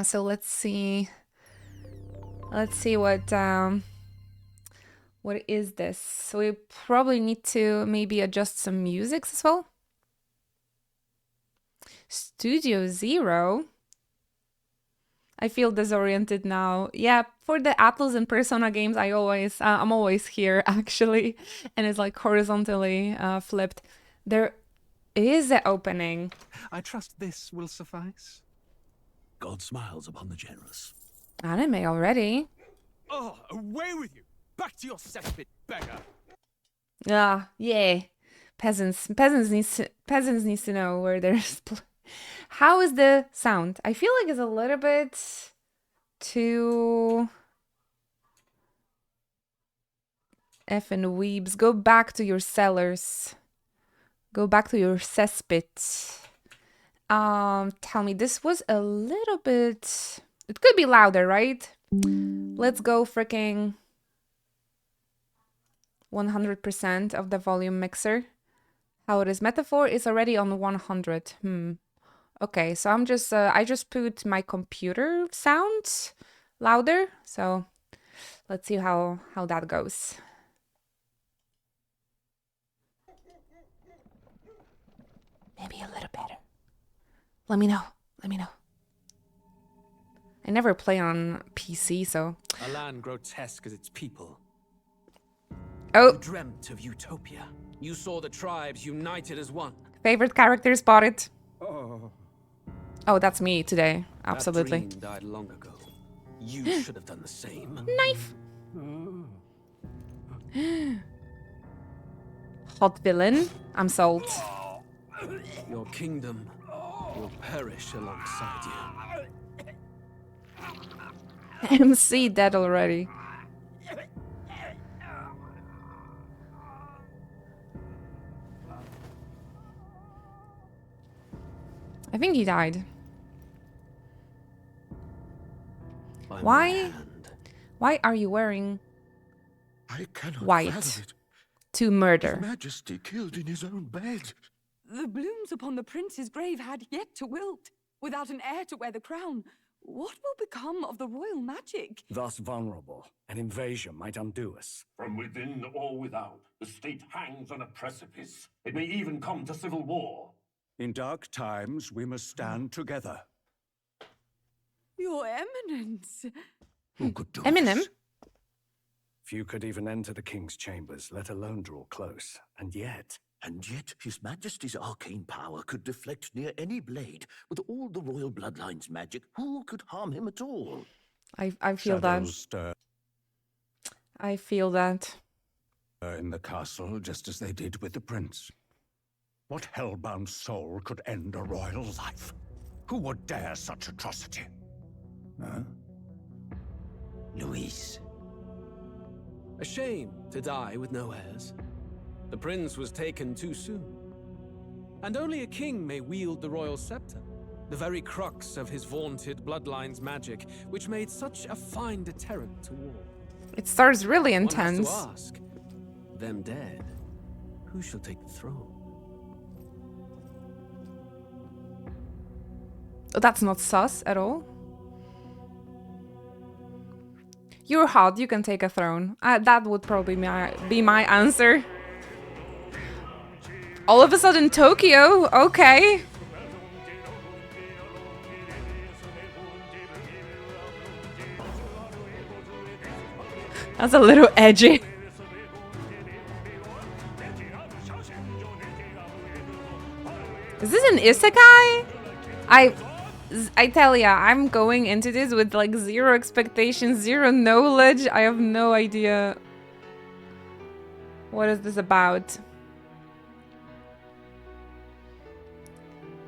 So let's see. Let's see what is this? So we probably need to maybe adjust some musics as well. Studio Zero. I feel disoriented now. Yeah, for the Atlas and Persona games, I'm always here actually, and it's like horizontally flipped. There is an opening. I trust this will suffice. God smiles upon the generous. Anime already. Oh, away with you! Back to your cesspit, beggar! Ah, yeah. Peasants needs to know where there's. How is the sound? I feel like it's a little bit too. Effing weebs. Go back to your cellars. Go back to your cesspit. Tell me, this was a little bit. It could be louder, right? Let's go freaking 100% of the volume mixer. How it is. Metaphor is already on 100. Okay, so I just put my computer sound louder. So let's see how that goes. Maybe a little better. Let me know. I never play on PC, so. A land grotesque as its people. Oh. You dreamt of utopia. You saw the tribes united as one. Favorite character spotted. Oh. Oh, that's me today. Absolutely. That dream died long ago. You should have done the same. Knife. Hot villain. I'm sold. Your kingdom will perish alongside you. MC dead already. I think he died. Why are you wearing white to murder? His Majesty killed in his own bed. The blooms upon the prince's grave had yet to wilt. Without an heir to wear the crown, what will become of the royal magic? Thus vulnerable, an invasion might undo us. From within or without, the state hangs on a precipice. It may even come to civil war. In dark times, we must stand together. Your Eminence. Who could do Eminem? this? Few could even enter the king's chambers, let alone draw close. And yet, His Majesty's arcane power could deflect near any blade. With all the royal bloodline's magic, who could harm him at all? I feel shadows that. stir I feel that. in the castle, just as they did with the prince. What hellbound soul could end a royal life? Who would dare such atrocity? Huh? Luis. A shame to die with no heirs. The prince was taken too soon. And only a king may wield the royal scepter, the very crux of his vaunted bloodline's magic, which made such a fine deterrent to war. It starts really One has intense. to ask, them dead, who shall take the throne? Oh, that's not sus at all. You're hot, you can take a throne. That would probably be my answer. All of a sudden, Tokyo, okay. That's a little edgy. Is this an isekai? I tell ya, I'm going into this with like zero expectations, zero knowledge. I have no idea what is this about.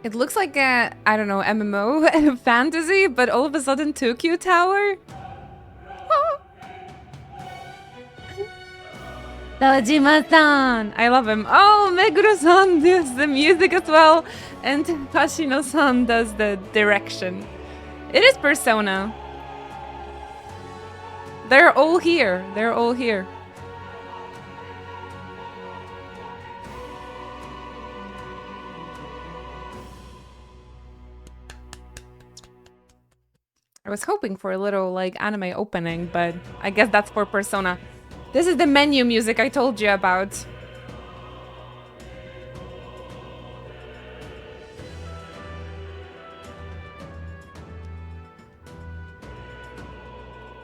It looks like a, I don't know, MMO and fantasy, but all of a sudden Tokyo Tower? Dojima-san! I love him. Oh, Meguro-san does the music as well. And Hashino-san does the direction. It is Persona. They're all here. They're all here. I was hoping for a little like anime opening, but I guess that's for Persona. This is the menu music I told you about.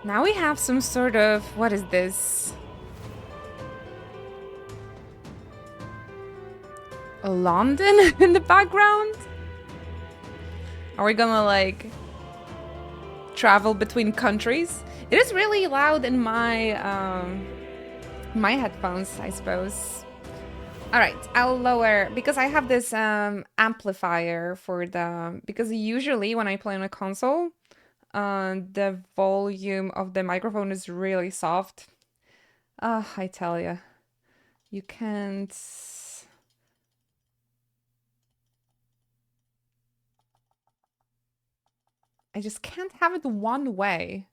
Now we have some sort of, what is this? A London in the background? Are we gonna like travel between countries? It is really loud in my headphones, I suppose. All right, I'll lower, because I have this amplifier for the, because usually when I play on a console, the volume of the microphone is really soft. I tell you, you can't. I just can't have it one way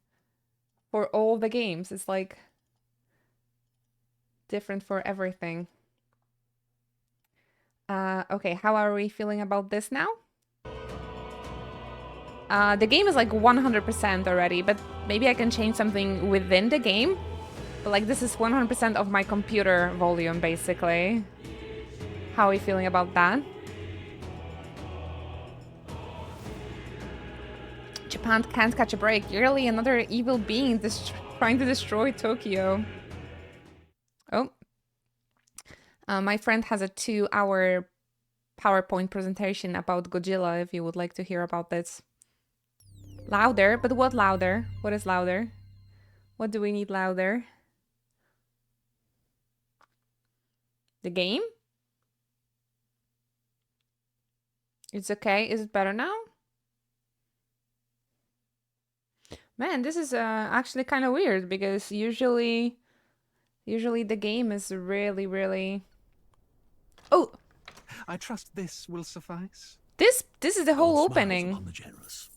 for all the games. It's like different for everything. Okay, how are we feeling about this now? The game is like 100% already, but maybe I can change something within the game. But like this is 100% of my computer volume, basically. How are we feeling about that? Japan can't catch a break. Really, another evil being trying to destroy Tokyo. Oh. My friend has a 2-hour PowerPoint presentation about Godzilla, if you would like to hear about this. Louder? But what louder? What is louder? What do we need louder? The game? It's okay. Is it better now? Man, this is actually kind of weird, because usually the game is really, really... Oh! I trust this will suffice. This is the whole All smiles opening. upon the generous.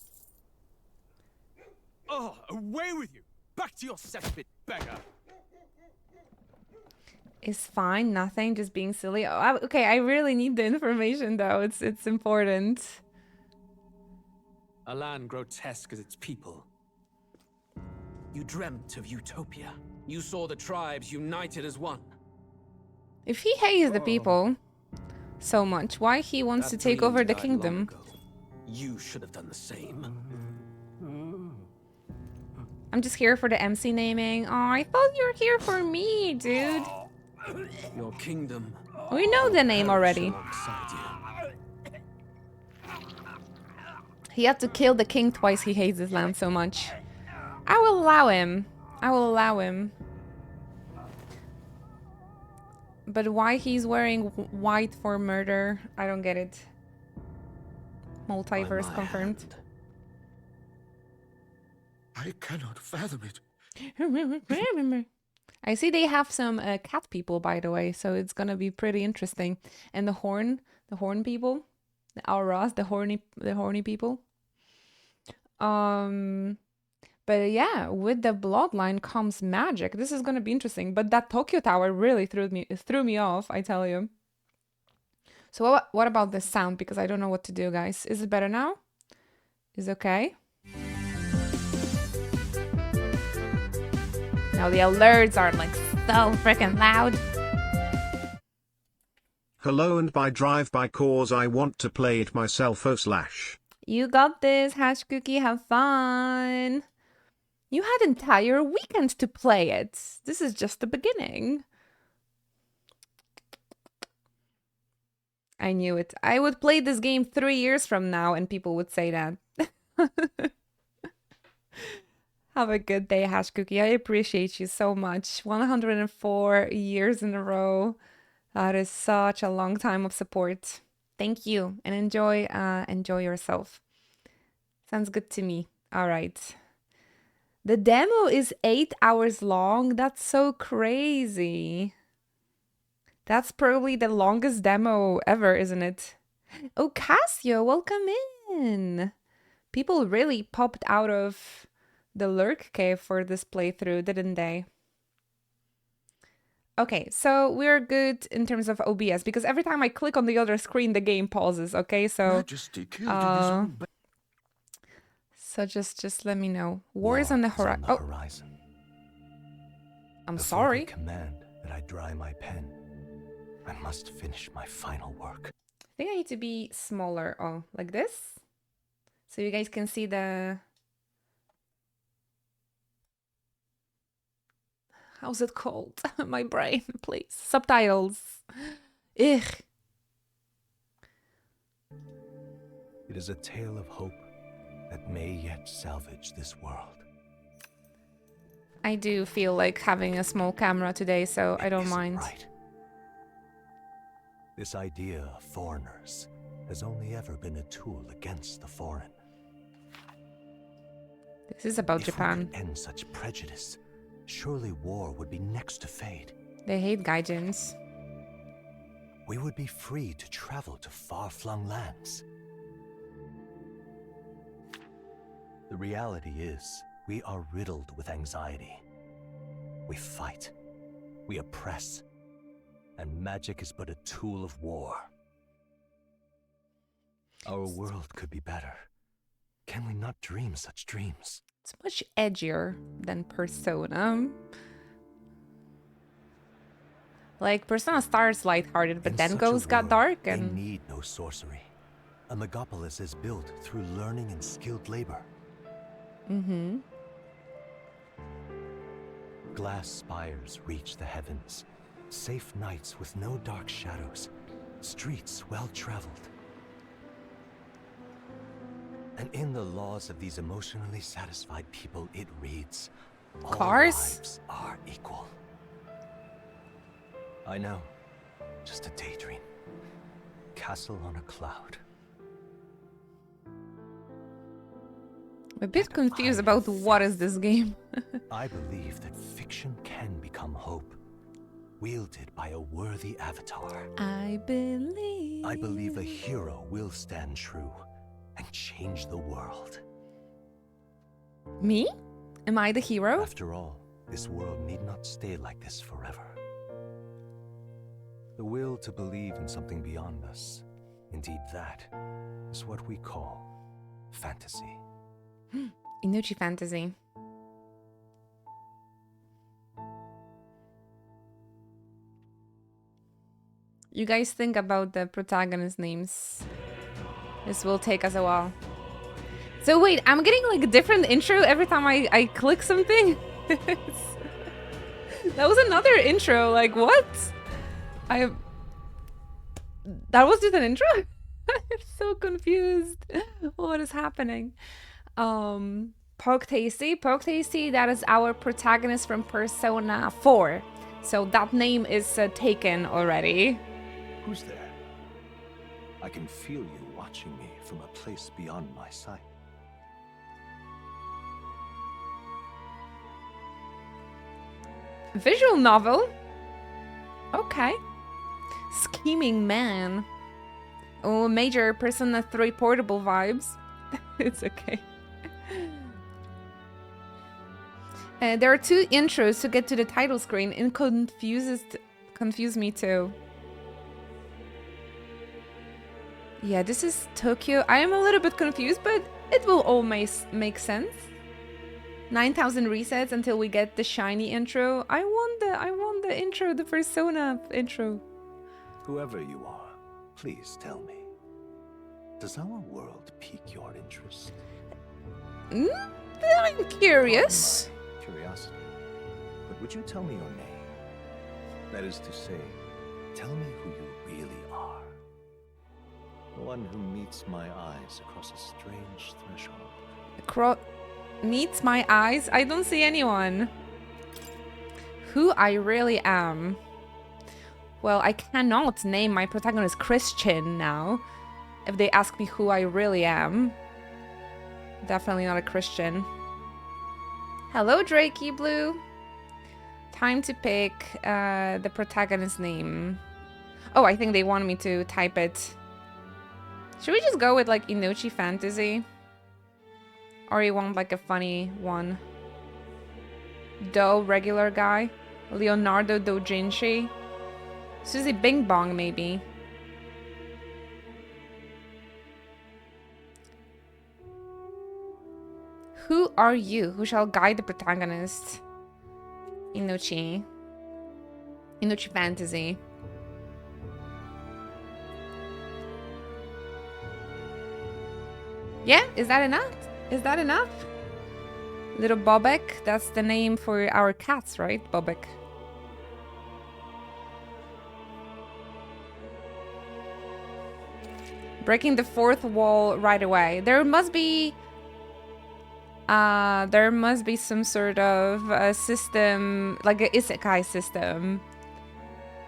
Oh, away with you! Back to your cesspit, beggar! Is fine, nothing, just being silly. Oh, okay, I really need the information though. It's important. A land grotesque as its people. You dreamt of utopia. You saw the tribes united as one. If he hates the people so much, why he wants to That take dream over the died long kingdom? ago. You should have done the same. I'm just here for the MC naming. Oh, I thought you were here for me, dude. Your kingdom. We know the name already. Alongside you. He had to kill the king twice. He hates his land so much. I will allow him. I will allow him. But why he's wearing white for murder? I don't get it. Multiverse By my confirmed. hand. I cannot fathom it. I see they have some cat people, by the way, so it's gonna be pretty interesting. And the horn people, the auras, the horny people. But yeah, with the bloodline comes magic. This is gonna be interesting. But that Tokyo Tower really threw me off, I tell you. So what about the sound? Because I don't know what to do, guys. Is it better now? Is it okay? Now the alerts are like so freaking loud. Hello, and by drive-by cause I want to play it myself. / You got this, Hash Cookie. Have fun. You had entire weekend to play it. This is just the beginning. I knew it. I would play this game 3 years from now and people would say that. Have a good day, Hash Cookie. I appreciate you so much. 104 years in a row. That is such a long time of support. Thank you, and enjoy yourself. Sounds good to me. All right. The demo is 8 hours long. That's so crazy. That's probably the longest demo ever, isn't it? Oh, Casio, welcome in. People really popped out of the lurk cave for this playthrough, didn't they? Okay, so we're good in terms of OBS, because every time I click on the other screen, the game pauses, okay? So So just let me know. War is on the horizon. Oh, horizon. I'm Before sorry. they command that I dry my pen, I must finish my final work. I think I need to be smaller. Oh, like this? So you guys can see the... How's it called? My brain, please. Subtitles. Ugh. It is a tale of hope that may yet salvage this world. I do feel like having a small camera today, so I don't Isn't mind. right. This idea of foreigners has only ever been a tool against the foreign. This is about If Japan. we could end such prejudice, surely war would be next to fade. They hate gaijins. We would be free to travel to far-flung lands. The reality is, we are riddled with anxiety. We fight, we oppress, and magic is but a tool of war. Our world could be better. Can we not dream such dreams? It's much edgier than Persona. Like, Persona starts lighthearted, but In then such a got world, dark they and... need no sorcery. A megapolis is built through learning and skilled labor. Mm-hmm. Glass spires reach the heavens. Safe nights with no dark shadows. Streets well-traveled. And in the laws of these emotionally satisfied people, it reads, all Cars? lives are equal. I know. Just a daydream. Castle on a cloud. I'm a bit confused about what is this game. I believe that fiction can become hope, wielded by a worthy avatar. I believe a hero will stand true and change the world. Me? Am I the hero? After all, this world need not stay like this forever. The will to believe in something beyond us, indeed that, is what we call fantasy. Inuchi fantasy. You guys think about the protagonist names. This will take us a while. So wait, I'm getting like a different intro every time I click something? That was another intro, like what? That was just an intro? I'm so confused. What is happening? Poke Tasty, that is our protagonist from Persona 4. So that name is taken already. Who's there? I can feel you watching me from a place beyond my sight. Visual novel? Okay. Scheming man. Oh, major Persona 3 portable vibes. It's okay. There are two intros to get to the title screen and confuse me too. Yeah, this is Tokyo. I am a little bit confused, but it will all make sense. 9,000 resets until we get the shiny intro. I want the intro, the Persona intro. Whoever you are, please tell me. Does our world pique your interest? I'm curious. My curiosity. But would you tell me your name? That is to say, tell me who you really are. The one who meets my eyes across a strange threshold. Meets my eyes? I don't see anyone. Who I really am. Well, I cannot name my protagonist Christian now. If they ask me who I really am. Definitely not a Christian. Hello, Drakey Blue. Time to pick the protagonist's name. Oh, I think they want me to type it. Should we just go with like Inuchi Fantasy? Or you want like a funny one? Do regular guy? Leonardo Dojinshi? Susie Bing Bong maybe? Who are you who shall guide the protagonist? Inuchi. Inuchi fantasy. Yeah, is that enough? Is that enough? Little Bobek, that's the name for our cats, right? Bobek. Breaking the fourth wall right away. There must be some sort of a system, like an isekai system.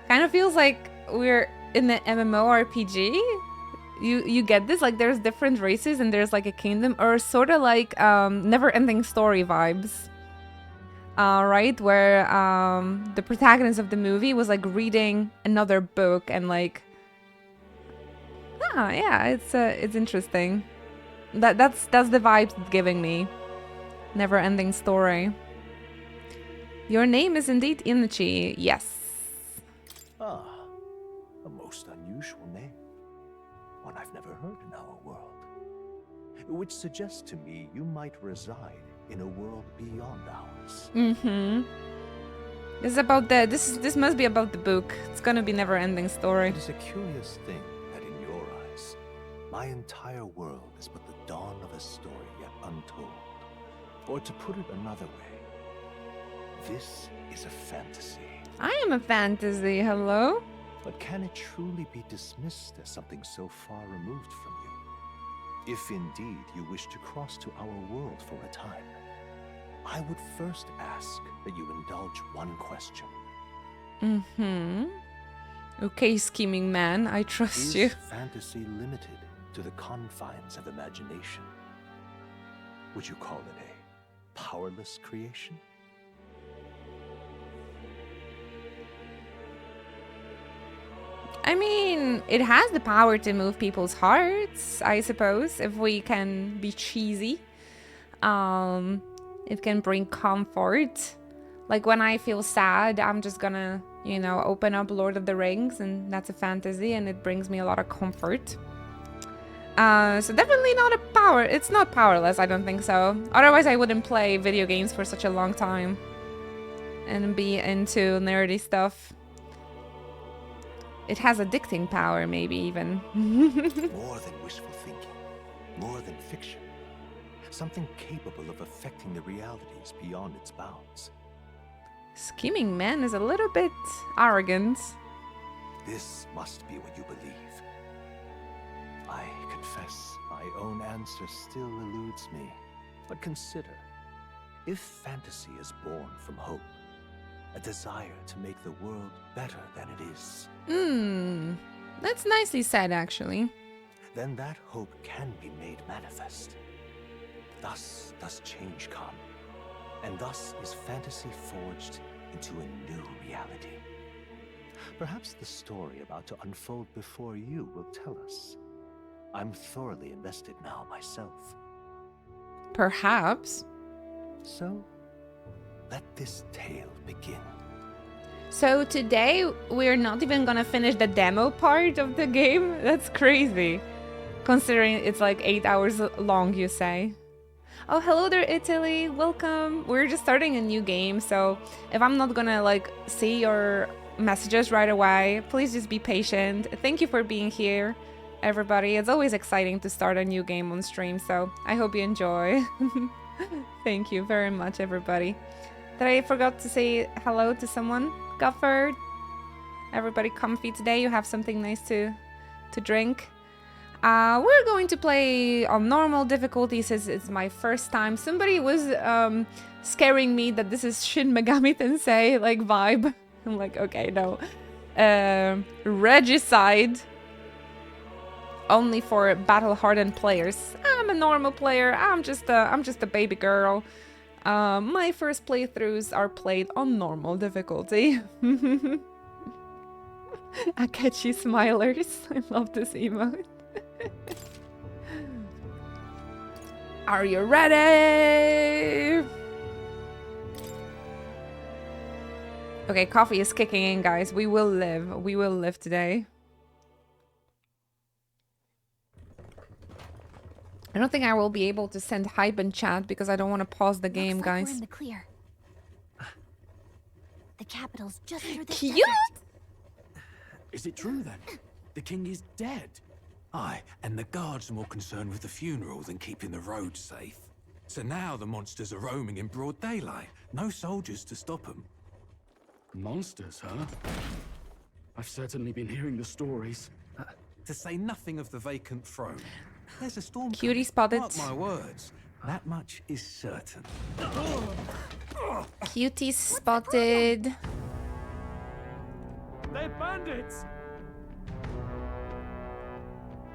Kind of feels like we're in the MMORPG. You get this? Like there's different races and there's like a kingdom, or sort of like never-ending story vibes. Right? Where the protagonist of the movie was like reading another book and like yeah, it's interesting. That's the vibes it's giving me. Never-ending story. Your name is indeed Inuchi. Yes. Ah, a most unusual name. One I've never heard in our world. Which suggests to me you might reside in a world beyond ours. Mm-hmm. This is about the this must be about the book. It's gonna be never-ending story. It is a curious thing that in your eyes, my entire world is but the dawn of a story yet untold. Or to put it another way, this is a fantasy. I am a fantasy, hello? But can it truly be dismissed as something so far removed from you? If indeed you wish to cross to our world for a time, I would first ask that you indulge one question. Mm-hmm. Okay, scheming man, I trust you. Is fantasy limited to the confines of imagination? Would you call it a powerless creation? I mean, it has the power to move people's hearts, I suppose, if we can be cheesy. It can bring comfort. Like when I feel sad, I'm just gonna, you know, open up Lord of the Rings, and that's a fantasy, and it brings me a lot of comfort. So definitely not a power. It's not powerless, I don't think so. Otherwise, I wouldn't play video games for such a long time and be into nerdy stuff. It has addicting power, maybe even. More than wishful thinking, more than fiction. Something capable of affecting the realities beyond its bounds. Scheming man is a little bit arrogant. This must be what you believe. I confess, my own answer still eludes me. But consider, if fantasy is born from hope, a desire to make the world better than it is, That's nicely said, actually. then that hope can be made manifest. Thus does change come, and thus is fantasy forged into a new reality. Perhaps the story about to unfold before you will tell us. I'm thoroughly invested now myself. Perhaps. So, let this tale begin. So today, we're not even gonna finish the demo part of the game? That's crazy. Considering it's like 8 hours long, you say. Oh, hello there, Italy. Welcome. We're just starting a new game, so if I'm not gonna like see your messages right away, please just be patient. Thank you for being here, everybody. It's always exciting to start a new game on stream, so I hope you enjoy. Thank you very much, everybody. Did I forgot to say hello to someone? Gufford? Everybody comfy today? You have something nice to drink? We're going to play on normal difficulty since it's my first time. Somebody was scaring me that this is Shin Megami Tensei like vibe. I'm like, okay, no. Regicide. Only for battle-hardened players. I'm a normal player. I'm just a baby girl. My first playthroughs are played on normal difficulty. Akechi smilers. I love this emote. Are you ready? Okay, coffee is kicking in, guys. We will live. We will live today. don't think I will be able to send hype in chat because I don't want to pause the game, Looks like guys. we're in the clear. The capital's just through the Cute! desert. Is it true then? The king is dead? Aye, and the guards are more concerned with the funeral than keeping the roads safe. So now the monsters are roaming in broad daylight. No soldiers to stop them. Monsters, huh? I've certainly been hearing the stories. To say nothing of the vacant throne. There's a storm Cutie coming. spotted. Mark my words. That much is certain. Cutie spotted. They're bandits!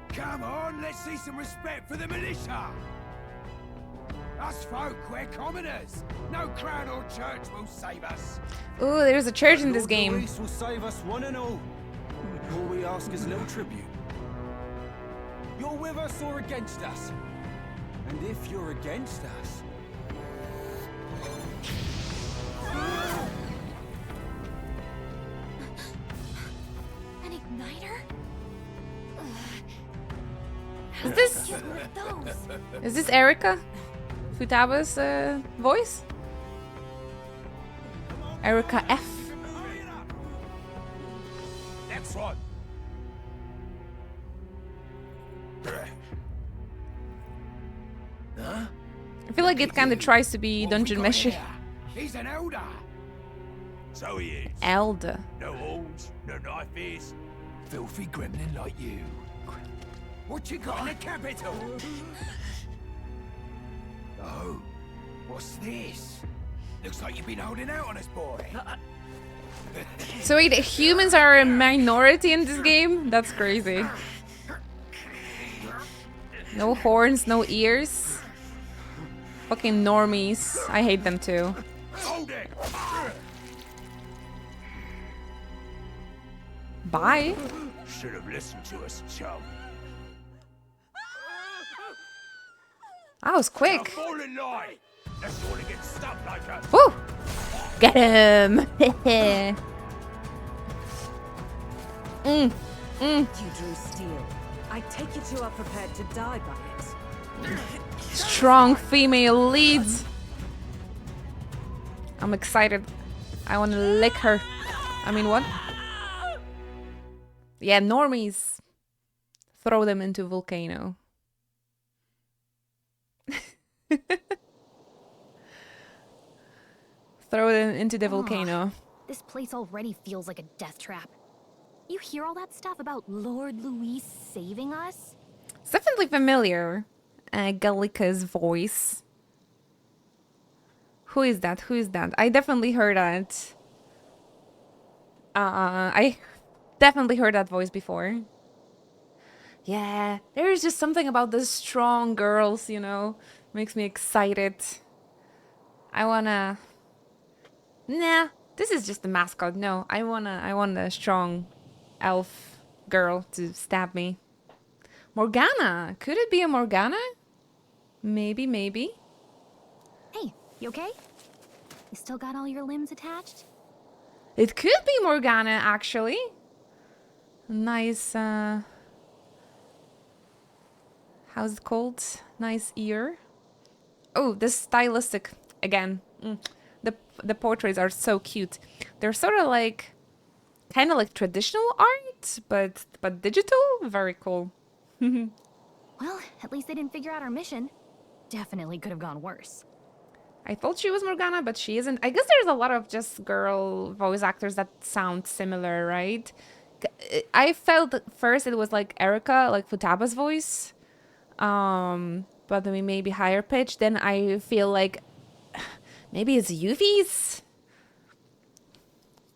Come on, let's see some respect for the militia! Us folk, we're commoners. No crown or church will save us. Ooh, there's a church in this Lord game. Luis will save us one and all. All we ask is a little tribute. You're with us or against us? And if you're against us... An igniter? Is this is this Erica? Futaba's voice? Erica F. Next one. Huh? I feel like it kind of tries to be Dungeon Meshi. He's an elder. So he is. Elder. No horns, no knife ears. Filthy gremlin like you. What you got in the capital? Oh, what's this? Looks like you've been holding out on us, boy. So wait, humans are a minority in this game? That's crazy. No horns, no ears. Fucking normies. I hate them too. Hold it! Bye. Should have listened to us, chum. That was quick. Fall in line. Let's all get stuck like us. Woo! Get him! You drew steel. I take it you are prepared to die by it. Strong female leads. I'm excited. I want to lick her. I mean, what? Yeah, normies. Throw them into volcano. Throw them into the volcano. This place already feels like a death trap. You hear all that stuff about Lord Luis saving us? It's definitely familiar. Gallica's voice. Who is that? Who is that? I definitely heard that. I definitely heard that voice before. Yeah, there is just something about the strong girls, you know, makes me excited. I wanna... Nah, this is just the mascot. No, I want a strong elf girl to stab me. Morgana! Could it be a Morgana? Maybe, maybe. Hey, you okay? You still got all your limbs attached? It could be Morgana, actually. Nice, how's it called? Nice ear. Oh, this stylistic, again. The portraits are so cute. They're sort of like, kind of like traditional art, but digital. Very cool. Well, at least they didn't figure out our mission. Definitely could have gone worse. I thought she was Morgana, but she isn't. I guess there's a lot of just girl voice actors that sound similar, right? I felt at first it was like Erica, like Futaba's voice. But then maybe higher pitch. Then I feel like maybe it's Yuffie's.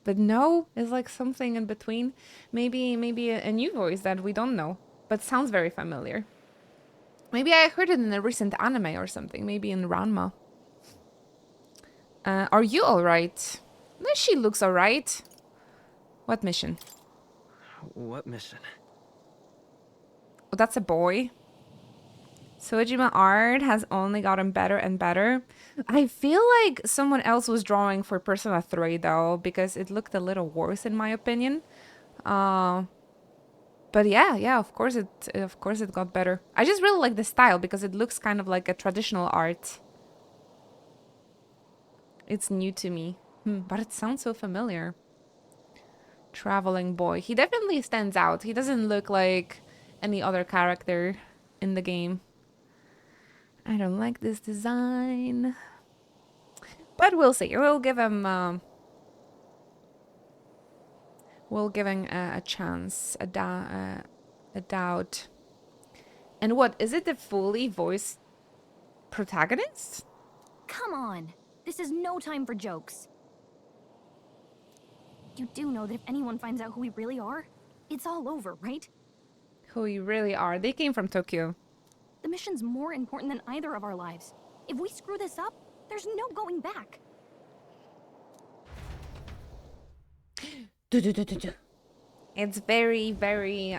But no, it's like something in between. Maybe a new voice that we don't know, but sounds very familiar. Maybe I heard it in a recent anime or something. Maybe in Ranma. Are you alright? She looks alright. What mission? What mission? Oh, that's a boy. Sojima art has only gotten better and better. I feel like someone else was drawing for Persona 3 though, because it looked a little worse in my opinion. But yeah, of course it got better. I just really like the style because it looks kind of like a traditional art. It's new to me, but it sounds so familiar. Traveling boy. He definitely stands out. He doesn't look like any other character in the game. I don't like this design. But we'll see. We'll give him a chance, a doubt. And what, is it the fully voiced protagonist? Come on. This is no time for jokes. You do know that if anyone finds out who we really are, it's all over, right? Who we really are. They came from Tokyo. The mission's more important than either of our lives. If we screw this up, there's no going back. It's very, very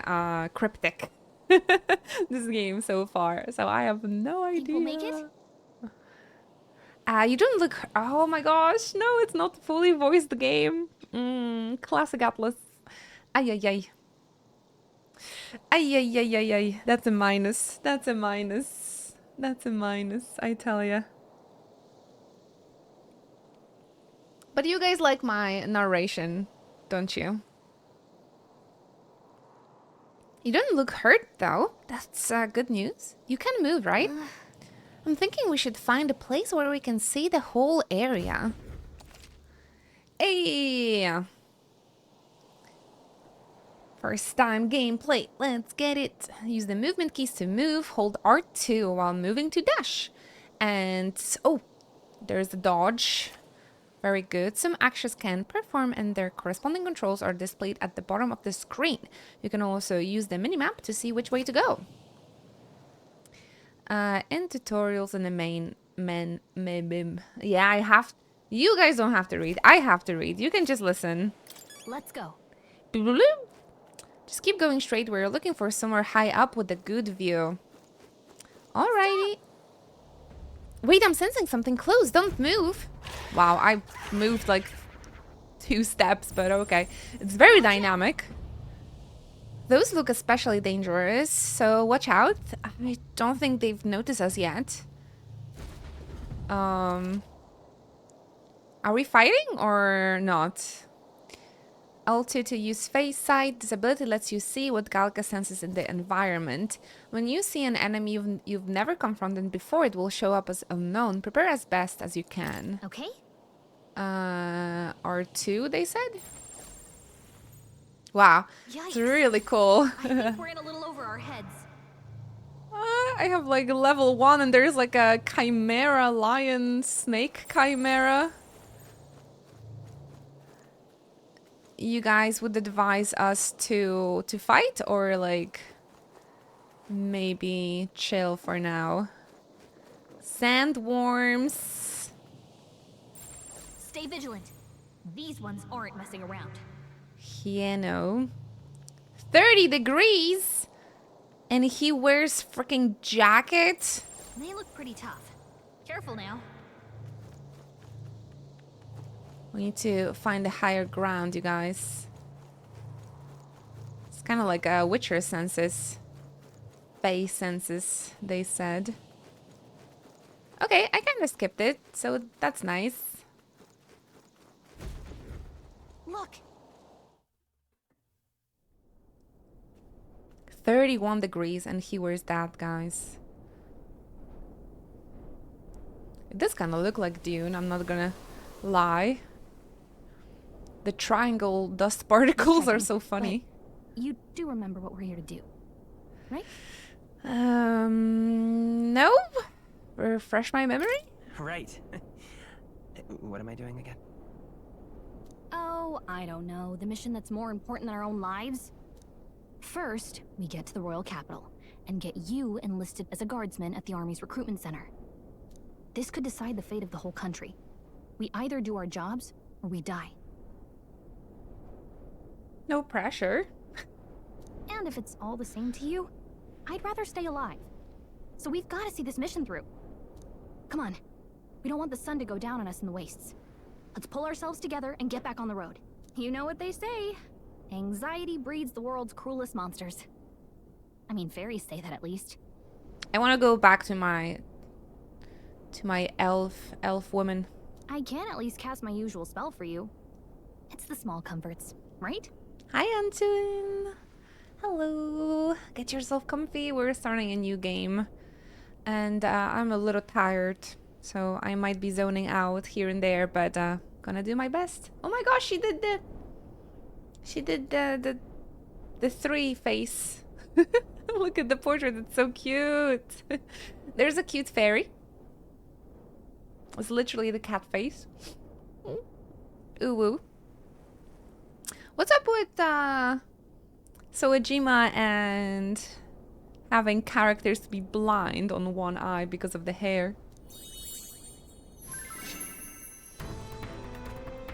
cryptic. This game so far. So I have no idea. Think we'll make it? You don't look... Oh my gosh. No, it's not fully voiced game. Classic Atlas. Ay, ay, ay. Ay, ay, ay, ay, ay. That's a minus. That's a minus. That's a minus, I tell ya. But you guys like my narration, don't you? You don't look hurt, though. That's good news. You can move, right? I'm thinking we should find a place where we can see the whole area. Hey! First time gameplay. Let's get it. Use the movement keys to move. Hold R2 while moving to dash. And... oh! There's the dodge. Very good. Some actions can perform and their corresponding controls are displayed at the bottom of the screen. You can also use the minimap to see which way to go. In tutorials in the main... yeah, I have... You guys don't have to read. I have to read. You can just listen. Let's go. Just keep going straight. We're looking for somewhere high up with a good view. Alrighty. Wait, I'm sensing something close. Don't move. Wow, I moved like 2 steps, but okay. It's very dynamic. Those look especially dangerous, so watch out. I don't think they've noticed us yet. Are we fighting or not? L2 to use face sight. This ability lets you see what Galka senses in the environment. When you see an enemy you've never confronted before, it will show up as unknown. Prepare as best as you can. Okay. R2, they said? Wow. Yikes. It's really cool. I think we're in a little over our heads. I have like level 1 and there's like a chimera lion snake chimera. You guys would advise us to fight or like maybe chill for now. Sandworms. Stay vigilant. These ones aren't messing around. Yeah, no. 30 degrees and he wears freaking jacket. They look pretty tough. Careful now. We need to find a higher ground, you guys. It's kind of like a Witcher senses. Fae senses, they said. Okay, I kind of skipped it, so that's nice. Look. 31 degrees and he wears that, guys. It does kind of look like Dune, I'm not gonna lie. The triangle dust particles are so funny. But you do remember what we're here to do, right? No? Refresh my memory? Right. What am I doing again? Oh, I don't know. The mission that's more important than our own lives? First, we get to the royal capital and get you enlisted as a guardsman at the army's recruitment center. This could decide the fate of the whole country. We either do our jobs or we die. No pressure. And if it's all the same to you, I'd rather stay alive. So we've got to see this mission through. Come on. We don't want the sun to go down on us in the wastes. Let's pull ourselves together and get back on the road. You know what they say. Anxiety breeds the world's cruelest monsters. I mean, fairies say that at least. I want to go back to my elf woman. I can at least cast my usual spell for you. It's the small comforts, right? Hi, Antoine. Hello. Get yourself comfy. We're starting a new game. And I'm a little tired, so I might be zoning out here and there, but gonna do my best. Oh my gosh, she did the 3 face. Look at the portrait, it's so cute. There's a cute fairy. It's literally the cat face. Ooh woo. What's up with Soejima and having characters to be blind on one eye because of the hair?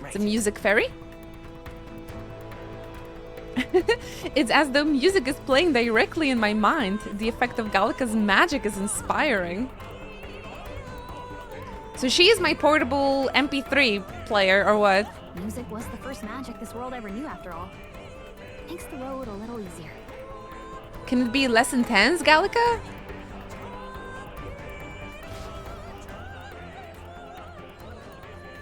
It's a music fairy. It's as though music is playing directly in my mind. The effect of Gallica's magic is inspiring. So she is my portable MP3 player, or what? Music was the first magic this world ever knew, after all. Makes the road a little easier. Can it be less intense, Gallica?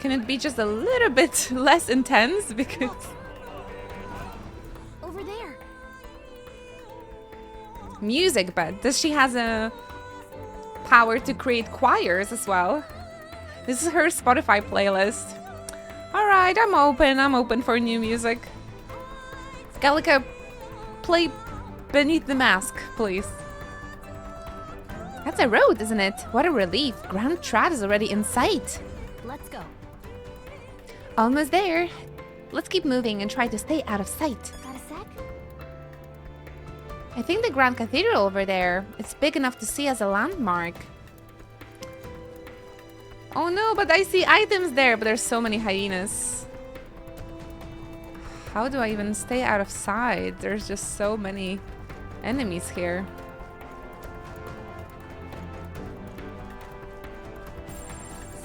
Can it be just a little bit less intense? Because... Over there. Music, but does she has a power to create choirs as well? This is her Spotify playlist. Alright, I'm open for new music. Gallica, play Beneath the Mask, please. That's a road, isn't it? What a relief. Grand Trad is already in sight. Let's go. Almost there. Let's keep moving and try to stay out of sight. Got a sec? I think the Grand Cathedral over there. It's big enough to see as a landmark. Oh no, but I see items there, but there's so many hyenas. How do I even stay out of sight? There's just so many enemies here.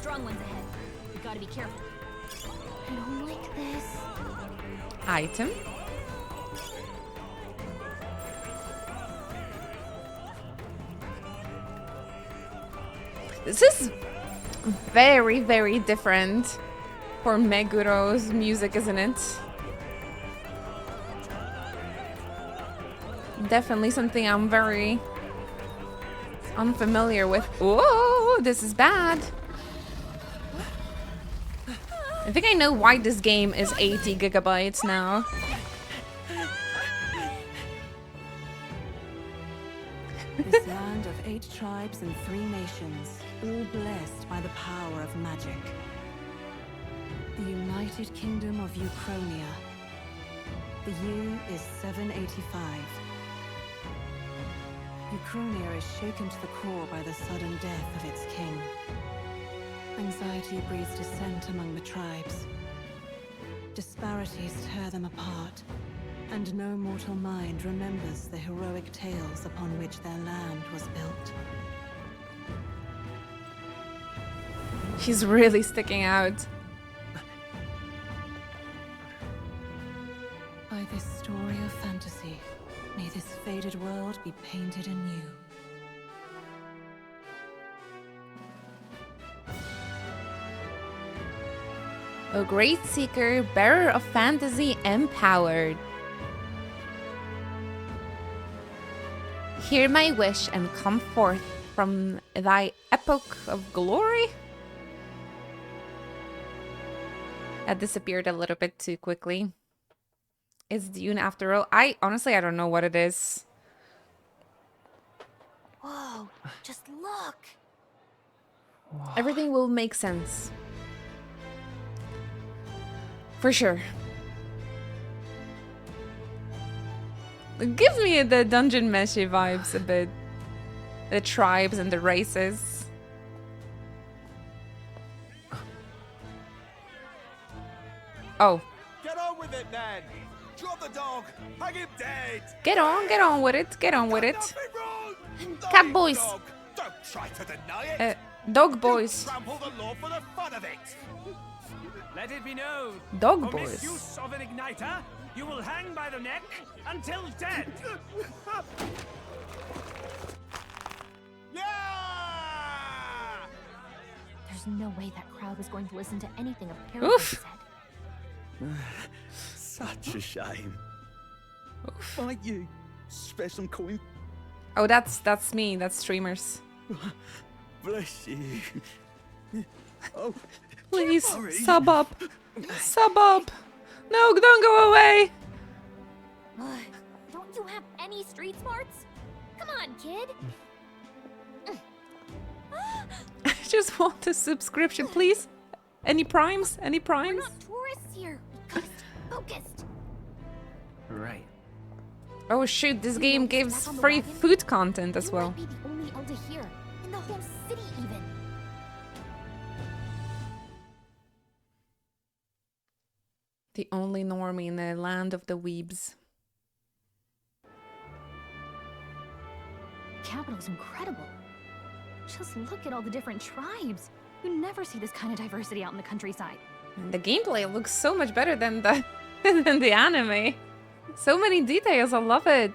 Strong ones ahead. We gotta be careful. I don't like this. Item. This is very, very different for Meguro's music, isn't it? Definitely something I'm very unfamiliar with. Whoa, this is bad. I think I know why this game is 80 gigabytes now. This land of 8 tribes and 3 nations, all blessed by the power of magic. The United Kingdom of Uchronia. The year is 785. Uchronia is shaken to the core by the sudden death of its king. Anxiety breeds dissent among the tribes. Disparities tear them apart, and no mortal mind remembers the heroic tales upon which their land was built. She's really sticking out. By this story of fantasy, may this faded world be painted anew. A great seeker, bearer of fantasy, empowered. Hear my wish and come forth from thy epoch of glory. That disappeared a little bit too quickly. It's Dune after all. I don't know what it is. Whoa, just look. Everything will make sense. For sure. It gives me the Dungeon Meshi vibes a bit. The tribes and the races. Oh. Get on with it, then! Drop the dog! Hang him dead! Get on with it, get on with it. Cat boys! Don't try to deny it! Dog boys. Trample the law for the fun of it. Let it be known. Dog for boys. misuse of an igniter, you will hang by the neck until dead. Yeah! There's no way that crowd was going to listen to anything a parrot Oof. said. Such a shame. Might you spare some coin? Oh, that's me. That's streamers. Bless you. Oh, Please hurry. sub up. Sub up. No, don't go away. Don't you have any street smarts? Come on, kid. I just want a subscription, please. Any primes? Any We're primes? not tourists here. We gotta stay focused. Right. Oh shoot, this game gives Back on the free wagon? food content as You well. might be the only elder here, in the whole city even. The only normie in the land of the weebs. Capital's incredible. Just look at all the different tribes. You never see this kind of diversity out in the countryside. And the gameplay looks so much better than the than the anime. So many details, I love it.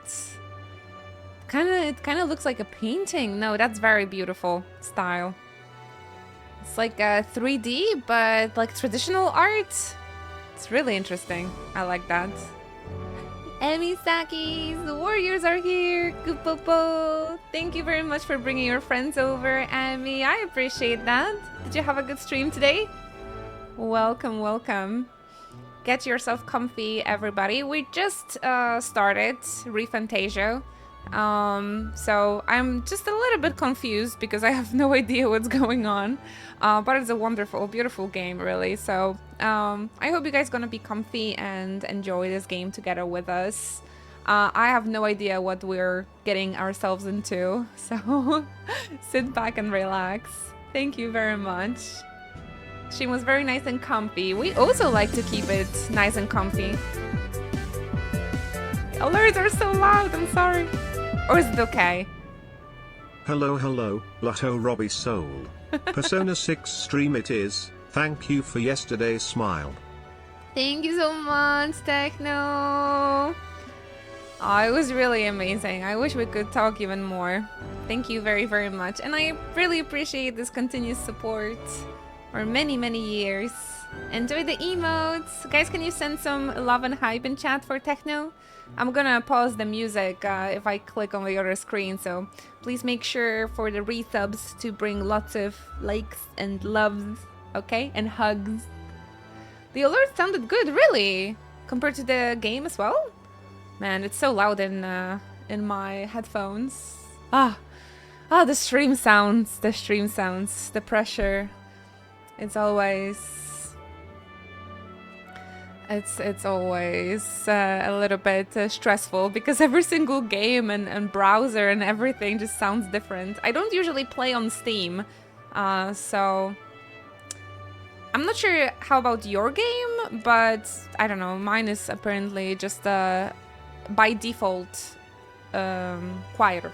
It kind of looks like a painting. No, that's very beautiful style. It's like a 3D, but like traditional art. It's really interesting. I like that. Emisakis, the warriors are here. Kupopo. Thank you very much for bringing your friends over, Emi. I appreciate that. Did you have a good stream today? Welcome, welcome. Get yourself comfy, everybody. We just started ReFantazio. So I'm just a little bit confused because I have no idea what's going on. But it's a wonderful, beautiful game, really. So I hope you guys gonna be comfy and enjoy this game together with us. I have no idea what we're getting ourselves into. So sit back and relax. Thank you very much. She was very nice and comfy. We also like to keep it nice and comfy. Alerts are so loud, I'm sorry. Or is it okay? Hello, hello, Lotto Robbie Soul. Persona 6 stream it is. Thank you for yesterday's smile. Thank you so much, Techno. Oh, it was really amazing. I wish we could talk even more. Thank you very, very much. And I really appreciate this continuous support for many, many years. Enjoy the emotes. Guys, can you send some love and hype in chat for Techno? I'm gonna pause the music if I click on the other screen, so please make sure for the resubs to bring lots of likes and loves, okay? And hugs. The alert sounded good, really, compared to the game as well. Man, it's so loud in my headphones. The stream sounds, the pressure. It's always a little bit stressful because every single game and browser and everything just sounds different. I don't usually play on Steam, so I'm not sure how about your game, but I don't know, mine is apparently just by default quieter.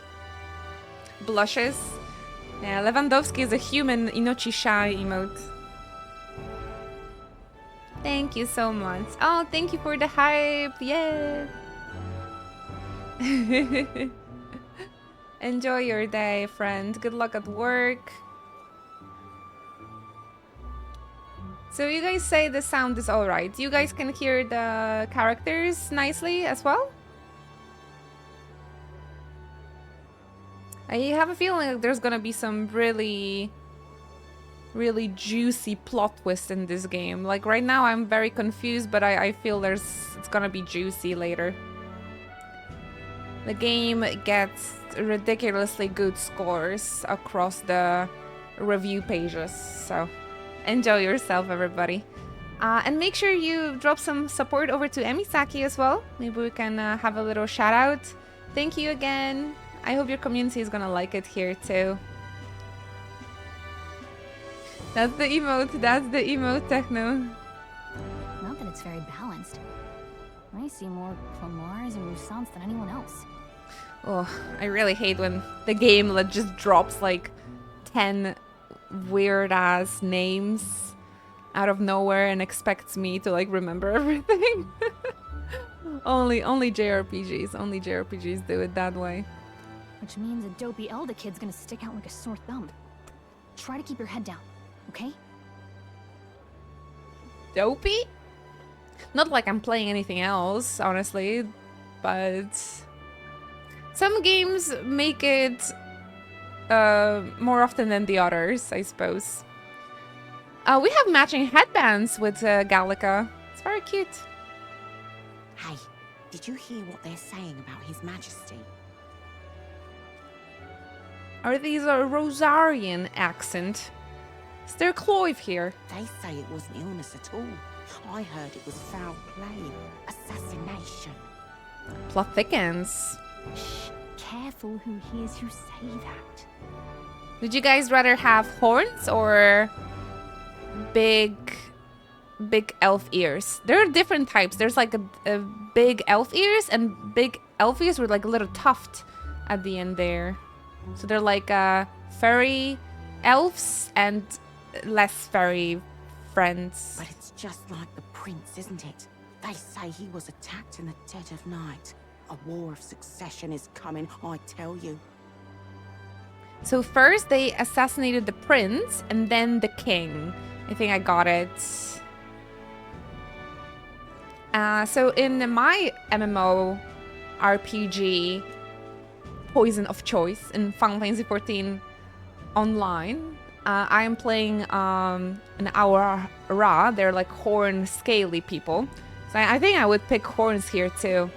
Blushes. Yeah, Lewandowski is a human Inochi Shy emote. Thank you so much. Oh, thank you for the hype. Yeah. Enjoy your day, friend. Good luck at work. So you guys say the sound is alright. You guys can hear the characters nicely as well? I have a feeling like there's gonna be some really juicy plot twist in this game. Like right now I'm very confused, but I feel it's gonna be juicy later. The game gets ridiculously good scores across the review pages, so enjoy yourself, everybody. And make sure you drop some support over to Emisaki as well. Maybe we can have a little shout out. Thank you again. I hope your community is gonna like it here too. That's the emote, Techno. Not that it's very balanced. I see more Clamars and Roussants than anyone else. Oh, I really hate when the game just drops like 10 weird ass names out of nowhere and expects me to like remember everything. only JRPGs do it that way. Which means a dopey Elder kid's gonna stick out like a sore thumb. Try to keep your head down, okay? Dopey? Not like I'm playing anything else, honestly, but some games make it more often than the others, I suppose. We have matching headbands with Gallica. It's very cute. Hey, did you hear what they're saying about His Majesty? Are these a Rosarian accent? Is there a Cloyve here? They say it wasn't illness at all. I heard it was foul play, assassination. Plot thickens. Shh, careful who hears you say that. Would you guys rather have horns or big elf ears? There are different types. There's like a big elf ears and big elf ears with like a little tuft at the end there. So they're like fairy elves and less fairy friends. But it's just like the prince, isn't it? They say he was attacked in the dead of night. A war of succession is coming, I tell you. So first they assassinated the prince and then the king. I think I got it. So in my MMO RPG poison of choice in Final Fantasy XIV Online, I am playing an Aura. They're like horn scaly people. So I think I would pick horns here too.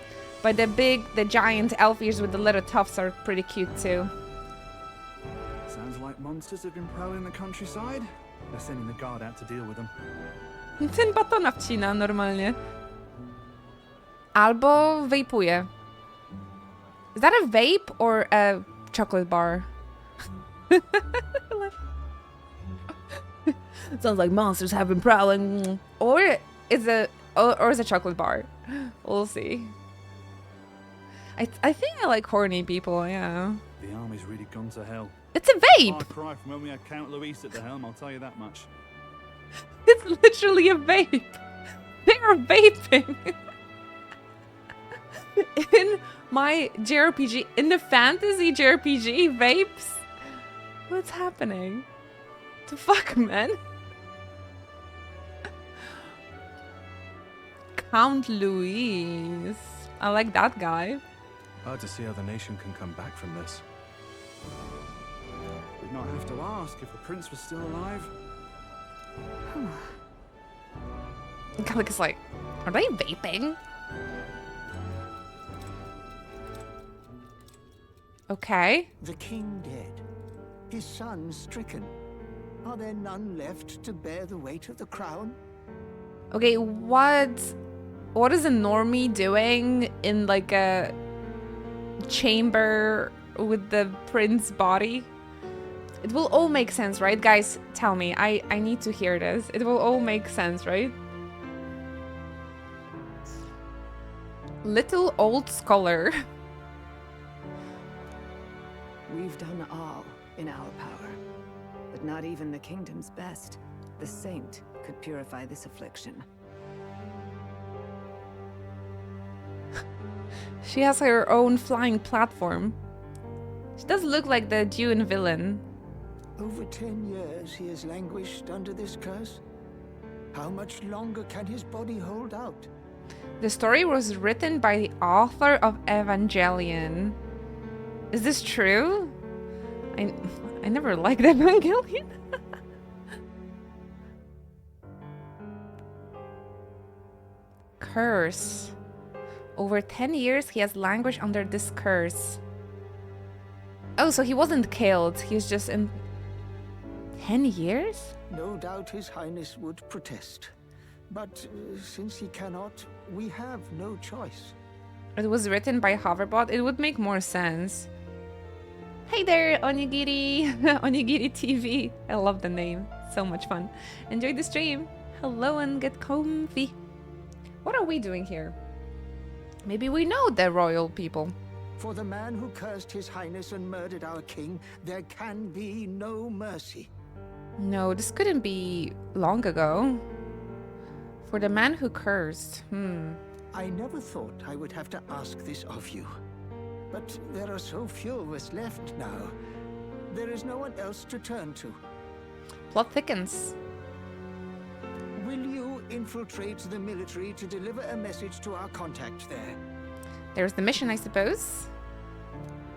But the giant elf ears with the little tufts are pretty cute too. Sounds like monsters have been prowling the countryside. They're sending the guard out to deal with them. Ten batona wcina normalnie. Albo vapuje. Is that a vape or a chocolate bar? Sounds like monsters have been prowling. Or is a chocolate bar. We'll see. I think I like horny people, yeah. The army's really gone to hell. It's a vape! Far cry from when we had Count Luis at the helm, I'll tell you that much. It's literally a vape. They are vaping. In my JRPG, in the fantasy JRPG, vapes? What's happening? The fuck, man? Count Luis. I like that guy. Hard to see how the nation can come back from this. We'd not have to ask if the prince was still alive. Gallica's like, are they vaping? Okay. The king dead, his son stricken. Are there none left to bear the weight of the crown? Okay, what is a normie doing in like a chamber with the prince's body? It will all make sense, right? Guys, tell me. I need to hear this. It will all make sense, right? Little old scholar. We've done all in our power, but not even the kingdom's best, the saint, could purify this affliction. She has her own flying platform. She does look like the Dune villain. Over 10 years he has languished under this curse. How much longer can his body hold out? The story was written by the author of Evangelion. Is this true? I never liked Evangelion. Curse. Over 10 years he has languished under this curse. Oh, so he wasn't killed. He was just in 10 years? No doubt His Highness would protest. But since he cannot, we have no choice. It was written by Hoverbot. It would make more sense. Hey there, Onigiri. Onigiri TV. I love the name. So much fun. Enjoy the stream. Hello and get comfy. What are we doing here? Maybe we know the royal people. For the man who cursed His Highness and murdered our king, there can be no mercy. No, this couldn't be long ago. For the man who cursed. I never thought I would have to ask this of you. But there are so few of us left now. There is no one else to turn to. Plot thickens. Will you infiltrate the military to deliver a message to our contact there? There's the mission, I suppose.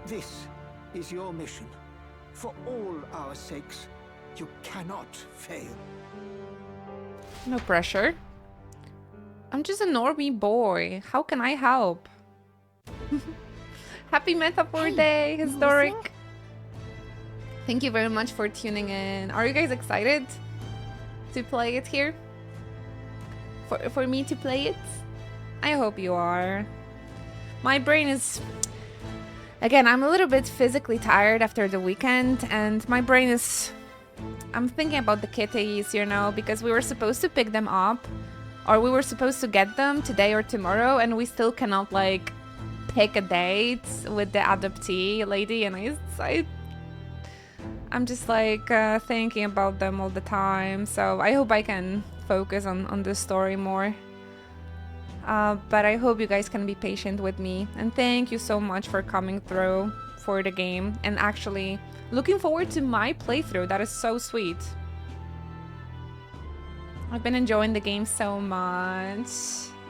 This is your mission. For all our sakes, you cannot fail. No pressure. I'm just a normie boy. How can I help? Happy Metaphor Day, Historic. Thank you very much for tuning in. Are you guys excited to play it here? For me to play it? I hope you are. My brain is... Again, I'm a little bit physically tired after the weekend, and my brain is... I'm thinking about the kitties, you know, because we were supposed to pick them up, or we were supposed to get them today or tomorrow, and we still cannot, like, pick a date with the adoptee lady, and I'm just, like, thinking about them all the time, so I hope I can focus on the story more. But I hope you guys can be patient with me, and thank you so much for coming through for the game, and actually looking forward to my playthrough. That is so sweet. I've been enjoying the game so much.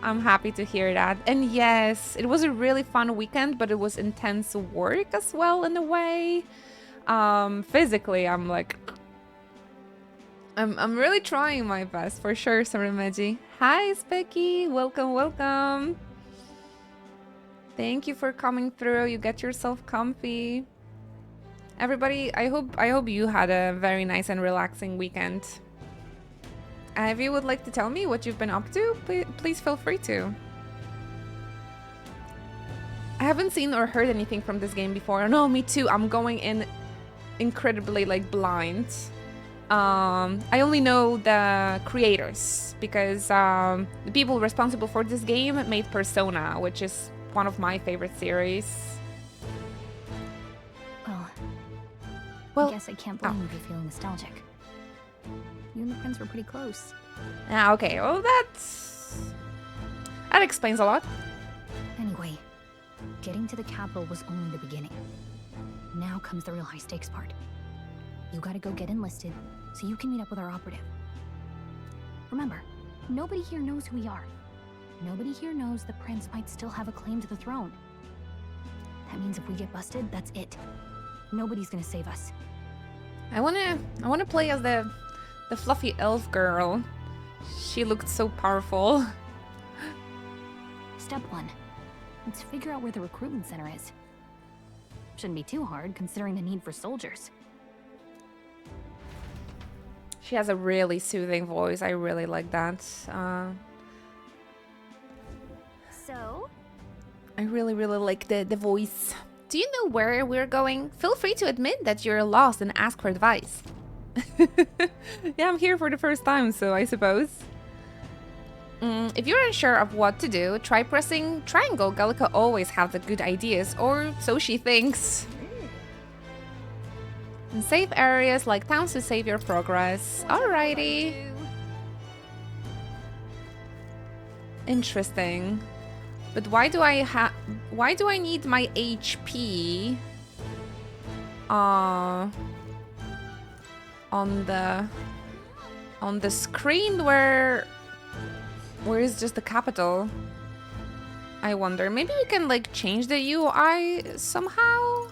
I'm happy to hear that. And yes, it was a really fun weekend, but it was intense work as well in a way. Physically, I'm like... I'm really trying my best, for sure, Sarameji. Hi, Specky. Welcome, welcome. Thank you for coming through. You get yourself comfy. Everybody, I hope you had a very nice and relaxing weekend. If you would like to tell me what you've been up to, please feel free to. I haven't seen or heard anything from this game before. No, me too. I'm going in incredibly, like, blind. I only know the creators because the people responsible for this game made Persona, which is one of my favorite series. Well, I guess I can't blame you for feeling nostalgic. You and the prince were pretty close. Ah, okay. Well, that explains a lot. Anyway, getting to the capital was only the beginning. Now comes the real high-stakes part. You gotta go get enlisted so you can meet up with our operative. Remember, nobody here knows who we are. Nobody here knows the prince might still have a claim to the throne. That means if we get busted, that's it. Nobody's gonna save us. I wanna play as the fluffy elf girl. She looked so powerful. Step 1. Let's figure out where the recruitment center is. Shouldn't be too hard considering the need for soldiers. She has a really soothing voice. I really like that. So? I really like the voice. Do you know where we're going? Feel free to admit that you're lost and ask for advice. Yeah, I'm here for the first time, so I suppose. If you're unsure of what to do, try pressing triangle. Gallica always has the good ideas, or so she thinks. And save areas like towns to save your progress. Alrighty. Interesting. But why do I need my HP on the screen where is just the capital? I wonder. Maybe we can like change the UI somehow.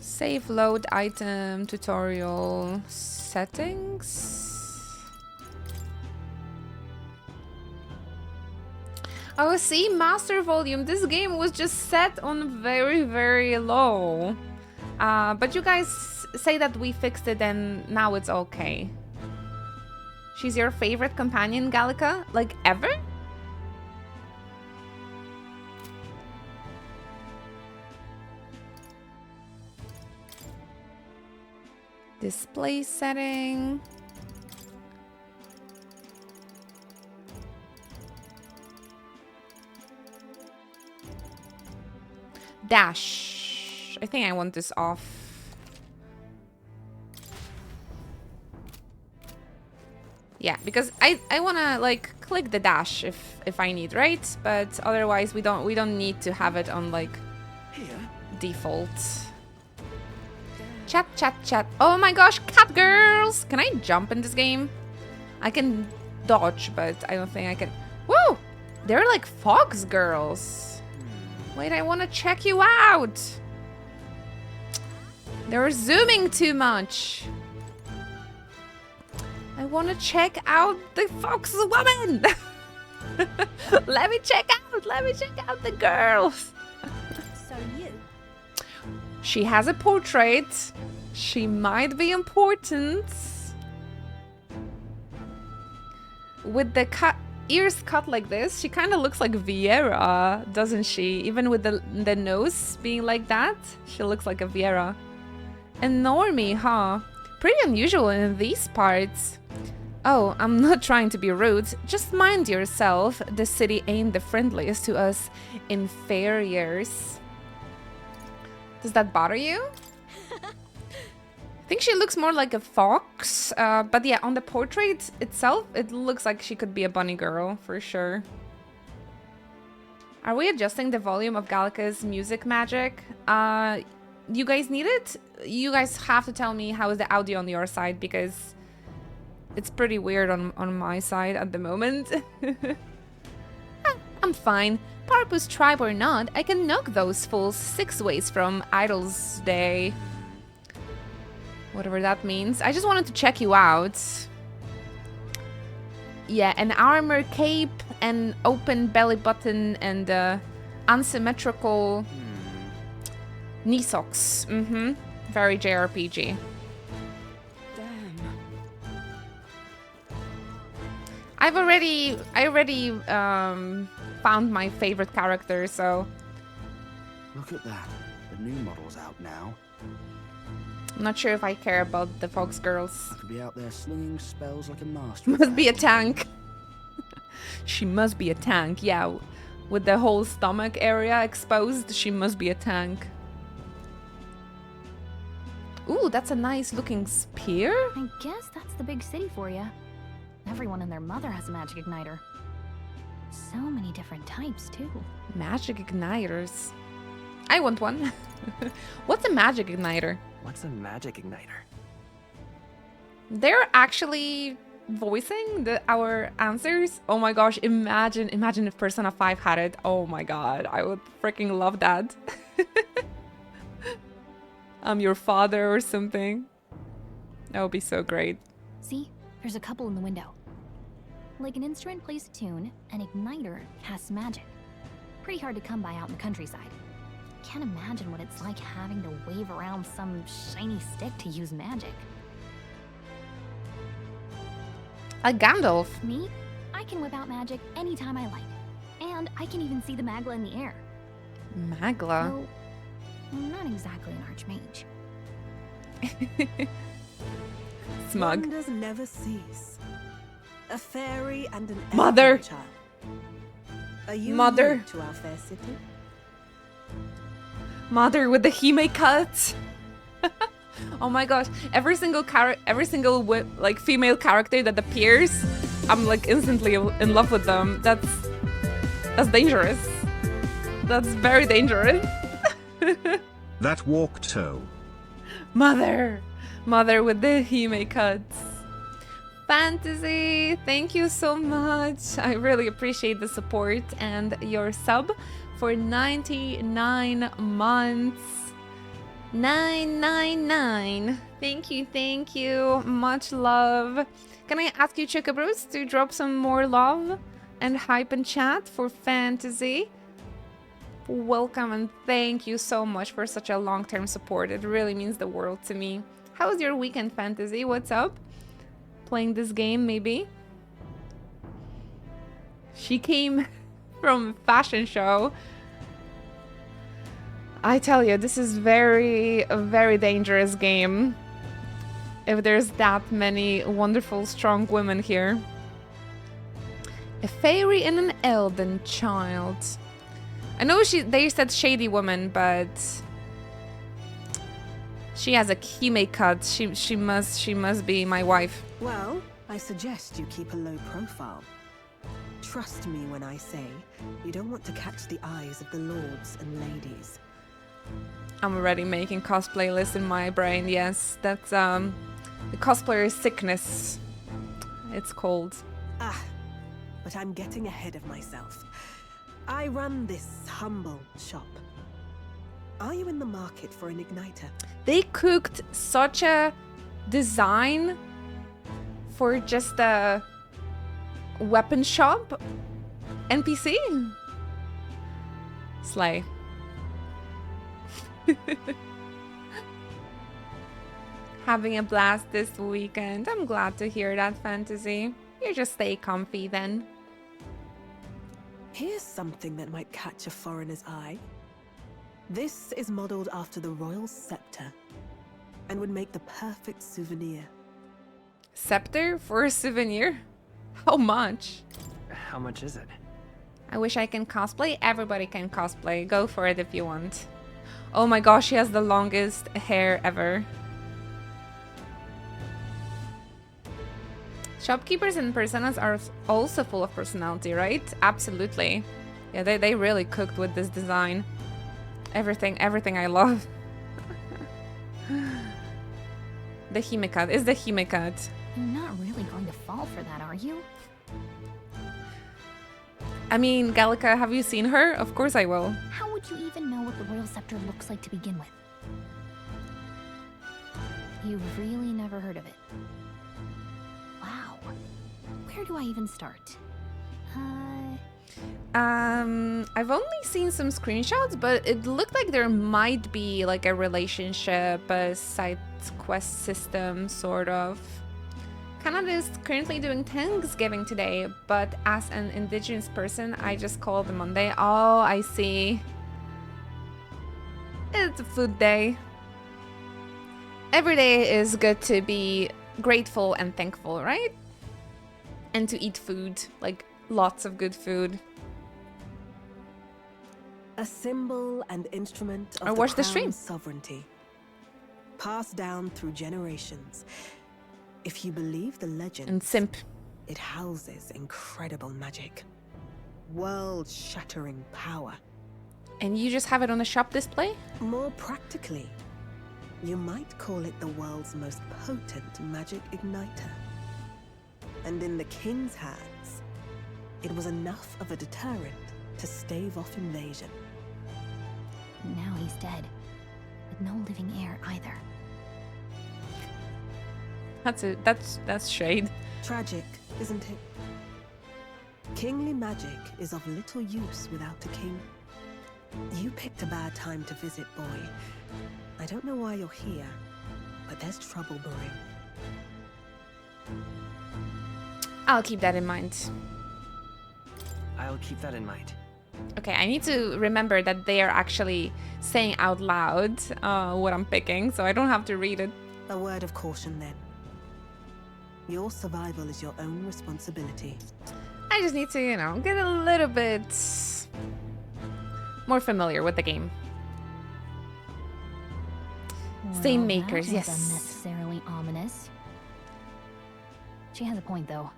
Save, load, item, tutorial, settings. Oh, see, master volume. This game was just set on very low. But you guys say that we fixed it and now it's okay. She's your favorite companion, Gallica? Like, ever? Display setting. Dash. I think I want this off. Yeah, because I wanna like click the dash if I need, right? But otherwise we don't need to have it on like default. Chat, chat, chat. Oh my gosh, cat girls! Can I jump in this game? I can dodge, but I don't think I can. Whoa! They're like fox girls. Wait, I want to check you out. They're zooming too much. I want to check out the fox woman. Let me check out the girls. So you? She has a portrait. She might be important. With the ears cut like this, she kind of looks like Vieira, doesn't she? Even with the nose being like that, she looks like a Vieira. And Normie, huh? Pretty unusual in these parts. Oh, I'm not trying to be rude. Just mind yourself. The city ain't the friendliest to us inferiors. Does that bother you? I think she looks more like a fox, but yeah, on the portrait itself, it looks like she could be a bunny girl, for sure. Are we adjusting the volume of Gallica's music magic? You guys need it? You guys have to tell me how is the audio on your side, because it's pretty weird on my side at the moment. I'm fine. Parpus tribe or not, I can knock those fools 6 ways from Idol's Day. Whatever that means. I just wanted to check you out. Yeah, an armor cape, an open belly button, and unsymmetrical knee socks. Very JRPG. Damn. I already found my favorite character, so Look at that. The new model's out now. I'm not sure if I care about the Fox girls. I could be out there slinging spells like a master. Must be a tank. She must be a tank, yeah. With the whole stomach area exposed, she must be a tank. Ooh, that's a nice looking spear. I guess that's the big city for you. Everyone and their mother has a magic igniter. So many different types, too. Magic igniters. I want one. What's a magic igniter? What's a magic igniter? They're actually voicing our answers. Oh my gosh, imagine if Persona 5 had it. Oh my god, I would freaking love that. I'm your father or something. That would be so great. See? There's a couple in the window. Like an instrument plays a tune, an igniter casts magic. Pretty hard to come by out in the countryside. Can't imagine what it's like having to wave around some shiny stick to use magic. A Gandalf. Me? I can whip out magic anytime I like. And I can even see the Magla in the air. Magla? Though, I'm not exactly an archmage. Smug. Wonders never cease. A fairy and an Mother. elfin child. Are you Mother. new to our fair city? Mother with the Hime cut. Oh my gosh, every single like female character that appears, I'm like instantly in love with them. That's dangerous. That's very dangerous. That walk toe. Mother with the Hime cuts. Fantasy, thank you so much. I really appreciate the support and your sub for 99 months. 999. Thank you. Much love. Can I ask you, Chickabrus, to drop some more love and hype in chat for Fantasy? Welcome and thank you so much for such a long-term support. It really means the world to me. How was your weekend, Fantasy? What's up? Playing this game, maybe? She came from a fashion show. I tell you, this is a very dangerous game. If there's that many wonderful, strong women here. A fairy and an elven child. I know they said shady woman, but she has a Hime cut. She must be my wife. Well, I suggest you keep a low profile. Trust me when I say you don't want to catch the eyes of the lords and ladies. I'm already making cosplay lists in my brain. Yes, that's the cosplayer sickness. It's called. Ah, but I'm getting ahead of myself. I run this humble shop. Are you in the market for an igniter? They cooked such a design for just a weapon shop NPC. Slay. Having a blast this weekend. I'm glad to hear that, Fantasy. You just stay comfy then. Here's something that might catch a foreigner's eye. This is modeled after the royal scepter and would make the perfect souvenir. Scepter for a souvenir? How much? How much is it? I wish I can cosplay. Everybody can cosplay. Go for it if you want. Oh my gosh, she has the longest hair ever. Shopkeepers and personas are also full of personality, right? Absolutely. Yeah, they really cooked with this design. Everything I love. The Himikat is the Himikat. You're not really going to fall for that, are you? I mean, Gallica, have you seen her? Of course I will. How would you even know what the royal scepter looks like to begin with? You've really never heard of it. Wow. Where do I even start? I've only seen some screenshots, but it looked like there might be like a relationship, a side quest system, sort of. Canada is currently doing Thanksgiving today, but as an indigenous person, I just call it Monday. Oh, I see. It's a food day. Every day is good to be grateful and thankful, right? And to eat food, like lots of good food. A symbol and instrument of I watched the stream. crown's sovereignty, passed down through generations. If you believe the legend, And simp. it houses incredible magic, world-shattering power. And you just have it on a shop display? More practically, you might call it the world's most potent magic igniter. And in the king's hands, it was enough of a deterrent to stave off invasion. Now he's dead, with no living heir either. That's shade. Tragic, isn't it? Kingly magic is of little use without a king. You picked a bad time to visit, boy. I don't know why you're here, but there's trouble brewing. I'll keep that in mind. I'll keep that in mind. Okay, I need to remember that they are actually saying out loud what I'm picking, so I don't have to read it. A word of caution then. Your survival is your own responsibility. I just need to, you know, get a little bit more familiar with the game. Same makers, that was yes. unnecessarily ominous. She has a point, though.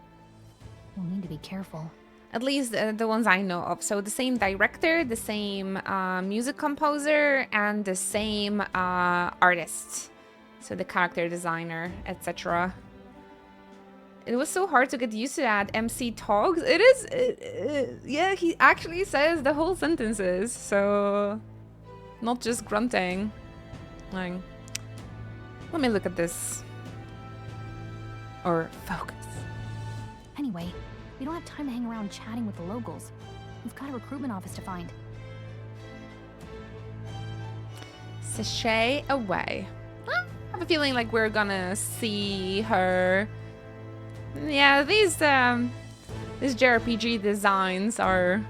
We'll need to be careful. At least the ones I know of. So the same director, the same music composer, and the same artist. So the character designer, etc. It was so hard to get used to that. MC Togs. It is. Yeah, he actually says the whole sentences. So not just grunting. Like, let me look at this. Or focus. Anyway, we don't have time to hang around chatting with the locals. We've got a recruitment office to find. Sashay away. I have a feeling like we're gonna see her. Yeah, these JRPG designs are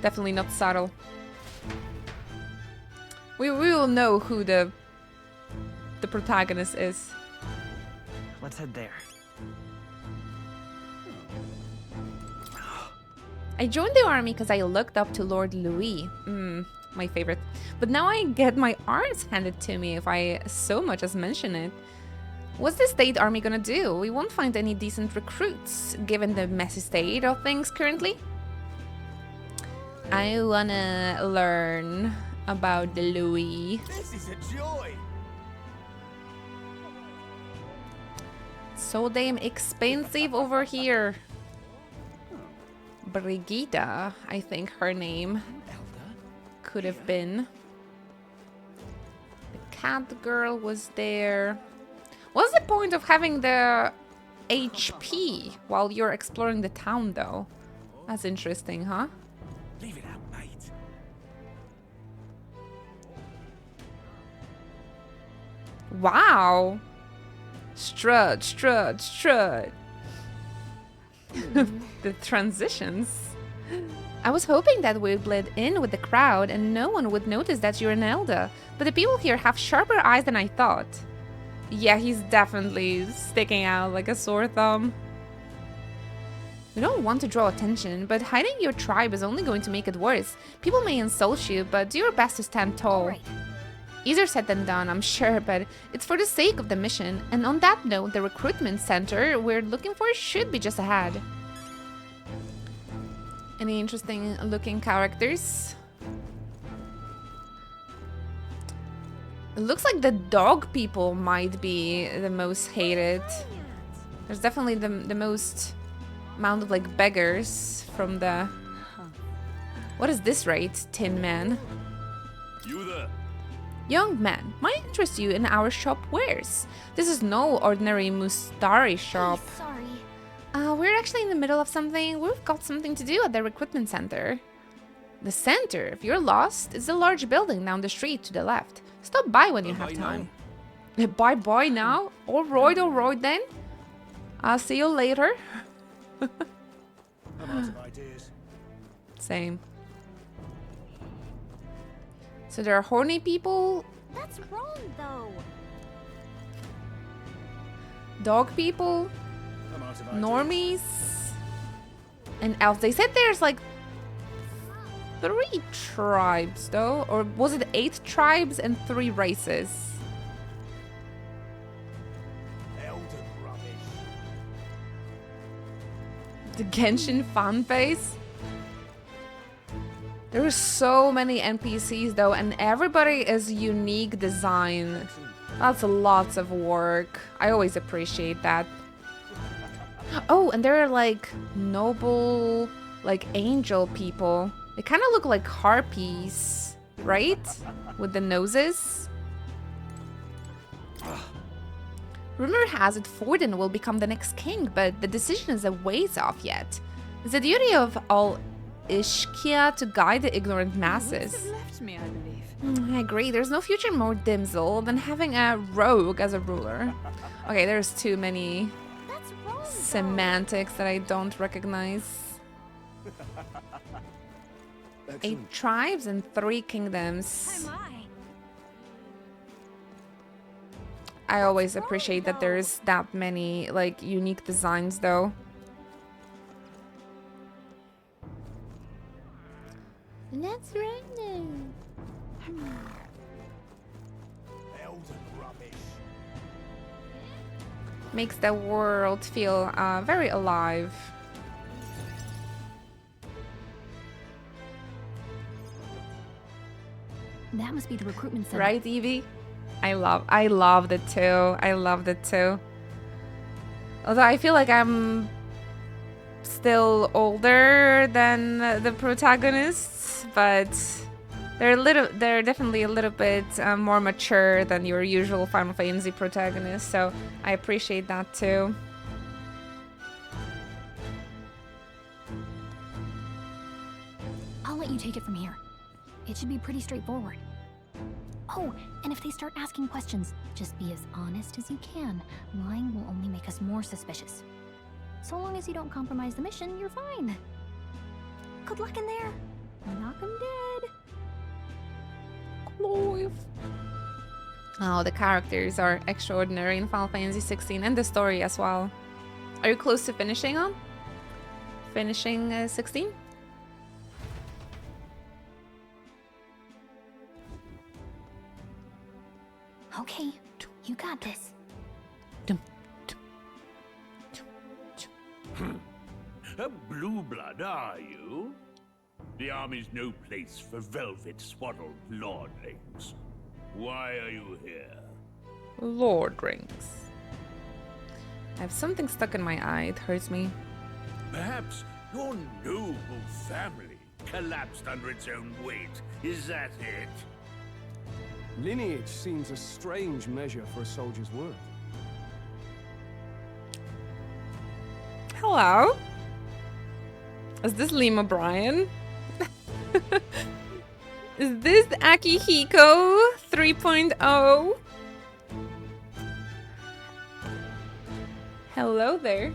definitely not subtle. We will know who the protagonist is. Let's head there. I joined the army because I looked up to Lord Louis. My favorite. But now I get my arms handed to me if I so much as mention it. What's the state army gonna do? We won't find any decent recruits, given the messy state of things currently. I wanna learn about the Louis. This is a joy. So damn expensive over here. Brigida, I think her name could have been. The cat girl was there. What's the point of having the HP while you're exploring the town, though? That's interesting, huh? Leave it out, mate. Wow! Strut, strut, strut. The transitions. I was hoping that we'd blend in with the crowd and no one would notice that you're an elder, but the people here have sharper eyes than I thought. Yeah, he's definitely sticking out like a sore thumb. We don't want to draw attention, but hiding your tribe is only going to make it worse. People may insult you, but do your best to stand tall. Right. Easier said than done, I'm sure, but it's for the sake of the mission. And on that note, the recruitment center we're looking for should be just ahead. Any interesting looking characters? It looks like the dog people might be the most hated. There's definitely the most amount of like beggars from the... What is this rate, Tin Man? You there? Young man, might interest you in our shop wares. This is no ordinary Mustari shop. Hey, sorry. We're actually in the middle of something. We've got something to do at the recruitment center. The center, if you're lost, is a large building down the street to the left. Stop by when you have time. Bye-bye now? Alright then. I'll see you later. Same. So there are horny people. That's wrong, though. Dog people. Normies. And elves. They said there's like 3 tribes though. Or was it 8 tribes and 3 races? The Genshin fan base. There are so many NPCs though, and everybody is unique design. That's lots of work. I always appreciate that. Oh, and there are like noble, like angel people. They kind of look like harpies, right? With the noses. Rumor has it Forden will become the next king, but the decision is a ways off yet. It's the duty of all Ishkia to guide the ignorant masses. Left me, I believe. I agree. There's no future more dimsel than having a rogue as a ruler. Okay, there's too many semantics that I don't recognize. 8 tribes and 3 kingdoms. I always appreciate that there's that many like unique designs though. Let's run. Makes the world feel very alive. That must be the recruitment center. Right, Evie? I loved it too. I loved it too. Although I feel like I'm still older than the protagonists, but they're definitely a little bit more mature than your usual Final Fantasy protagonists, so I appreciate that too. I'll let you take it from here. It should be pretty straightforward. Oh, and if they start asking questions, just be as honest as you can. Lying will only make us more suspicious. So long as you don't compromise the mission, you're fine. Good luck in there. Knock 'em dead. Clive. Oh, the characters are extraordinary in Final Fantasy 16 and the story as well. Are you close to finishing 16? Okay, you got this. A blue blood, are you? The army's no place for velvet-swaddled lordlings. Why are you here? Lord rings. I have something stuck in my eye. It hurts me. Perhaps your noble family collapsed under its own weight. Is that it? Lineage seems a strange measure for a soldier's worth. Hello? Is this Lima Brian? Is this Akihiko 3.0? Hello there.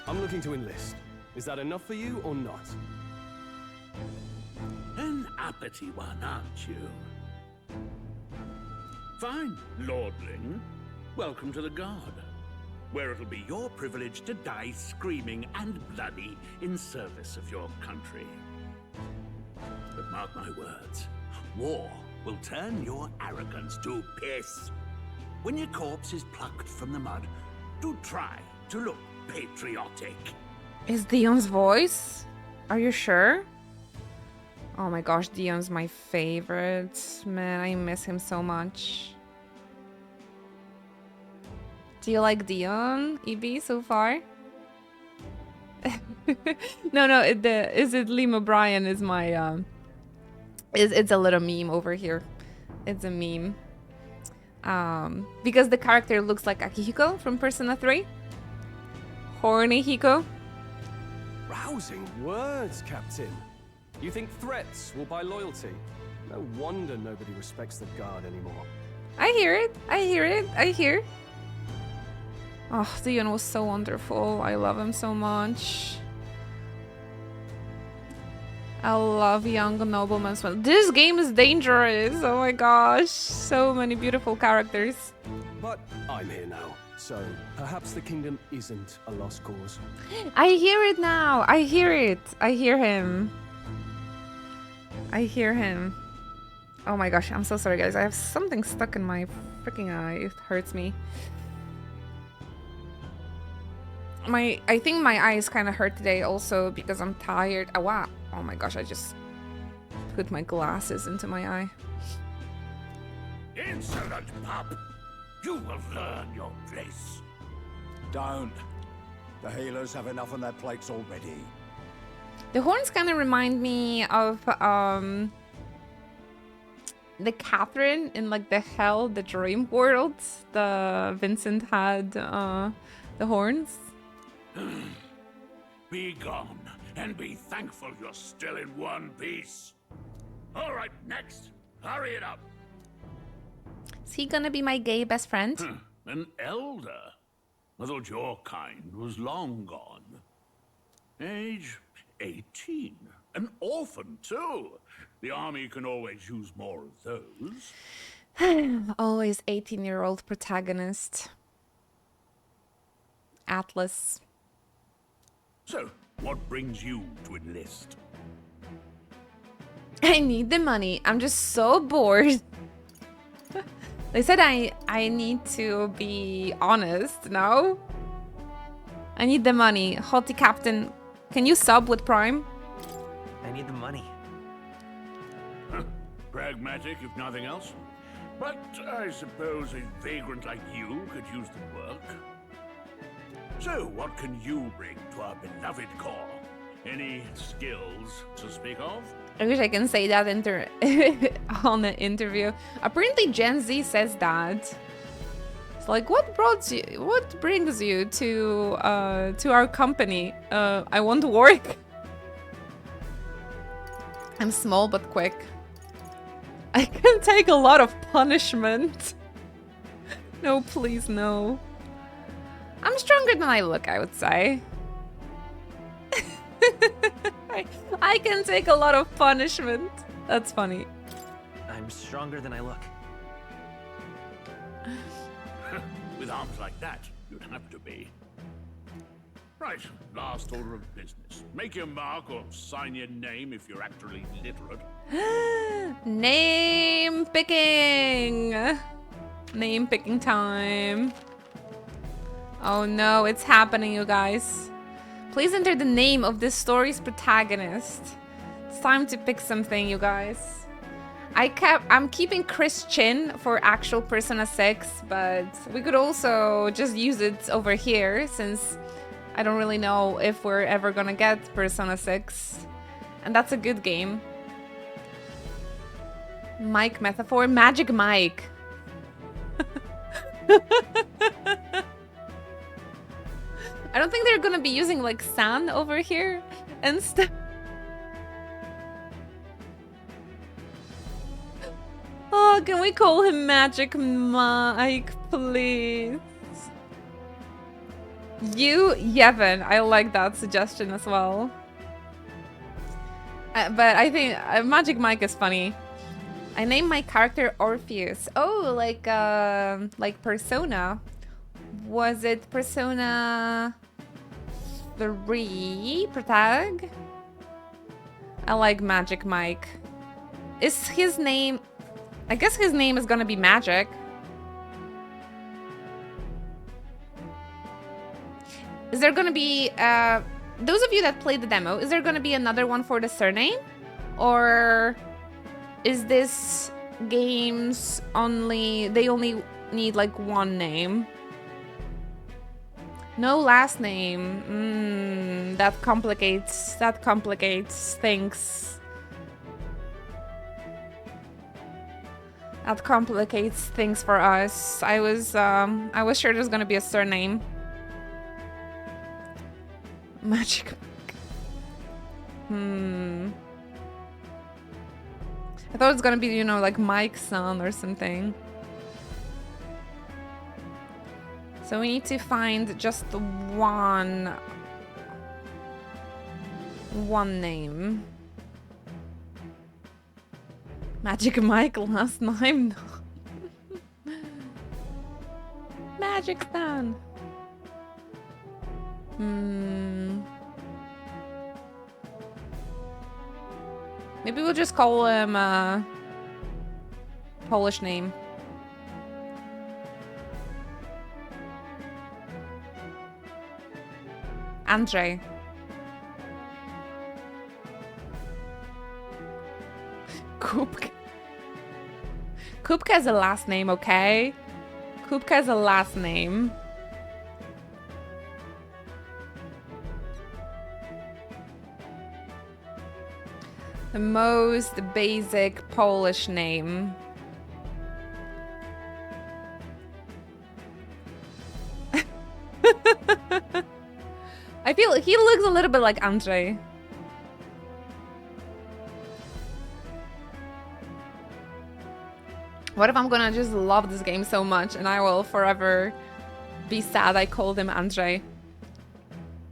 I'm looking to enlist. Is that enough for you or not? An uppity one, aren't you? Fine, lordling. Welcome to the Guard, where it'll be your privilege to die screaming and bloody in service of your country. But mark my words, war will turn your arrogance to piss. When your corpse is plucked from the mud, do try to look patriotic. Is Dion's voice? Are you sure? Oh my gosh, Dion's my favorite. Man, I miss him so much. Do you like Dion, EB, so far? No, is it Lima Brian is my, it's a little meme over here. It's a meme. Because the character looks like Akihiko from Persona 3. Horny Hiko. Rousing words, Captain. You think threats will buy loyalty? No wonder nobody respects the Guard anymore. I hear it. I hear it. I hear. Oh, Dion was so wonderful. I love him so much. I love young noblemen as well. This game is dangerous. Oh my gosh. So many beautiful characters. But I'm here now, so perhaps the kingdom isn't a lost cause. I hear it now. I hear it. I hear him. I hear him. Oh my gosh, I'm so sorry guys. I have something stuck in my freaking eye. It hurts me. I think my eyes kind of hurt today also because I'm tired. Oh wow. Oh my gosh, I just put my glasses into my eye. Insolent pup! You will learn your place. Don't. The healers have enough on their plates already. The horns kind of remind me of the Catherine in like the Hell, the Dream World. The Vincent had the horns. Be gone and be thankful you're still in one piece. All right, next. Hurry it up. Is he gonna be my gay best friend? An elder? I thought your kind was long gone. Age 18. An orphan, too. The army can always use more of those. Always 18-year-old protagonist. Atlas. So, what brings you to enlist? I need the money. I'm just so bored. They said I need to be honest, no? I need the money. Haughty Captain, can you sub with Prime? I need the money. Pragmatic, if nothing else. But I suppose a vagrant like you could use the work. So, what can you bring to our beloved corps? Any skills to speak of? I wish I can say that on the interview. Apparently Gen Z says that. It's like, what brings you to our company? I want to work. I'm small but quick. I can take a lot of punishment. No, please, no. I'm stronger than I look, I would say. I can take a lot of punishment. That's funny. I'm stronger than I look. With arms like that, you'd have to be. Right, last order of business. Make your mark or sign your name if you're actually literate. Name picking! Name picking time. Oh no, it's happening, you guys. Please enter the name of this story's protagonist. It's time to pick something, you guys. I'm keeping Chris Chin for actual Persona 6, but we could also just use it over here since I don't really know if we're ever gonna get Persona 6. And that's a good game. Mike metaphor, Magic Mike. I don't think they're gonna be using like San over here and stuff. Oh, can we call him Magic Mike, please? Yevon. I like that suggestion as well. But I think Magic Mike is funny. I named my character Orpheus. Oh, like Persona. Was it Persona 3 Protag? I like Magic Mike. Is his name... I guess his name is gonna be Magic. Is there gonna be... those of you that played the demo, is there gonna be another one for the surname? Or is this games only... They only need like one name? No last name. That complicates things. That complicates things for us. I was sure there's gonna be a surname. Magic. I thought it was gonna be, you know, like Mike's son or something. So we need to find just one name. Magic Mike last name? Magic Stan. Maybe we'll just call him a Polish name. Andrzej. Kupka. Kupka is a last name, okay? Kupka is a last name. The most basic Polish name. I feel he looks a little bit like Andrzej. What if I'm gonna just love this game so much and I will forever be sad I called him Andrzej?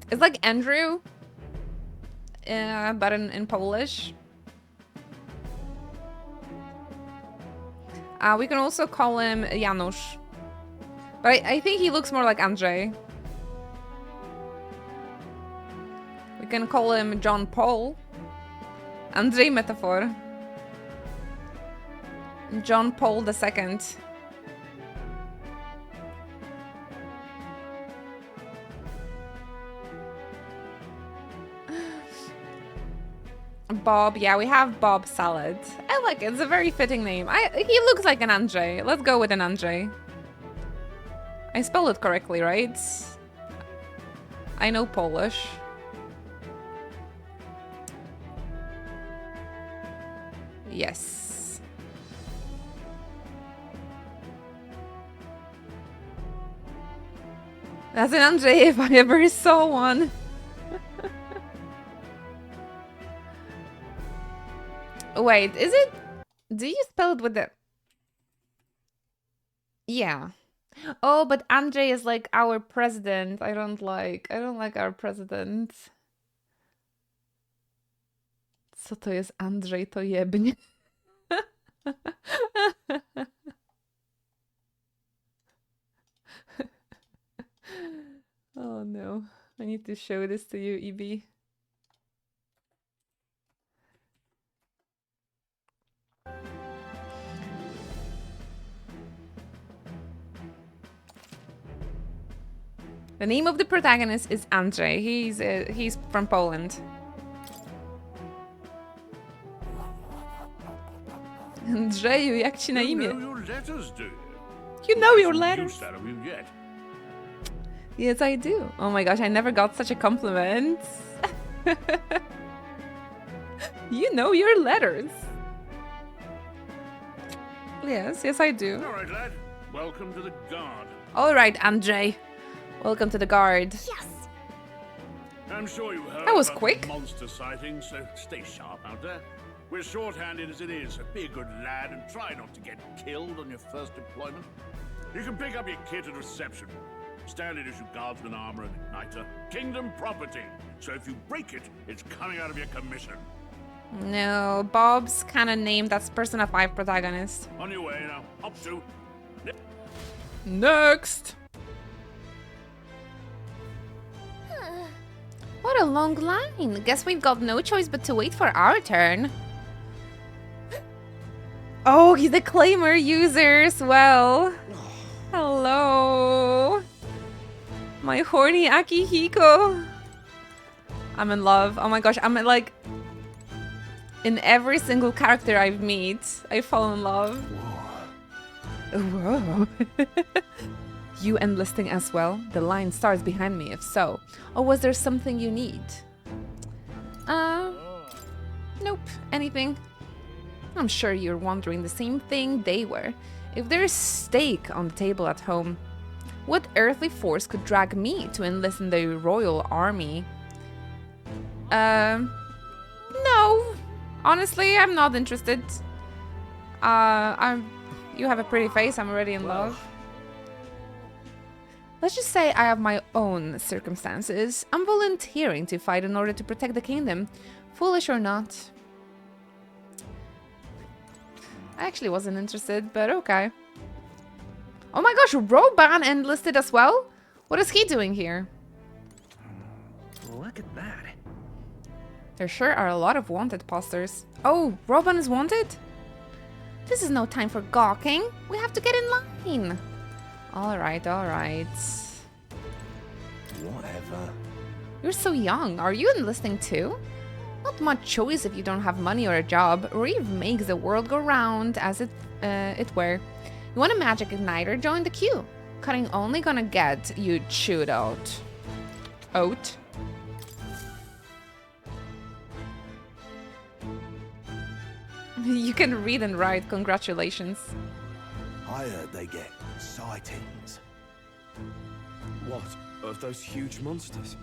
It's like Andrew, but in Polish. We can also call him Janusz. But I think he looks more like Andrzej. We can call him John Paul. Andrzej metaphor. John Paul II. Bob, yeah, we have Bob Salad. I like it. It's a very fitting name. He looks like an Andrzej. Let's go with an Andrzej. I spelled it correctly, right? I know Polish. Yes. That's an Andrzej if I ever saw one. Wait, is it? Do you spell it with the... Yeah. Oh, but Andrzej is like our president. I don't like our president. Co to jest Andrzej, to jebnie. Oh no. I need to show this to you, EB. The name of the protagonist is Andrzej. He's from Poland. Andrzeju, jak ci na You imię? know your letters, do you? You know your Some letters. use out of you yet. Yes, I do. Oh my gosh, I never got such a compliment. You know your letters. Yes, yes, I do. All right, lad. Welcome to the Guard. All right, Andrzej. Welcome to the Guard. Yes. I'm sure you heard That was about quick. the monster sightings, so stay sharp out there. We're short-handed as it is, so be a good lad and try not to get killed on your first deployment. You can pick up your kit at reception. Standard issue guardsman armor and igniter. Kingdom property. So if you break it, it's coming out of your commission. No, Bob's kind of named that's Persona 5 protagonist. On your way now. Up to. Next! What a long line. Guess we've got no choice but to wait for our turn. Oh, he's the claimer users. Well, hello. My horny Akihiko. I'm in love. Oh my gosh, I'm like... In every single character I meet, I fall in love. Whoa. You enlisting as well? The line starts behind me, if so. Or was there something you need? Nope. Anything? I'm sure you're wondering the same thing they were. If there's steak on the table at home, what earthly force could drag me to enlist in the royal army? No. Honestly, I'm not interested. You have a pretty face, I'm already in love. Let's just say I have my own circumstances. I'm volunteering to fight in order to protect the kingdom. Foolish or not. I actually wasn't interested, but okay. Oh my gosh, Roban enlisted as well? What is he doing here? Look at that. There sure are a lot of wanted posters. Oh, Roban is wanted? This is no time for gawking. We have to get in line. Alright, alright. Whatever. You're so young. Are you enlisting too? Not much choice if you don't have money or a job. Reeve makes the world go round, as it were. You want a magic igniter? Join the queue. Cutting only gonna get you chewed out. Out? You can read and write. Congratulations. I heard they get sightings. What? Of those huge monsters?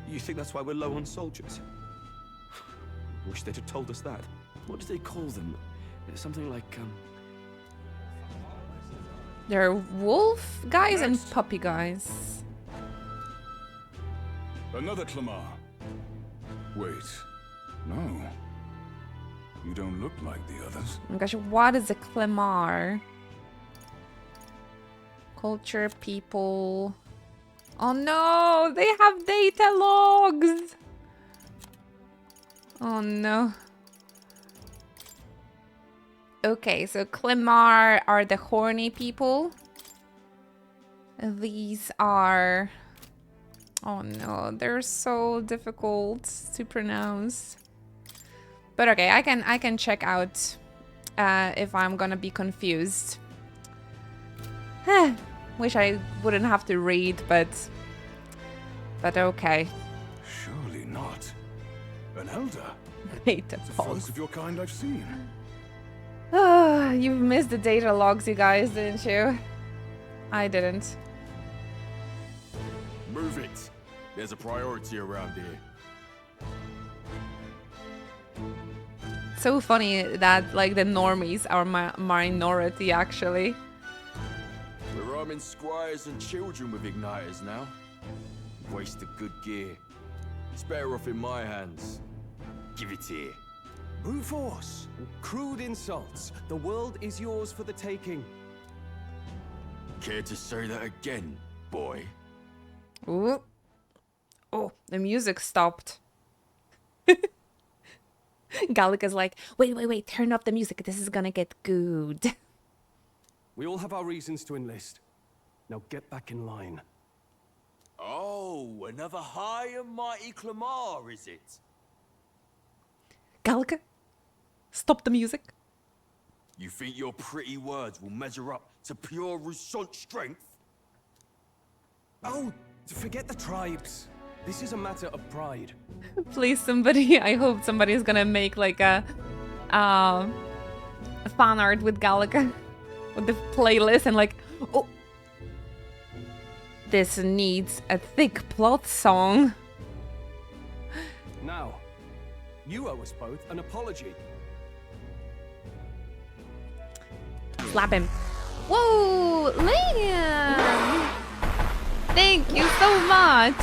You think that's why we're low on soldiers? Wish they'd have told us that. What do they call them? Something like, There are wolf guys and puppy guys. Another Clamar. Wait. No. You don't look like the others. Oh my gosh, what is a Clemar? Culture, people... Oh no, they have data logs! Oh no. Okay, so Clemar are the horny people. These are... Oh no, they're so difficult to pronounce. But okay, I can check out if I'm gonna be confused. Wish I wouldn't have to read, but okay. Surely not. An elder? Data The logs. first of your kind I've seen. Ah, you've missed the data logs, you guys, didn't you? I didn't. move it. There's a priority around here. So funny that like the normies are minority actually. We're arming squires and children with igniters now. Waste of good gear. It's better off in my hands. Give it here. Brute force. Crude insults. The world is yours for the taking. Care to say that again, boy? Ooh. Oh, the music stopped. Gallica's like, wait, turn up the music. This is gonna get good. We all have our reasons to enlist. Now get back in line. Oh, another high and mighty Clamar, is it? Gallica, stop the music. You think your pretty words will measure up to pure Rousseau strength? Oh, forget the tribes. This is a matter of pride. Please, somebody. I hope somebody is gonna make like a fan art with Gallica with the playlist and like, oh, this needs a thick plot song. Now, you owe us both an apology. Slap him. Whoa, Liam! Thank you so much.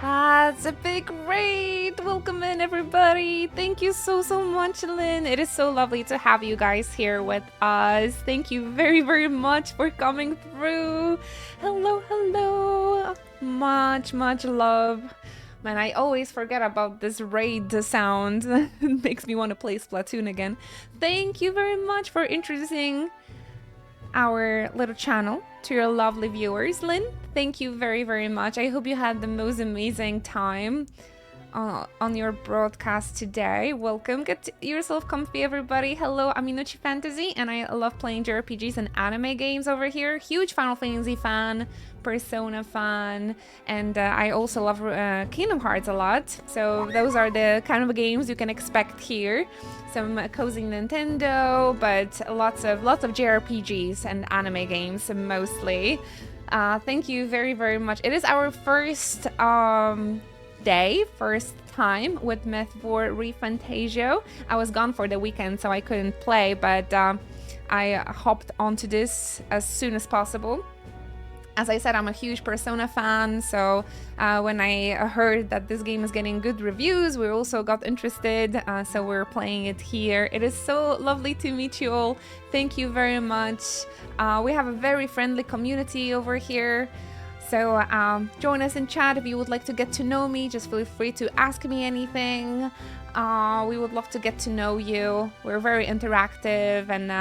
That's a big raid. Welcome in, everybody. Thank you so much, Lynn. It is so lovely to have you guys here with us. Thank you very much for coming through. Hello. Much love. Man, I always forget about this raid sound. It makes me want to play Splatoon again. Thank you very much for introducing our little channel to your lovely viewers. Lynn, thank you very much. I hope you had the most amazing time on your broadcast today. Welcome. Get yourself comfy, everybody. Hello, I'm ReFantazio, and I love playing JRPGs and anime games over here. Huge Final Fantasy fan, Persona fan, and I also love Kingdom Hearts a lot. So those are the kind of games you can expect here. Some cozy Nintendo, but lots of JRPGs and anime games mostly. Thank you very much. It is our first first time with Myth for ReFantazio. I was gone for the weekend, so I couldn't play, but I hopped onto this as soon as possible. As I said, I'm a huge Persona fan, so when I heard that this game is getting good reviews, we also got interested, so we're playing it here. It is so lovely to meet you all. Thank you very much. We have a very friendly community over here, so join us in chat if you would like to get to know me. Just feel free to ask me anything. We would love to get to know you. We're very interactive, and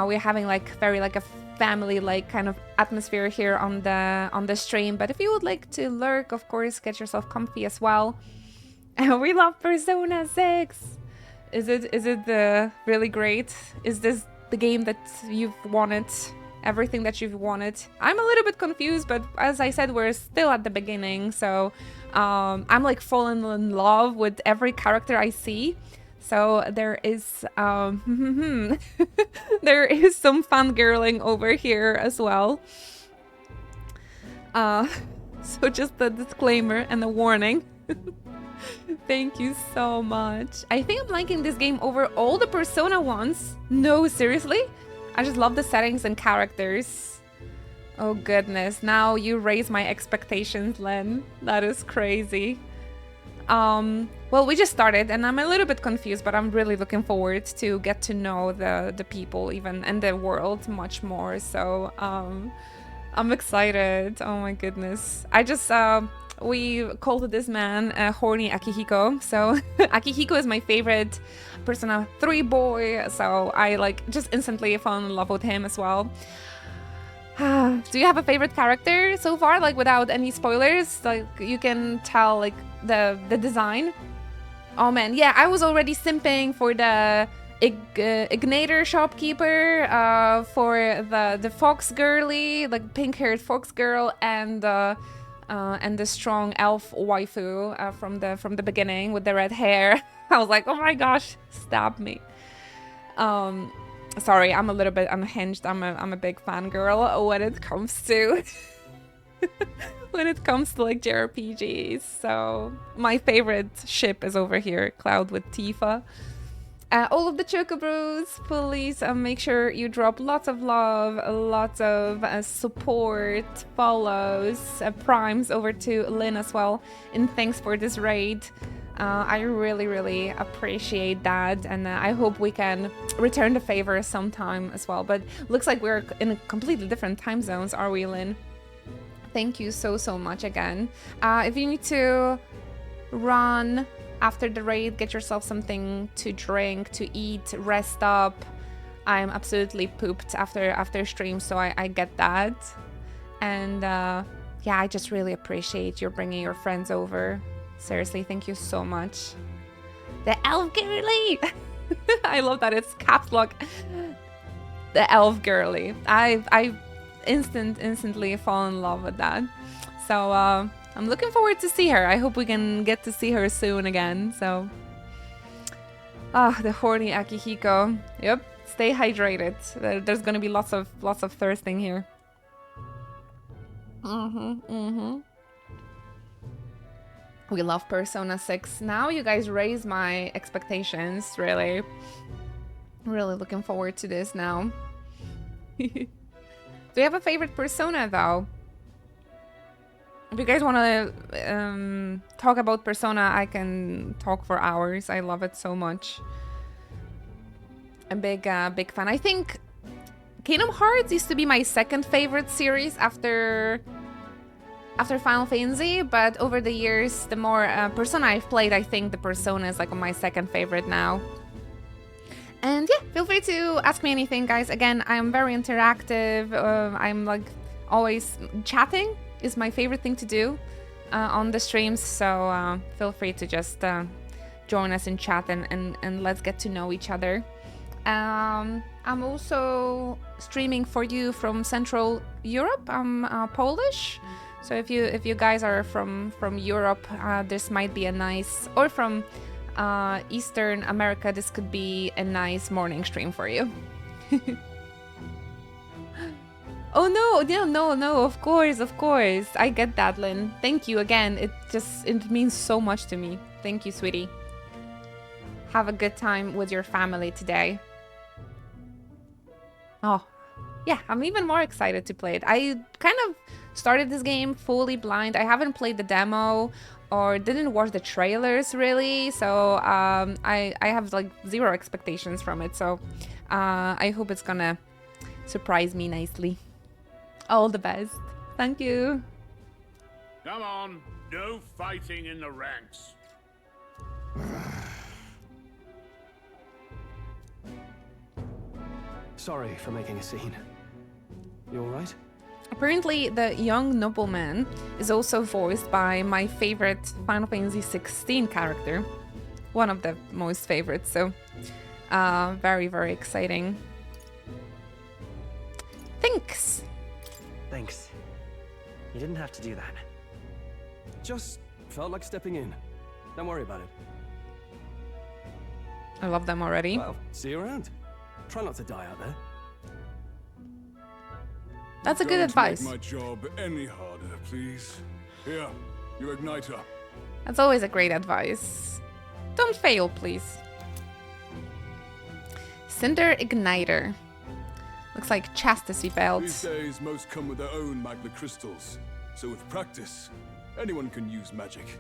we're having like a family like kind of atmosphere here on the stream. But if you would like to lurk, of course, get yourself comfy as well. We love Persona 6. Is it really great? Is this the game that you've wanted? Everything that you've wanted? I'm a little bit confused, but as I said, we're still at the beginning, so I'm like falling in love with every character I see. So there is there is some fangirling over here as well. So just a disclaimer and a warning. Thank you so much. I think I'm liking this game over all the Persona ones. No, seriously? I just love the settings and characters. Oh goodness, now you raise my expectations, Len. That is crazy. Well, we just started and I'm a little bit confused, but I'm really looking forward to get to know the people even and the world much more. So I'm excited. Oh my goodness. I just we called this man horny Akihiko. So Akihiko is my favorite Persona 3 boy, so I like just instantly fell in love with him as well. Do you have a favorite character so far, like without any spoilers? Like you can tell like the design. Oh man, yeah, I was already simping for the Ignator shopkeeper, for the fox girly, like pink-haired fox girl, and the strong elf waifu from the beginning with the red hair. I was like, oh my gosh, stab me. Sorry, I'm a little bit unhinged. I'm a big fangirl when it comes to when it comes to like JRPGs. So my favorite ship is over here, Cloud with Tifa. All of the Chocobros, please make sure you drop lots of love, lots of support, follows, primes over to Lynn as well. And thanks for this raid. I really appreciate that, and I hope we can return the favor sometime as well. But looks like we're in completely different time zones, are we, Lynn? thank you so much again. If you need to run after the raid, get yourself something to drink, to eat, rest up. I'm absolutely pooped after stream, so I get that. And yeah, I just really appreciate you bringing your friends over. Seriously, thank you so much. The elf girly! I love that it's caps lock. The elf girly. I instantly fall in love with that. So I'm looking forward to see her. I hope we can get to see her soon again. So the horny Akihiko. Yep, stay hydrated. There's gonna be lots of thirsting here. We love Persona 6. Now you guys raise my expectations, really. Really looking forward to this now. Do you have a favorite Persona, though? If you guys want to talk about Persona, I can talk for hours. I love it so much. A big fan. I think Kingdom Hearts used to be my second favorite series after Final Fantasy, but over the years, the more Persona I've played, I think the Persona is like my second favorite now. And yeah, feel free to ask me anything, guys. Again, I'm very interactive. I'm like always chatting is my favorite thing to do on the streams. So feel free to just join us in chat and let's get to know each other. I'm also streaming for you from Central Europe. I'm Polish. So if you guys are from Europe, this might be a nice, or from Eastern America, this could be a nice morning stream for you. Oh no, of course. I get that, Lynn. Thank you again. It means so much to me. Thank you, sweetie. Have a good time with your family today. Oh, yeah, I'm even more excited to play it. I kind of started this game fully blind. I haven't played the demo or didn't watch the trailers really, so I have like zero expectations from it. So I hope it's gonna surprise me nicely. All the best. Thank you. Come on, no fighting in the ranks. Sorry for making a scene. You alright? Apparently, the young nobleman is also voiced by my favorite Final Fantasy 16 character. One of the most favorites, so very, very exciting. Thanks! Thanks. You didn't have to do that. Just felt like stepping in. Don't worry about it. I love them already. Well, see you around. Try not to die out there. That's a good advice. Don't make my job any harder, please. Here, your igniter. That's always a great advice. Don't fail, please. Cinder Igniter. Looks like chastity belt. These days, most come with their own magma crystals. So with practice, anyone can use magic.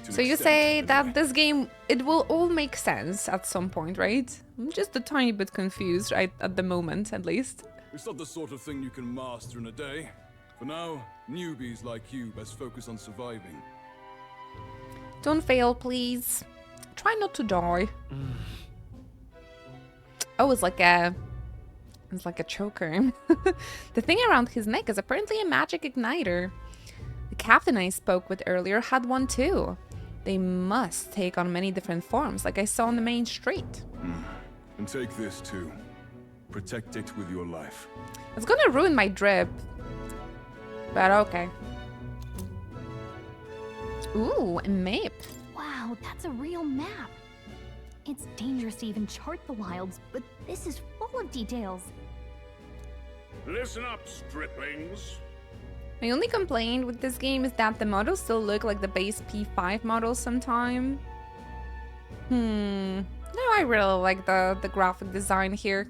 So you say that this game, it will all make sense at some point, right? I'm just a tiny bit confused right at the moment, at least. It's not the sort of thing you can master in a day. For now, newbies like you best focus on surviving. Don't fail, please. Try not to die. Oh, it's like a choker. The thing around his neck is apparently a magic igniter. The captain I spoke with earlier had one too. They must take on many different forms, like I saw on the main street. And take this too. Protect it with your life. It's gonna ruin my drip. But okay. Ooh, a map. Wow, that's a real map. It's dangerous to even chart the wilds, but this is full of details. Listen up, striplings. My only complaint with this game is that the models still look like the base P5 models sometime. No, I really like the graphic design here.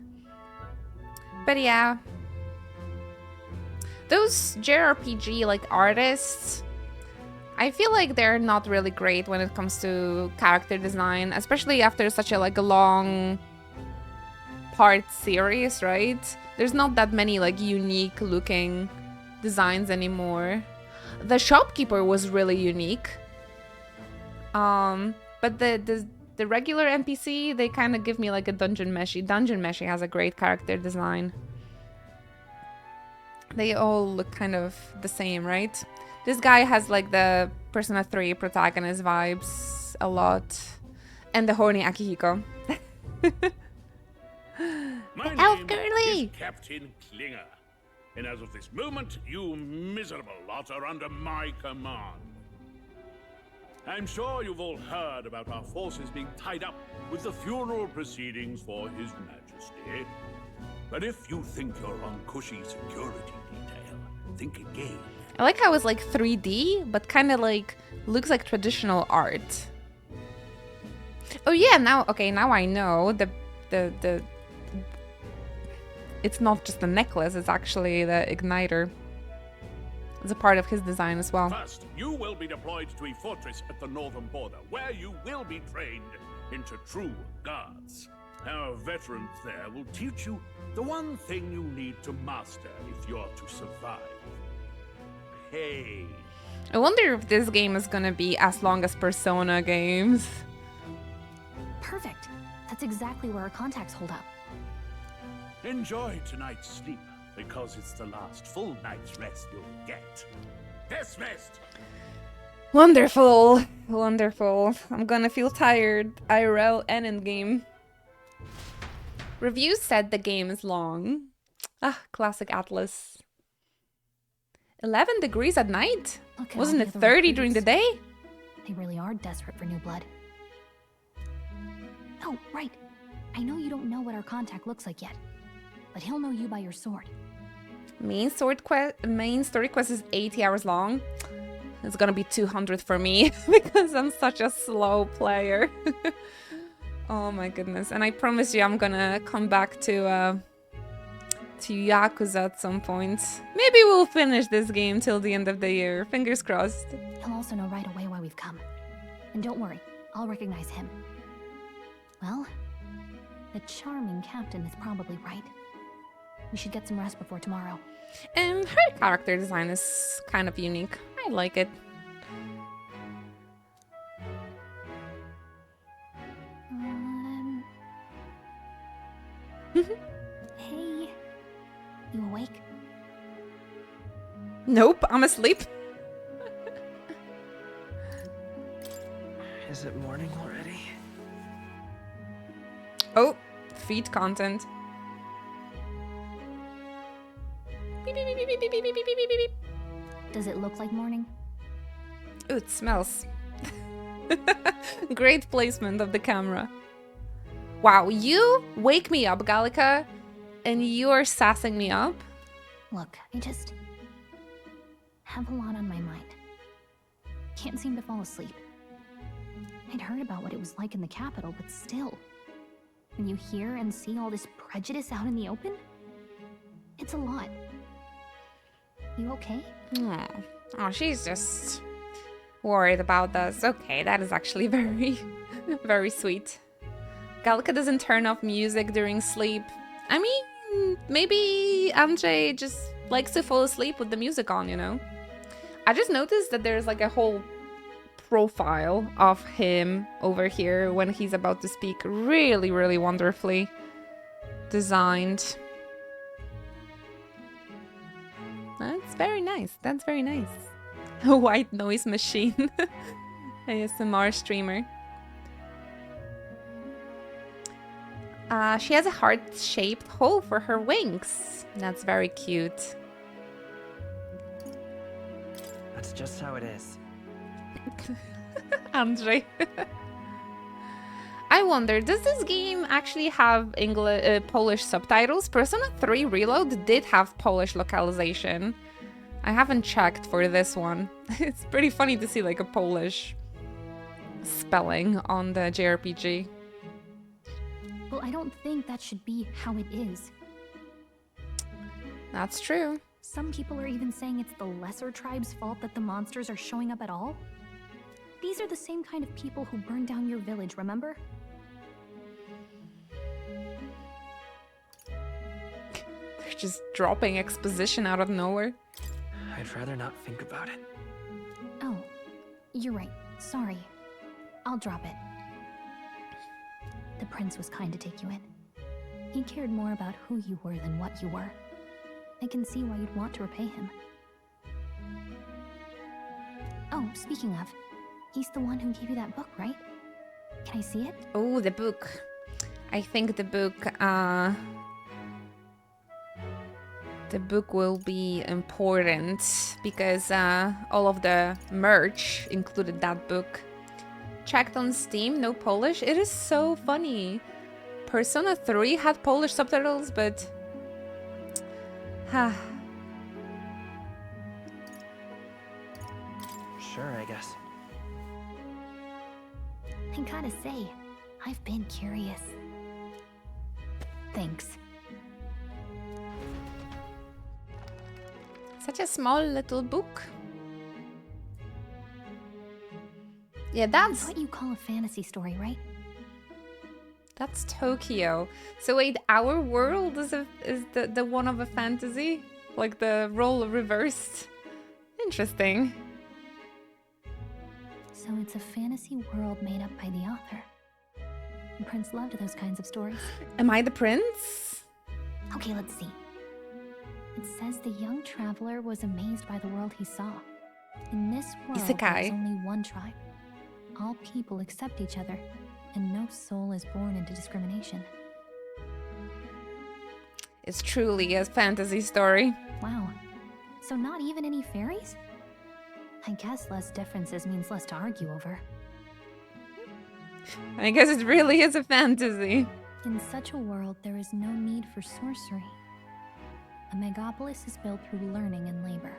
But yeah. Those JRPG like artists, I feel like they're not really great when it comes to character design, especially after such a long part series, right? There's not that many like unique looking designs anymore. The shopkeeper was really unique. But the regular NPC, they kind of give me like a Dungeon Meshi. Dungeon Meshi has a great character design. They all look kind of the same, right? This guy has like the Persona 3 protagonist vibes a lot. And the horny Akihiko. My Elf name girly! is Captain Klinger. And as of this moment, you miserable lot are under my command. I'm sure you've all heard about our forces being tied up with the funeral proceedings for His Majesty. But if you think you're on cushy security detail, think again. I like how it's like 3D, but kind of like looks like traditional art. Oh yeah, now I know the it's not just the necklace, it's actually the igniter. It's a part of his design as well. First, you will be deployed to a fortress at the northern border, where you will be trained into true guards. Our veterans there will teach you the one thing you need to master if you're to survive. Hey. I wonder if this game is gonna be as long as Persona games. Perfect. That's exactly where our contacts hold up. Enjoy tonight's sleep, because it's the last full night's rest you'll get. Dismissed! Wonderful. Wonderful. I'm gonna feel tired, IRL and in-game. Reviews said the game is long. Ah, classic Atlas. 11 degrees at night? Wasn't it 30 during the day? They really are desperate for new blood. Oh, right. I know you don't know what our contact looks like yet, but he'll know you by your sword. Main story quest is 80 hours long. It's gonna be 200 for me because I'm such a slow player. Oh my goodness. And I promise you I'm gonna come back to Yakuza at some point. Maybe we'll finish this game till the end of the year. Fingers crossed. He'll also know right away why we've come. And don't worry, I'll recognize him. Well, the charming captain is probably right. We should get some rest before tomorrow. And her character design is kind of unique. I like it. Hey, you awake? Nope, I'm asleep. Is it morning already? Oh, feed content. Beep, beep, beep, beep, beep, beep, beep, beep, beep, beep. Does it look like morning? Ooh, it smells. Great placement of the camera. Wow, you wake me up, Gallica, and you're sassing me up? Look, I just have a lot on my mind. Can't seem to fall asleep. I'd heard about what it was like in the capital, but still. When you hear and see all this prejudice out in the open, it's a lot. You okay? Oh, she's just worried about this. Okay, that is actually very, very sweet. Gallica doesn't turn off music during sleep. I mean, maybe Andrzej just likes to fall asleep with the music on, you know? I just noticed that there's like a whole profile of him over here when he's about to speak. Really, really wonderfully designed. That's very nice. That's very nice. A white noise machine. ASMR streamer. She has a heart-shaped hole for her wings. That's very cute. That's just how it is. Andrzej. I wonder, does this game actually have Polish subtitles? Persona 3 Reload did have Polish localization. I haven't checked for this one. It's pretty funny to see like a Polish spelling on the JRPG. Well, I don't think that should be how it is. That's true. Some people are even saying it's the lesser tribe's fault that the monsters are showing up at all. These are the same kind of people who burned down your village, remember? They're just dropping exposition out of nowhere. I'd rather not think about it. Oh, you're right. Sorry. I'll drop it. The prince was kind to take you in. He cared more about who you were than what you were. I can see why you'd want to repay him. Oh, speaking of, he's the one who gave you that book, right? Can I see it? Oh, the book. I think the book will be important because all of the merch included that book. Checked on Steam, no Polish. It is so funny. Persona 3 had Polish subtitles, but Sure, I guess. I gotta say, I've been curious. Thanks. Such a small little book. Yeah, that's what you call a fantasy story, right? That's Tokyo. So wait, our world is the one of a fantasy? Like the role reversed? Interesting. So it's a fantasy world made up by the author. And Prince loved those kinds of stories. Am I the prince? Okay, let's see. It says the young traveler was amazed by the world he saw. In this world, there's only one tribe. All people accept each other, and no soul is born into discrimination. It's truly a fantasy story. Wow. So not even any fairies? I guess less differences means less to argue over. I guess it really is a fantasy. In such a world, there is no need for sorcery. A megapolis is built through learning and labor.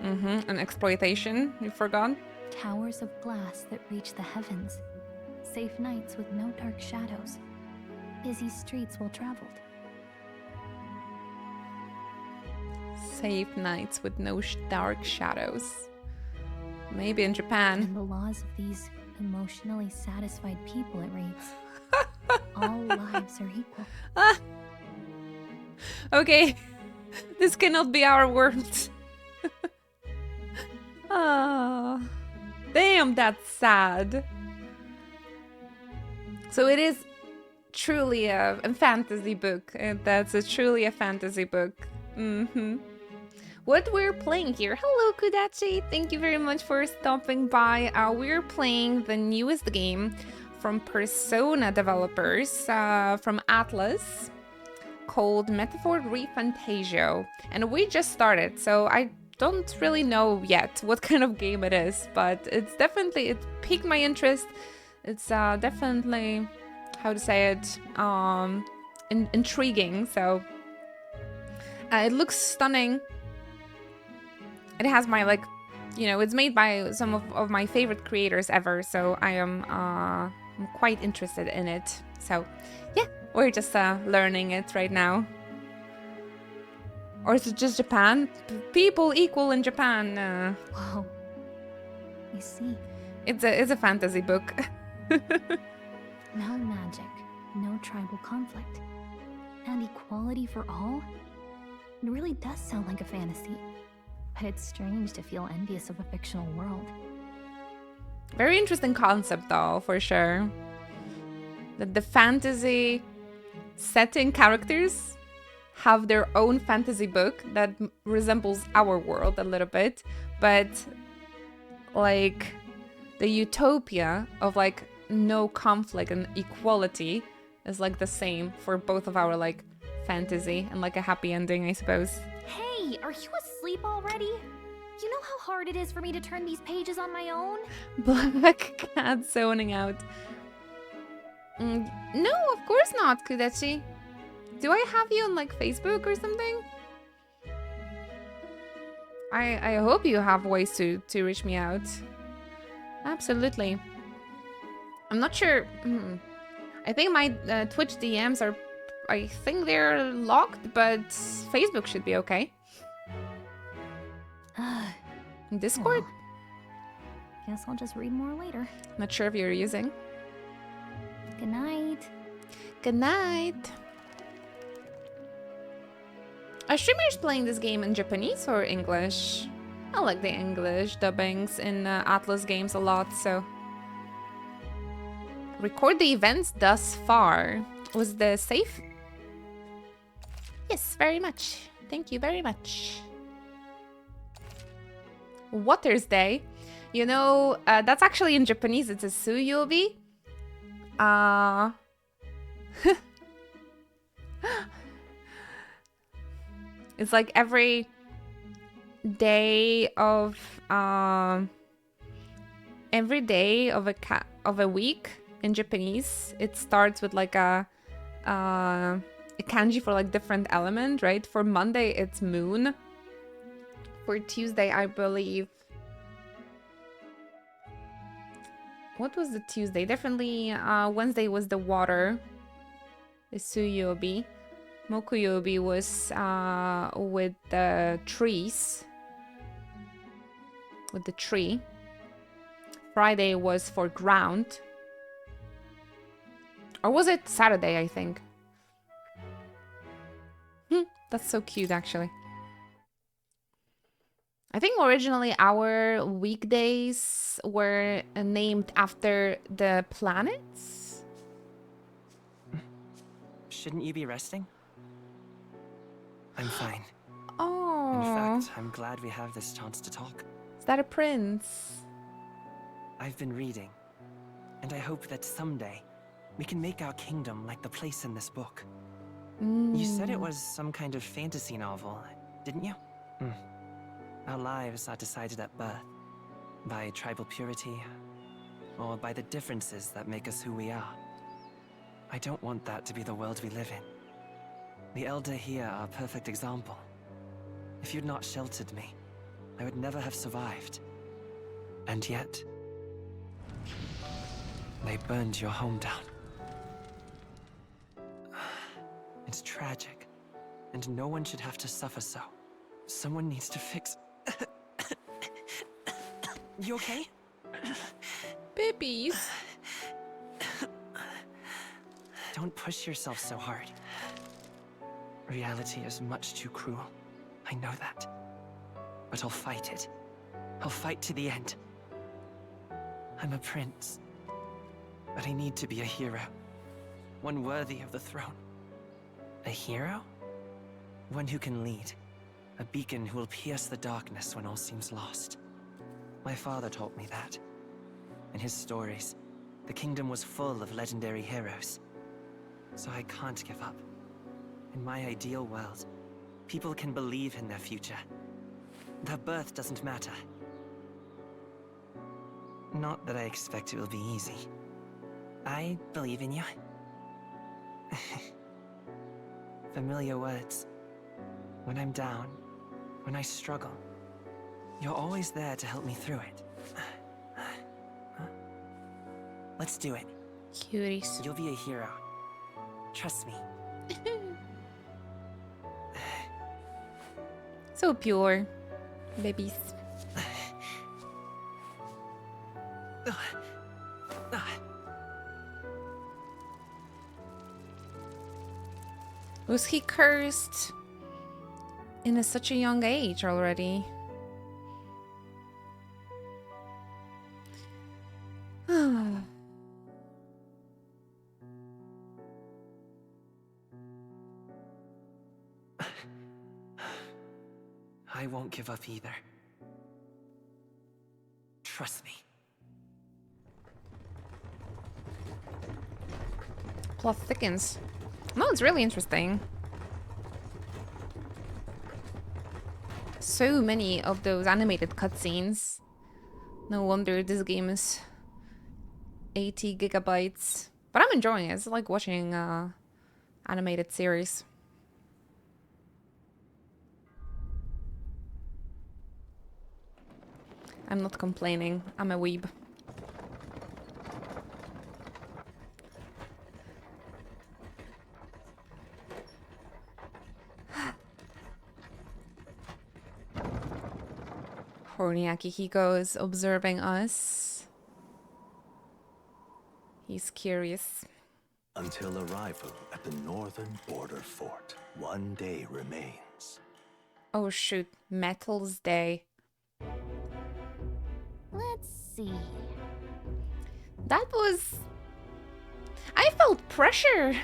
And exploitation, you forgot? Towers of glass that reach the heavens. Safe nights with no dark shadows. Busy streets well traveled. Safe nights with no dark shadows. Maybe in Japan. And the laws of these emotionally satisfied people, it reads. All lives are equal. Okay, this cannot be our world. Ah, damn, that's sad. So it is truly a fantasy book. That's truly a fantasy book. What we're playing here. Hello, Kudachi. Thank you very much for stopping by. We're playing the newest game from Persona developers from Atlas called Metaphor ReFantazio. And we just started, so I don't really know yet what kind of game it is, but it's definitely, it piqued my interest. It's definitely, how to say it, intriguing. So it looks stunning. It has my, like, you know, it's made by some of my favorite creators ever, so I am I'm quite interested in it. So yeah, we're just learning it right now. Or is it just Japan? People equal in Japan. Whoa. You see. It's a fantasy book. No magic, no tribal conflict, and equality for all? It really does sound like a fantasy. But it's strange to feel envious of a fictional world. Very interesting concept, though, for sure. That the fantasy setting characters have their own fantasy book that resembles our world a little bit, but like the utopia of like no conflict and equality is like the same for both of our like fantasy and like a happy ending, I suppose. Hey, are you asleep already? You know how hard it is for me to turn these pages on my own? Black cat zoning out. No, of course not, Kudachi. Do I have you on like Facebook or something? I hope you have ways to reach me out. Absolutely. I'm not sure. I think my Twitch DMs are, I think they're locked, but Facebook should be okay. Discord? Well, guess I'll just read more later. Not sure if you're using. Good night. Good night. Are streamers playing this game in Japanese or English? I like the English dubbings in Atlas games a lot, so... Record the events thus far. Was the safe? Yes, very much. Thank you very much. Water's Day. You know, that's actually in Japanese, it's a Suyobi. It's like every day of a week in Japanese. It starts with like a kanji for like different element, right? For Monday it's moon. For Tuesday, I believe. What was the Tuesday? Definitely Wednesday was the water. The Suyobi. Mokuyobi was with the trees. With the tree. Friday was for ground. Or was it Saturday, I think? That's so cute, actually. I think originally our weekdays were named after the planets. Shouldn't you be resting? I'm fine. Oh. In fact, I'm glad we have this chance to talk. Is that a prince? I've been reading, and I hope that someday we can make our kingdom like the place in this book. You said it was some kind of fantasy novel, didn't you? Our lives are decided at birth, by tribal purity, or by the differences that make us who we are. I don't want that to be the world we live in. The Elder here are a perfect example. If you'd not sheltered me, I would never have survived. And yet, they burned your home down. It's tragic, and no one should have to suffer so. Someone needs to fix... You okay? Babies. Don't push yourself so hard. Reality is much too cruel. I know that. But I'll fight it. I'll fight to the end. I'm a prince. But I need to be a hero. One worthy of the throne. A hero? One who can lead. A beacon who will pierce the darkness when all seems lost. My father taught me that. In his stories, the kingdom was full of legendary heroes. So I can't give up. In my ideal world, people can believe in their future. Their birth doesn't matter. Not that I expect it will be easy. I believe in you. Familiar words. When I'm down, when I struggle, you're always there to help me through it. Let's do it. Cuties. You'll be a hero. Trust me. So pure. Babies. Was he cursed in such a young age already? I won't give up either. Trust me. Plot thickens. No, it's really interesting. So many of those animated cutscenes. No wonder this game is 80 gigabytes. But I'm enjoying it. It's like watching animated series. I'm not complaining. I'm a weeb. Horny Akihiko is observing us. He's curious. Until arrival at the northern border fort, one day remains. metals. Oh shoot, Metals Day. Let's see. That was... I felt pressure.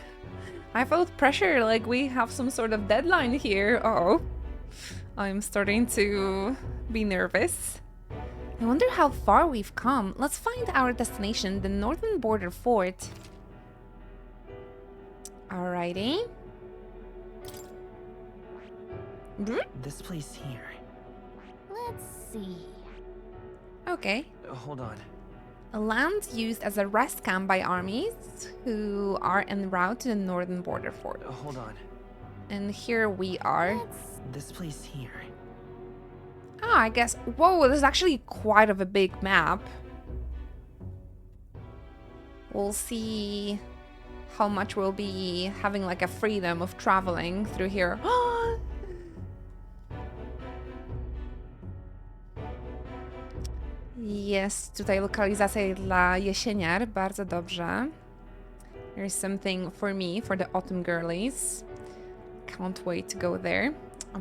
I felt pressure, like we have some sort of deadline here. Uh-oh. I'm starting to be nervous. I wonder how far we've come. Let's find our destination, the northern border fort. Alrighty. This place here. Let's see. Okay. Hold on. A land used as a rest camp by armies who are en route to the northern border fort. Hold on. And here we are. This place here. Ah, I guess... Whoa, this is actually quite of a big map. We'll see how much we'll be having like a freedom of traveling through here. Jest tutaj lokalizacja dla jesieniar, bardzo dobrze. There's something for me, for the autumn girlies. Can't wait to go there.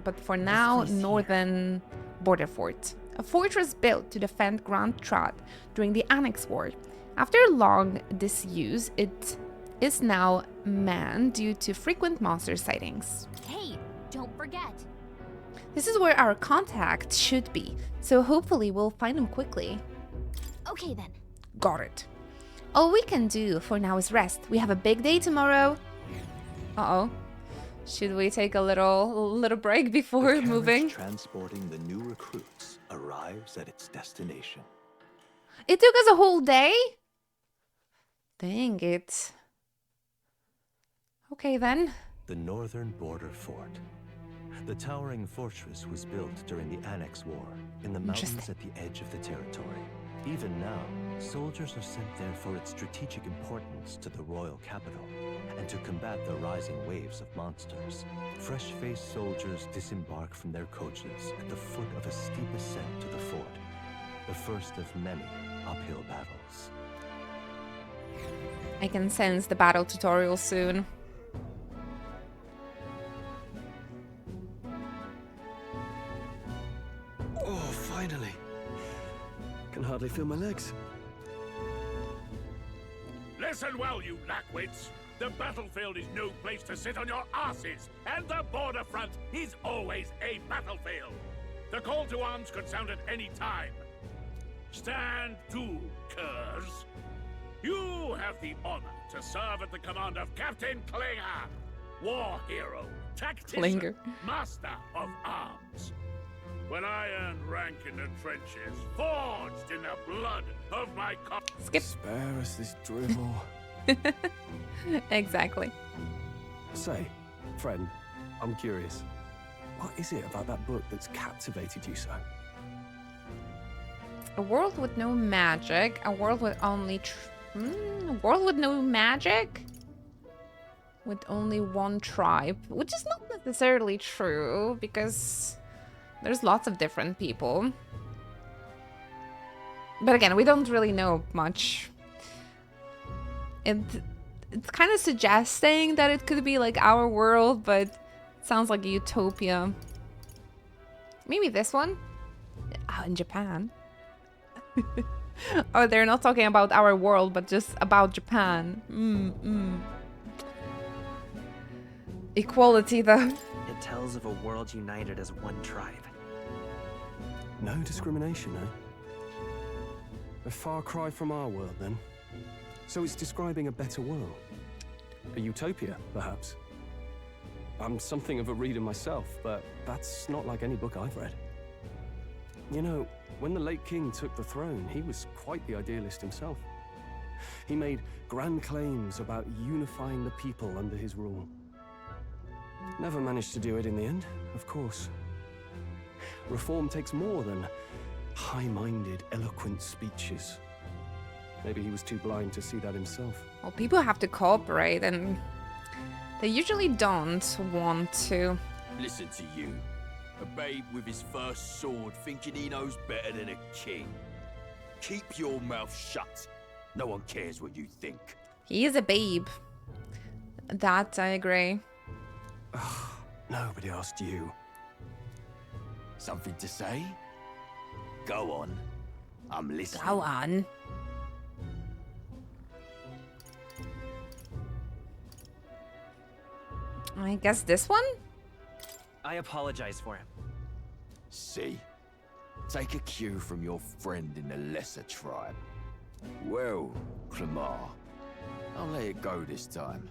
But for now, northern border fort. A fortress built to defend Grand Trad during the Annex War. After long disuse, it is now manned due to frequent monster sightings. Hey, don't forget. This is where our contact should be, so hopefully we'll find him quickly. Okay then. Got it. All we can do for now is rest. We have a big day tomorrow. Uh-oh. Should we take a little break before moving? Transporting the new recruits arrives at its destination. It took us a whole day? Dang it. Okay then. The northern border fort. The towering fortress was built during the Annex War in the mountains at the edge of the territory. Even now, soldiers are sent there for its strategic importance to the royal capital and to combat the rising waves of monsters. Fresh-faced soldiers disembark from their coaches at the foot of a steep ascent to the fort, the first of many uphill battles. I can sense the battle tutorial soon. Oh, finally. Can hardly feel my legs. Listen well, you lackwits. The battlefield is no place to sit on your asses, and the border front is always a battlefield. The call to arms could sound at any time. Stand to, curs. You have the honor to serve at the command of Captain Klinger, war hero, tactician, Klinger. master of arms. When I earned rank in the trenches, forged in the blood of my Skip. Spare us this drivel. Exactly. Say, friend, I'm curious. What is it about that book that's captivated you so? A world with no magic. A world with only... a world with no magic? With only one tribe. Which is not necessarily true, because there's lots of different people. But again, we don't really know much. It's kind of suggesting that it could be like our world, but it sounds like a utopia. Maybe this one? Oh, in Japan. Oh, they're not talking about our world, but just about Japan. Equality, though. It tells of a world united as one tribe. No discrimination, eh? A far cry from our world, then. So it's describing a better world. A utopia, perhaps. I'm something of a reader myself, but that's not like any book I've read. You know, when the late king took the throne, he was quite the idealist himself. He made grand claims about unifying the people under his rule. Never managed to do it in the end, of course. Reform takes more than high-minded, eloquent speeches. Maybe he was too blind to see that himself. Well, people have to cooperate, and they usually don't want to. Listen to you. A babe with his first sword thinking he knows better than a king. Keep your mouth shut. No one cares what you think. He is a babe. That I agree. Nobody asked you. Something to say? Go on. I'm listening. Go on. I guess this one? I apologize for him. See? Take a cue from your friend in the lesser tribe. Well, Clemar, I'll let it go this time.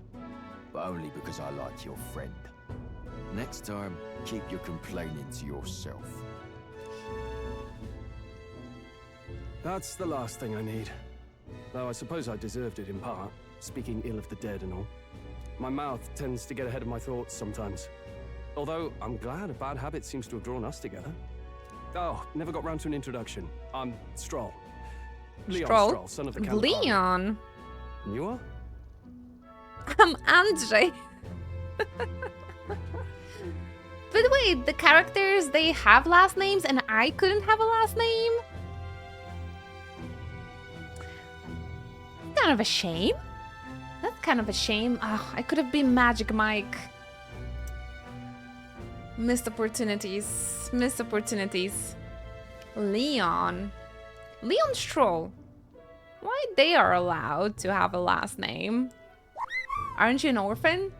But only because I like your friend. Next time, keep your complaining to yourself. That's the last thing I need. Though I suppose I deserved it in part, speaking ill of the dead and all. My mouth tends to get ahead of my thoughts sometimes. Although, I'm glad a bad habit seems to have drawn us together. Oh, never got round to an introduction. I'm Stroll. Leon Stroll, son of the Count. Leon? And you are? I'm Andre. But wait, the characters, they have last names and I couldn't have a last name? Kind of a shame. That's kind of a shame. Oh, I could have been Magic Mike. Missed opportunities. Missed opportunities. Leon. Leon Stroll. Why they are allowed to have a last name? Aren't you an orphan?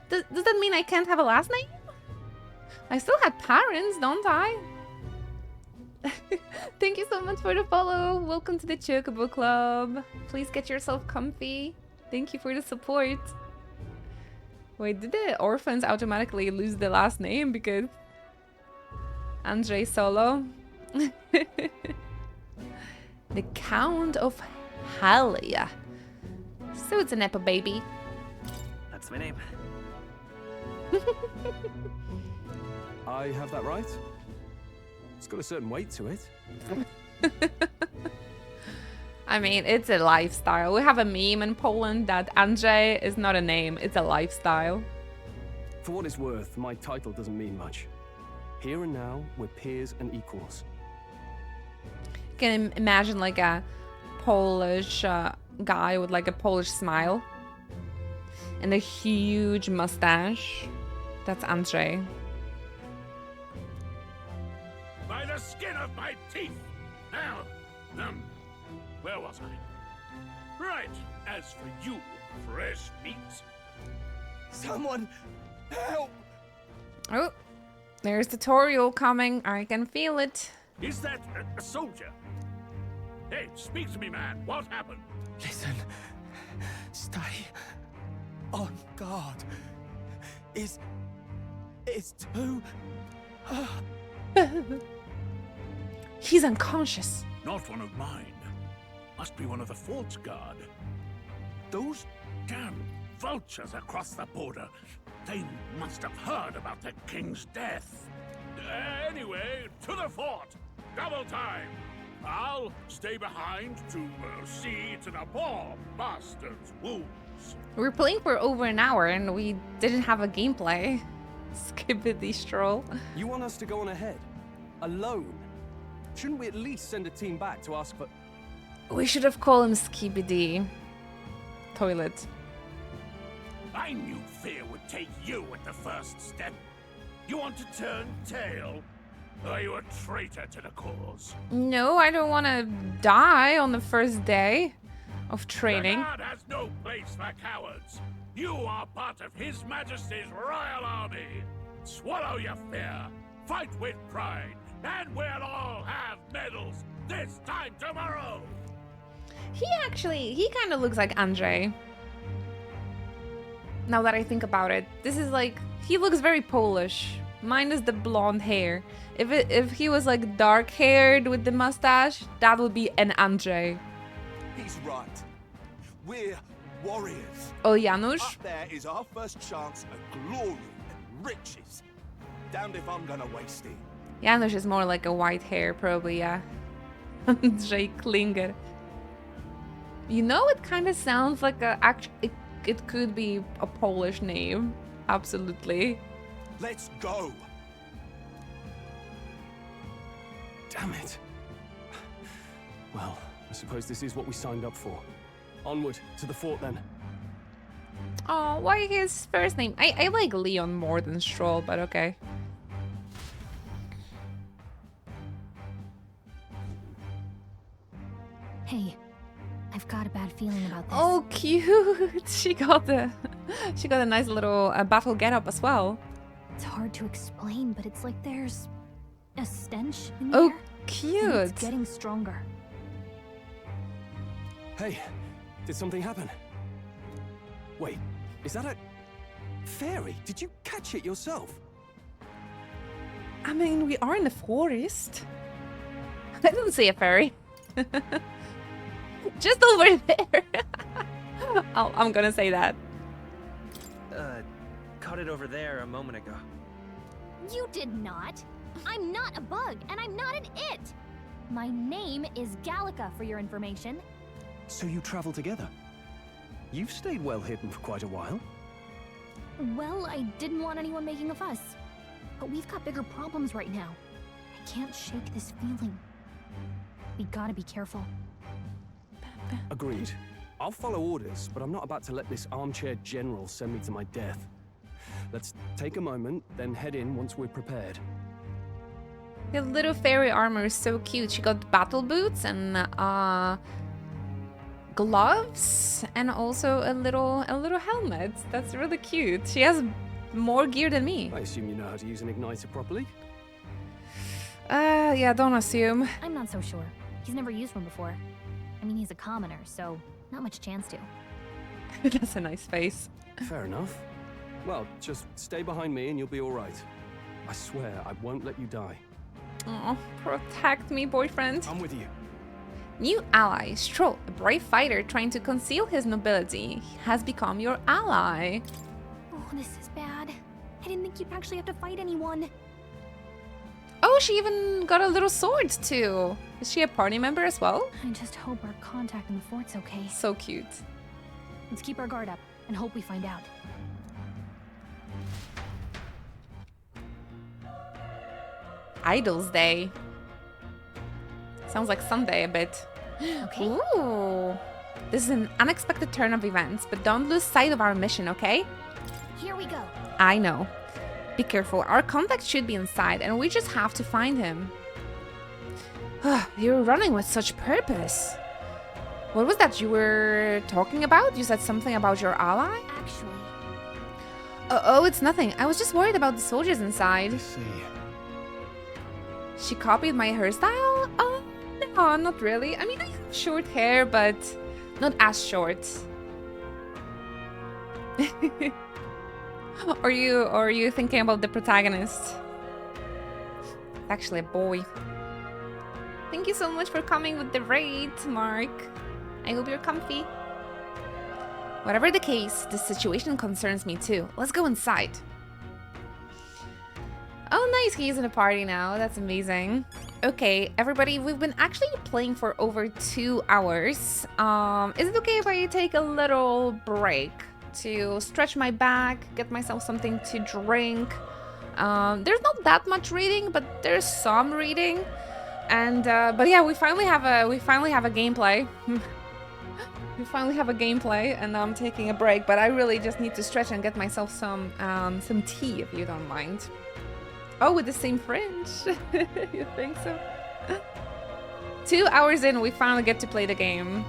Does that mean I can't have a last name? I still had parents, don't I? Thank you so much for the follow. Welcome to the Chocobo Club. Please get yourself comfy. Thank you for the support. Wait, did the orphans automatically lose the last name because Andre Solo? The Count of Halia. So it's a Nepo baby. That's my name. I have that right? It's got a certain weight to it. I mean, it's a lifestyle. We have a meme in Poland that Andrzej is not a name, it's a lifestyle. For what it's worth, my title doesn't mean much. Here and now, we're peers and equals. You can imagine like a Polish guy with like a Polish smile and a huge mustache. That's Andrzej. By the skin of my teeth! Now, where was I? Right, as for you, fresh meat. Someone help! Oh, there's tutorial coming. I can feel it. Is that a soldier? Hey, speak to me, man. What happened? Listen. Stay on guard. It's too... He's unconscious. Not one of mine. Must be one of the fort's guard. Those damn vultures across the border. They must have heard about the king's death. Anyway, to the fort. Double time. I'll stay behind to see to the poor bastard's wounds. We're playing for over an hour and we didn't have a gameplay. Skippity stroll. You want us to go on ahead? Alone? Shouldn't we at least send a team back to ask for... We should have called him Skibidi. Toilet. I knew fear would take you at the first step. You want to turn tail? Are you a traitor to the cause? No, I don't want to die on the first day of training. The guard has no place for cowards. You are part of His Majesty's Royal Army. Swallow your fear. Fight with pride. And we'll all have medals this time tomorrow. He kind of looks like Andrzej. Now that I think about it, this is like, he looks very Polish. Minus the blonde hair. If he was like dark haired with the mustache, that would be an Andrzej. He's right. We're warriors. Oh, Janusz? Up there is our first chance at glory and riches. Damned if I'm gonna waste it. Janusz is more like a white hair, probably, yeah. Andrzej Klinger. You know, it kind of sounds like it could be a Polish name. Absolutely. Let's go. Damn it. Well, I suppose this is what we signed up for. Onward to the fort then. Oh, why his first name? I like Leon more than Stroll, but okay. cute. She got a nice little battle getup as well. It's hard to explain, but it's like there's a stench in the Oh, air. cute. And it's getting stronger. Hey, did something happen? Wait, is that a fairy? Did you catch it yourself? I mean, we are in the forest. I didn't see a fairy. Just over there. I'm gonna say that. Caught it over there a moment ago. You did not. I'm not a bug, and I'm not an it. My name is Gallica, for your information. So you travel together? You've stayed well hidden for quite a while. Well, I didn't want anyone making a fuss. But we've got bigger problems right now. I can't shake this feeling. We gotta be careful. Agreed. I'll follow orders, but I'm not about to let this armchair general send me to my death. Let's take a moment, then head in once we're prepared. The little fairy armor is so cute. She got battle boots and gloves and also a little helmet. That's really cute. She has more gear than me. I assume you know how to use an igniter properly? Yeah, don't assume. I'm not so sure. He's never used one before. I mean, he's a commoner, so not much chance to. That's a nice face. Fair enough. Well, just stay behind me and you'll be all right. I swear I won't let you die. Oh, protect me, boyfriend. I'm with you. New ally, Stroll, a brave fighter trying to conceal his nobility, has become your ally. Oh, this is bad. I didn't think you'd actually have to fight anyone. Oh, she even got a little sword too. Is she a party member as well? I just hope our contact in the fort's okay. So cute. Let's keep our guard up and hope we find out. Idols Day. Sounds like Sunday a bit. Okay. Ooh. This is an unexpected turn of events, but don't lose sight of our mission, okay? Here we go. I know. Be careful. Our contact should be inside, and we just have to find him. You're running with such purpose. What was that you were talking about? You said something about your ally? Actually. Oh, it's nothing. I was just worried about the soldiers inside. I see. She copied my hairstyle? Oh, no, not really. I mean, I have short hair, but not as short. Are you thinking about the protagonist? It's actually a boy. Thank you so much for coming with the raid, Mark. I hope you're comfy. Whatever the case, the situation concerns me too. Let's go inside. Oh, nice. He's in a party now. That's amazing. Okay, everybody, we've been actually playing for over 2 hours. Is it okay if I take a little break to stretch my back, get myself something to drink? There's not that much reading, but there's some reading. And but yeah, we finally have a gameplay. We finally have a gameplay, and I'm taking a break. But I really just need to stretch and get myself some tea, if you don't mind. Oh, with the same fringe. You think so? 2 hours in, we finally get to play the game.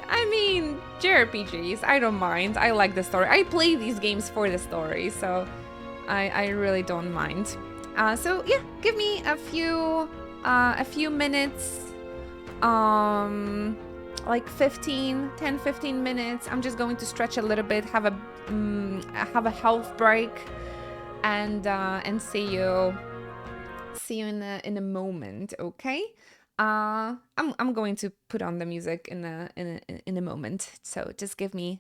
I mean, JRPGs, I don't mind. I like the story. I play these games for the story, so I really don't mind. So yeah, give me a few minutes, like 10-15 minutes. I'm just going to stretch a little bit, have a health break, and see you in a moment, okay? I'm going to put on the music in a moment, so just give me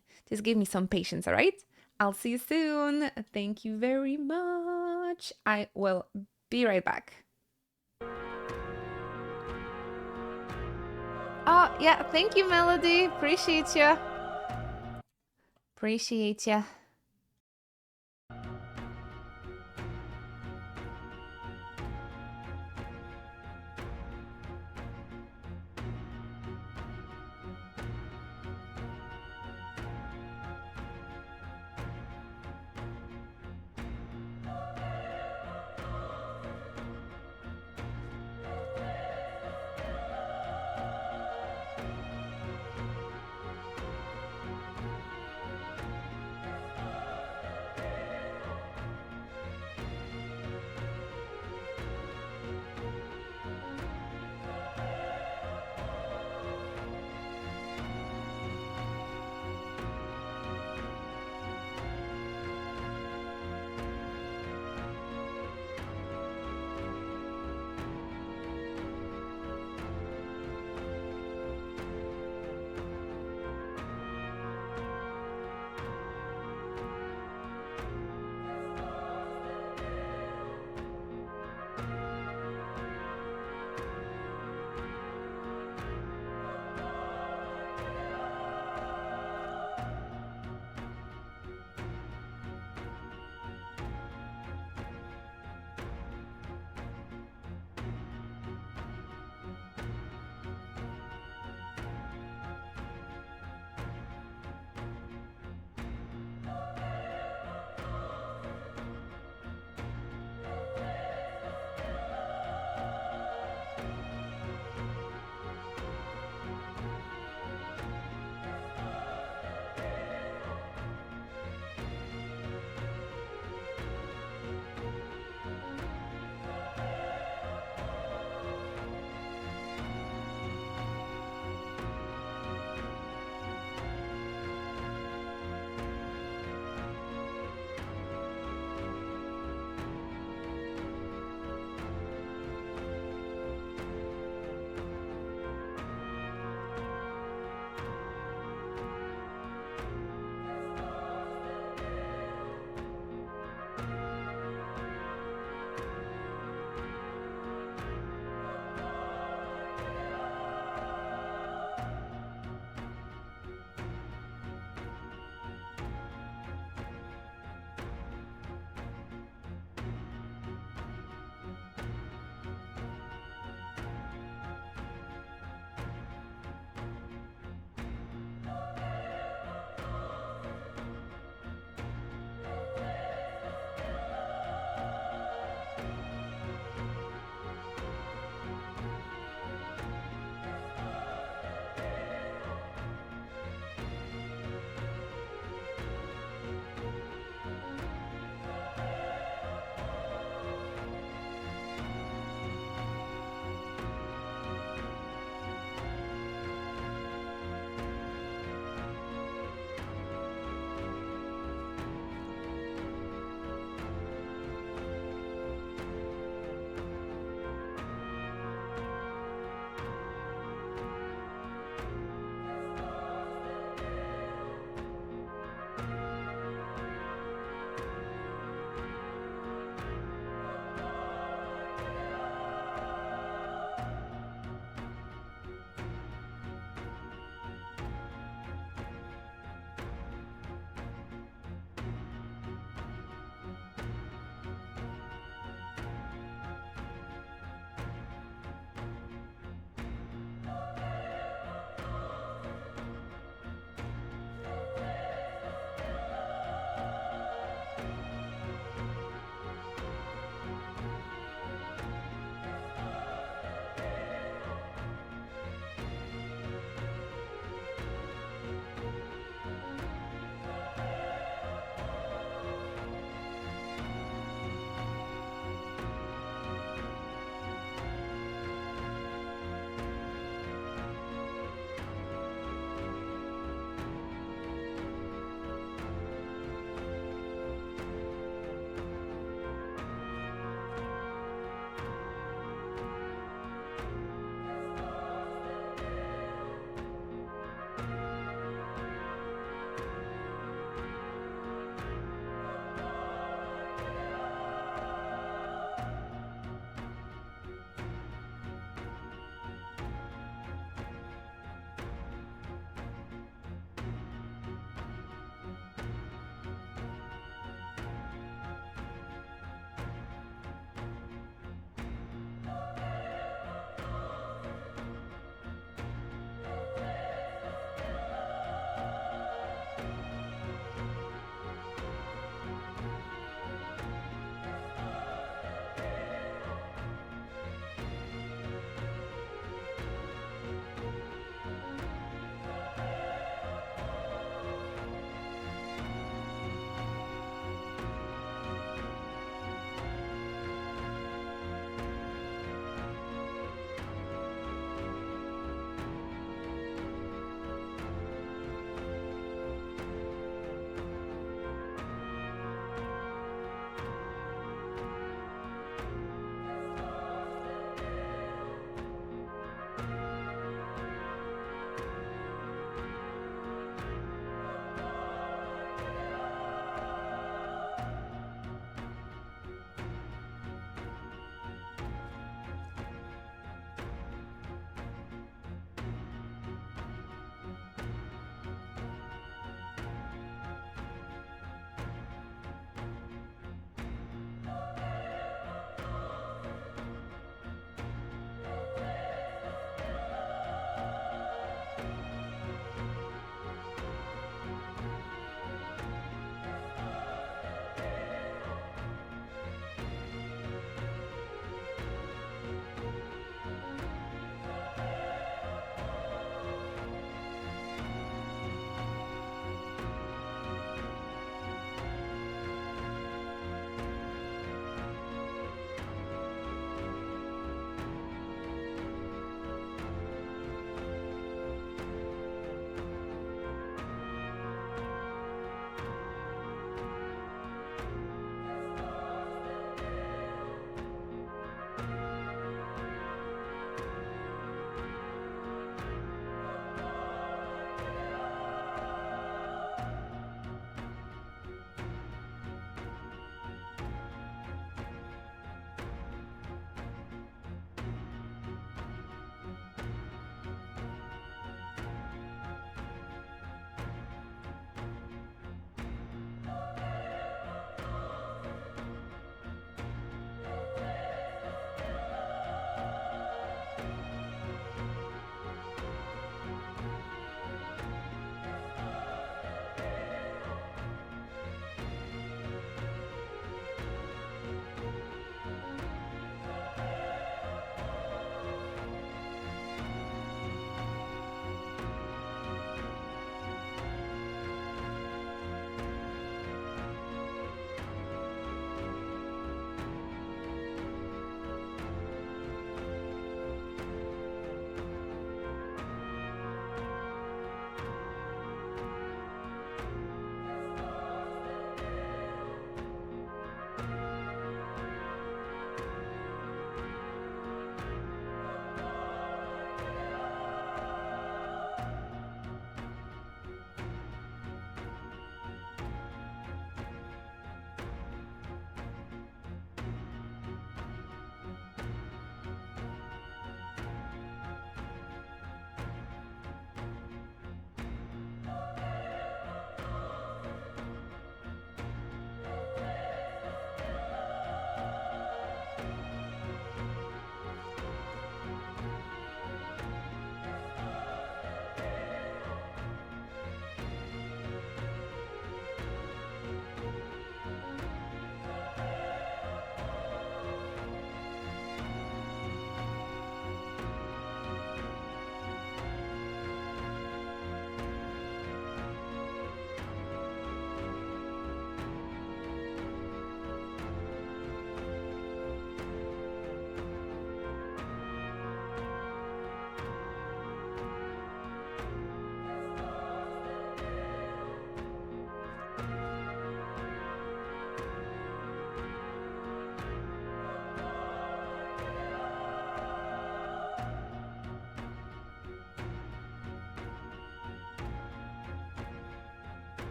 some patience, all right? I'll see you soon. Thank you very much. I will be right back. Oh yeah, thank you, Melody. Appreciate you. Appreciate you.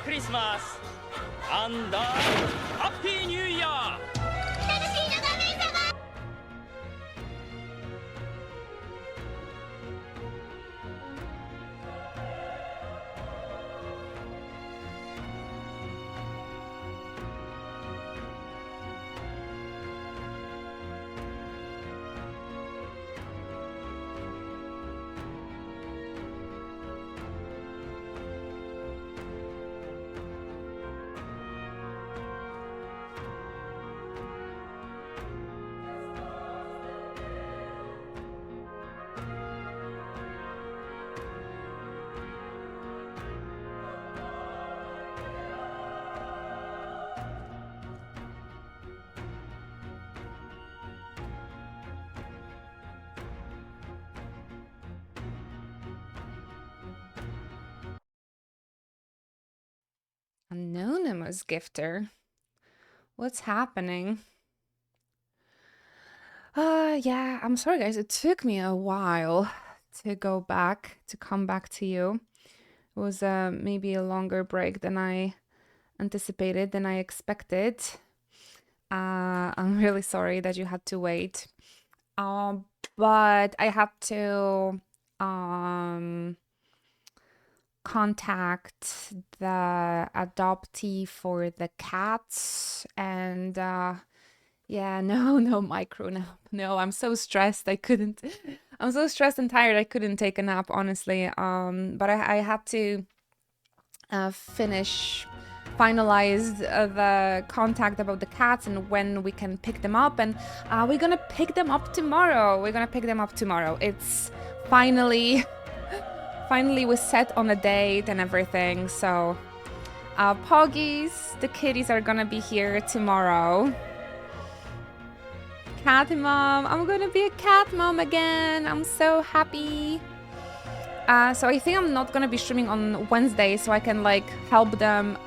クリスマスアンダーハッピーニューイヤー。Anonymous gifter. What's happening? Yeah, I'm sorry guys. It took me a while to come back to you. It was maybe a longer break than I anticipated, than I expected. I'm really sorry that you had to wait. But I had to contact the adoptee for the cats, and yeah, no micro nap. No, I'm so stressed I couldn't. I'm so stressed and tired I couldn't take a nap, honestly. But I had to finalize the contact about the cats and when we can pick them up, and we're gonna pick them up tomorrow. It's finally we set on a date and everything. So Poggies, the kitties are gonna be here tomorrow. Cat mom, I'm gonna be a cat mom again. I'm so happy. So I think I'm not gonna be streaming on Wednesday, so I can like help them.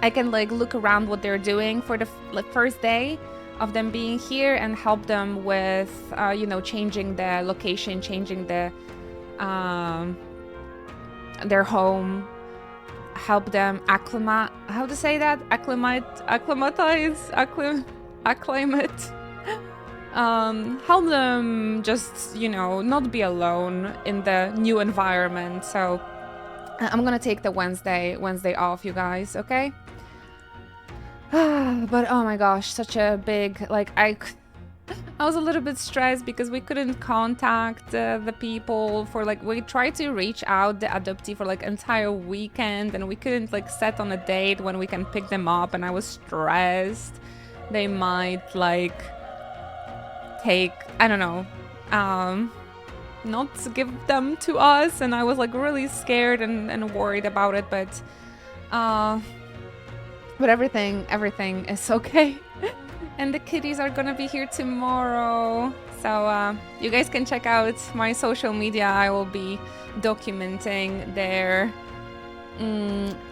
I can like look around what they're doing for the first day of them being here and help them with, you know, changing the location, changing the their home, help them acclimate. How to say that? Acclimate. Help them just, you know, not be alone in the new environment. So I'm gonna take the Wednesday off, you guys, okay? But oh my gosh, such a big, like, I was a little bit stressed because we couldn't contact the people for, like, we tried to reach out the adoptee for like entire weekend, and we couldn't like set on a date when we can pick them up, and I was stressed they might like take, I don't know, not give them to us, and I was like really scared and worried about it, but everything is okay. And the kitties are gonna be here tomorrow, so you guys can check out my social media. I will be documenting their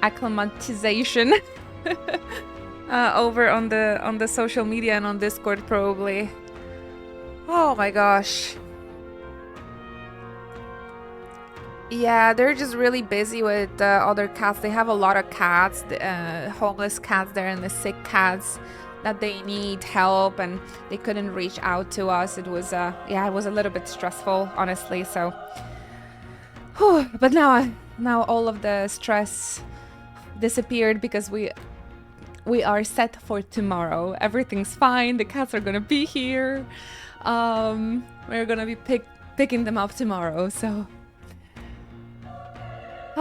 acclimatization over on the social media and on Discord probably. Oh my gosh. Yeah, they're just really busy with the other cats. They have a lot of cats, homeless cats there, and the sick cats that they need help, and they couldn't reach out to us. It was yeah, it was a little bit stressful, honestly. So, but now all of the stress disappeared because we are set for tomorrow. Everything's fine. The cats are gonna be here. We're gonna be picking them up tomorrow. So.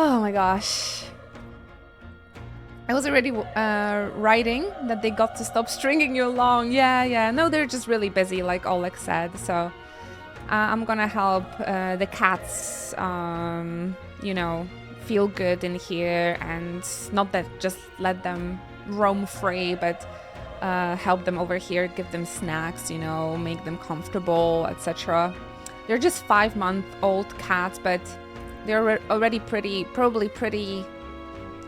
Oh my gosh. I was already writing that they got to stop stringing you along. Yeah. No, they're just really busy, like Oleg said. So I'm gonna help the cats, you know, feel good in here, and not that just let them roam free, but help them over here, give them snacks, you know, make them comfortable, etc. They're just 5-month-old cats, but they're already probably pretty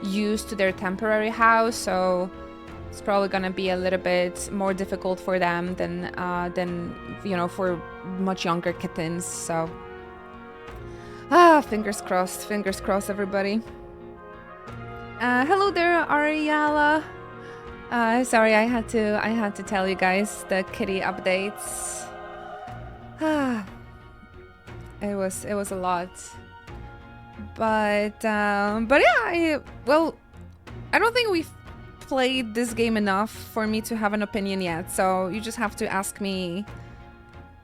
used to their temporary house, so it's probably gonna be a little bit more difficult for them than you know, for much younger kittens. So Fingers crossed, everybody. Hello there, Ariala. Sorry, I had to tell you guys the kitty updates. It was a lot, but yeah, I don't think we've played this game enough for me to have an opinion yet. So you just have to ask me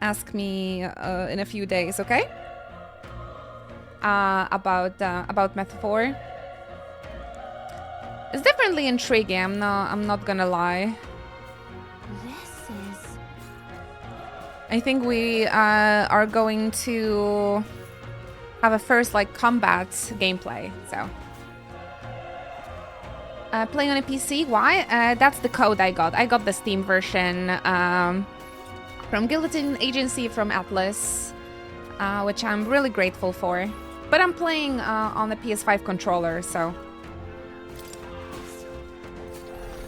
in a few days, okay? About Metaphor. It's definitely intriguing. I'm not gonna lie. This is... I think we are going to have a first like combat gameplay. So playing on a PC. Why? That's the code I got. I got the Steam version from Guillotine Agency from Atlas, which I'm really grateful for. But I'm playing on the PS5 controller, so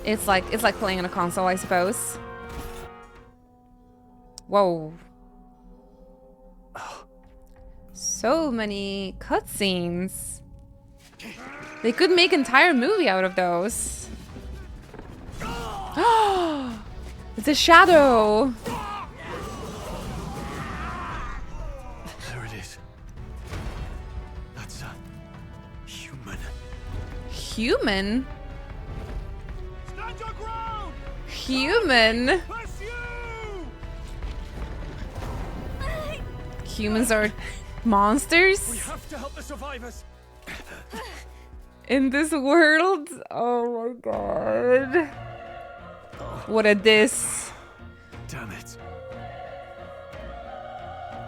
it's like playing on a console, I suppose. Whoa. So many cutscenes. They could make an entire movie out of those. It's a shadow. There it is. That's a human. Human? Human? Humans are monsters? We have to help the survivors. In this world? Oh my god. What a diss. Damn it.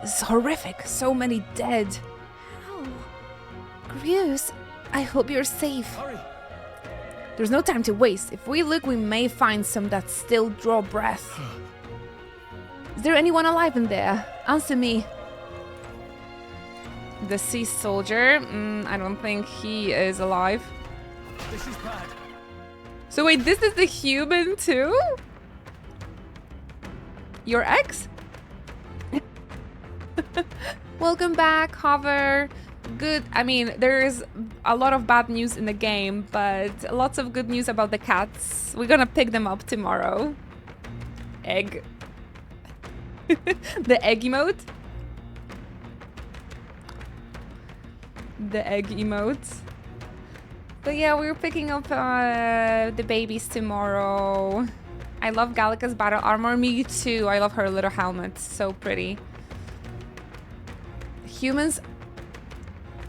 This is horrific. So many dead. Ow. Grius, I hope you're safe. Hurry. There's no time to waste. If we look, we may find some that still draw breath. Is there anyone alive in there? Answer me. The sea soldier. I don't think he is alive. This is bad. So wait, this is the human too? Your ex? Welcome back, Hover. Good. I mean, there's a lot of bad news in the game, but lots of good news about the cats. We're gonna pick them up tomorrow. Egg. The egg emote. The egg emote. But yeah, we're picking up the babies tomorrow. I love Gallica's battle armor. Me too. I love her little helmet. So pretty. Humans.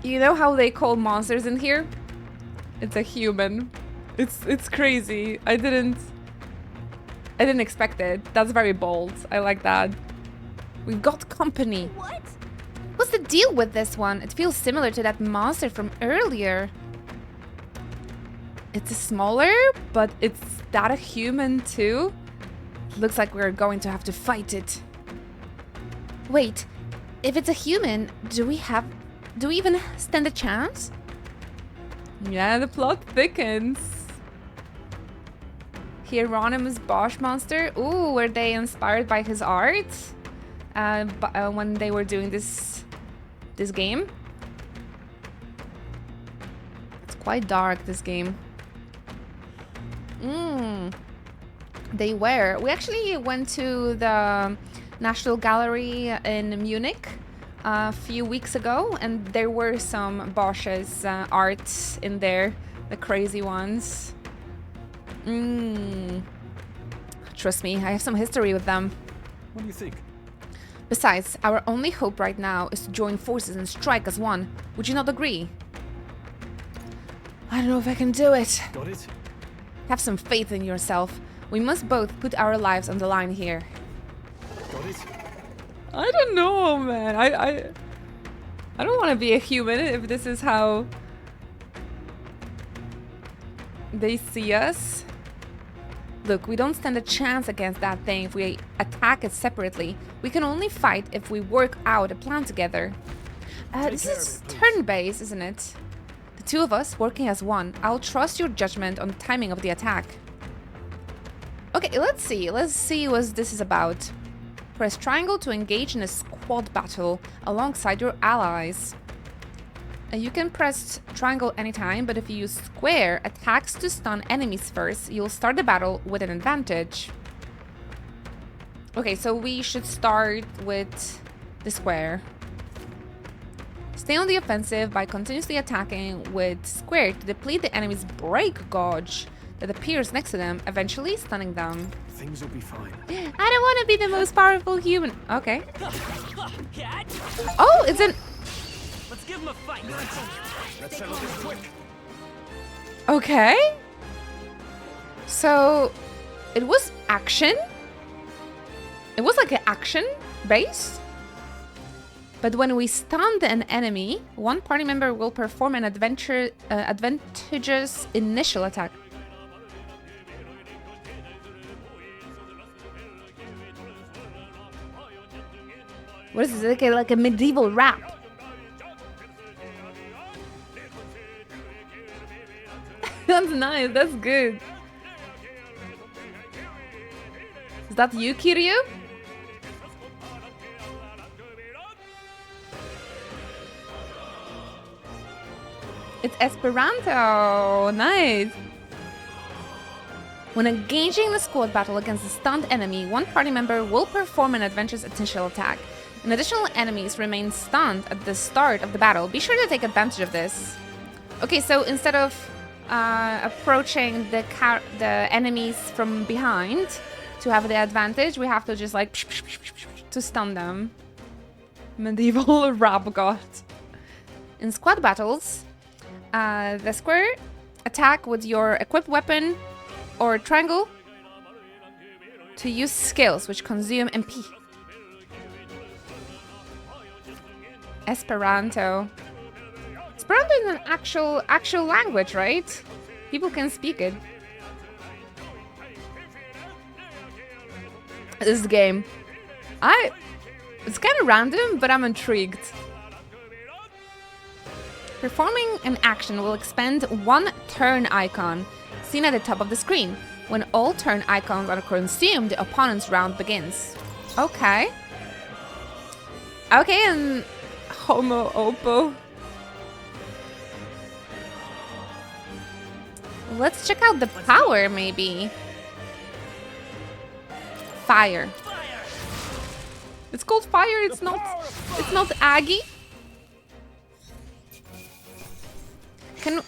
You know how they call monsters in here? It's a human. It's crazy. I didn't expect it. That's very bold. I like that. We've got company. What? What's the deal with this one? It feels similar to that monster from earlier. It's smaller, but it's that a human too? Looks like we're going to have to fight it. Wait, if it's a human, do we even stand a chance? Yeah, the plot thickens. Hieronymus Bosch monster. Ooh, were they inspired by his art? When they were doing this game? It's quite dark, this game. They were. We actually went to the National Gallery in Munich a few weeks ago, and there were some Bosch's art in there, the crazy ones. Trust me, I have some history with them. What do you think? Besides, our only hope right now is to join forces and strike as one. Would you not agree? I don't know if I can do it. Got it? Have some faith in yourself. We must both put our lives on the line here. Got it? I don't know, man. I don't want to be a human if this is how they see us. Look, we don't stand a chance against that thing if we attack it separately. We can only fight if we work out a plan together. This is turn-based, isn't it? The two of us working as one. I'll trust your judgment on the timing of the attack. Okay, let's see. Let's see what this is about. Press triangle to engage in a squad battle alongside your allies. You can press triangle anytime, but if you use square attacks to stun enemies first, you'll start the battle with an advantage. Okay, so we should start with the square. Stay on the offensive by continuously attacking with square to deplete the enemy's break gauge that appears next to them, eventually stunning them. Things will be fine. I don't want to be the most powerful human. Okay. Oh, it's an... Let's give him a fight. Let's settle this quick. Okay. So, it was action. It was like an action base. But when we stunned an enemy, one party member will perform an advantageous initial attack. What is this? Like a medieval rap. That's nice. That's good. Is that you, Kiryu? It's Esperanto. Nice. When engaging the squad battle against a stunned enemy, one party member will perform an adventurous initial attack. And additional enemies remain stunned at the start of the battle. Be sure to take advantage of this. Okay, so instead of approaching the enemies from behind to have the advantage, we have to just like to stun them. Medieval rap god. In squad battles, the square attack with your equipped weapon or triangle to use skills which consume MP. Esperanto. Esperanto is an actual language, right? People can speak it. This game. It's kind of random, but I'm intrigued. Performing an action will expend one turn icon, seen at the top of the screen. When all turn icons are consumed, the opponent's round begins. Okay. Okay, and Homo Oppo. Let's check out the power, maybe. Fire. It's called fire. It's not Aggie.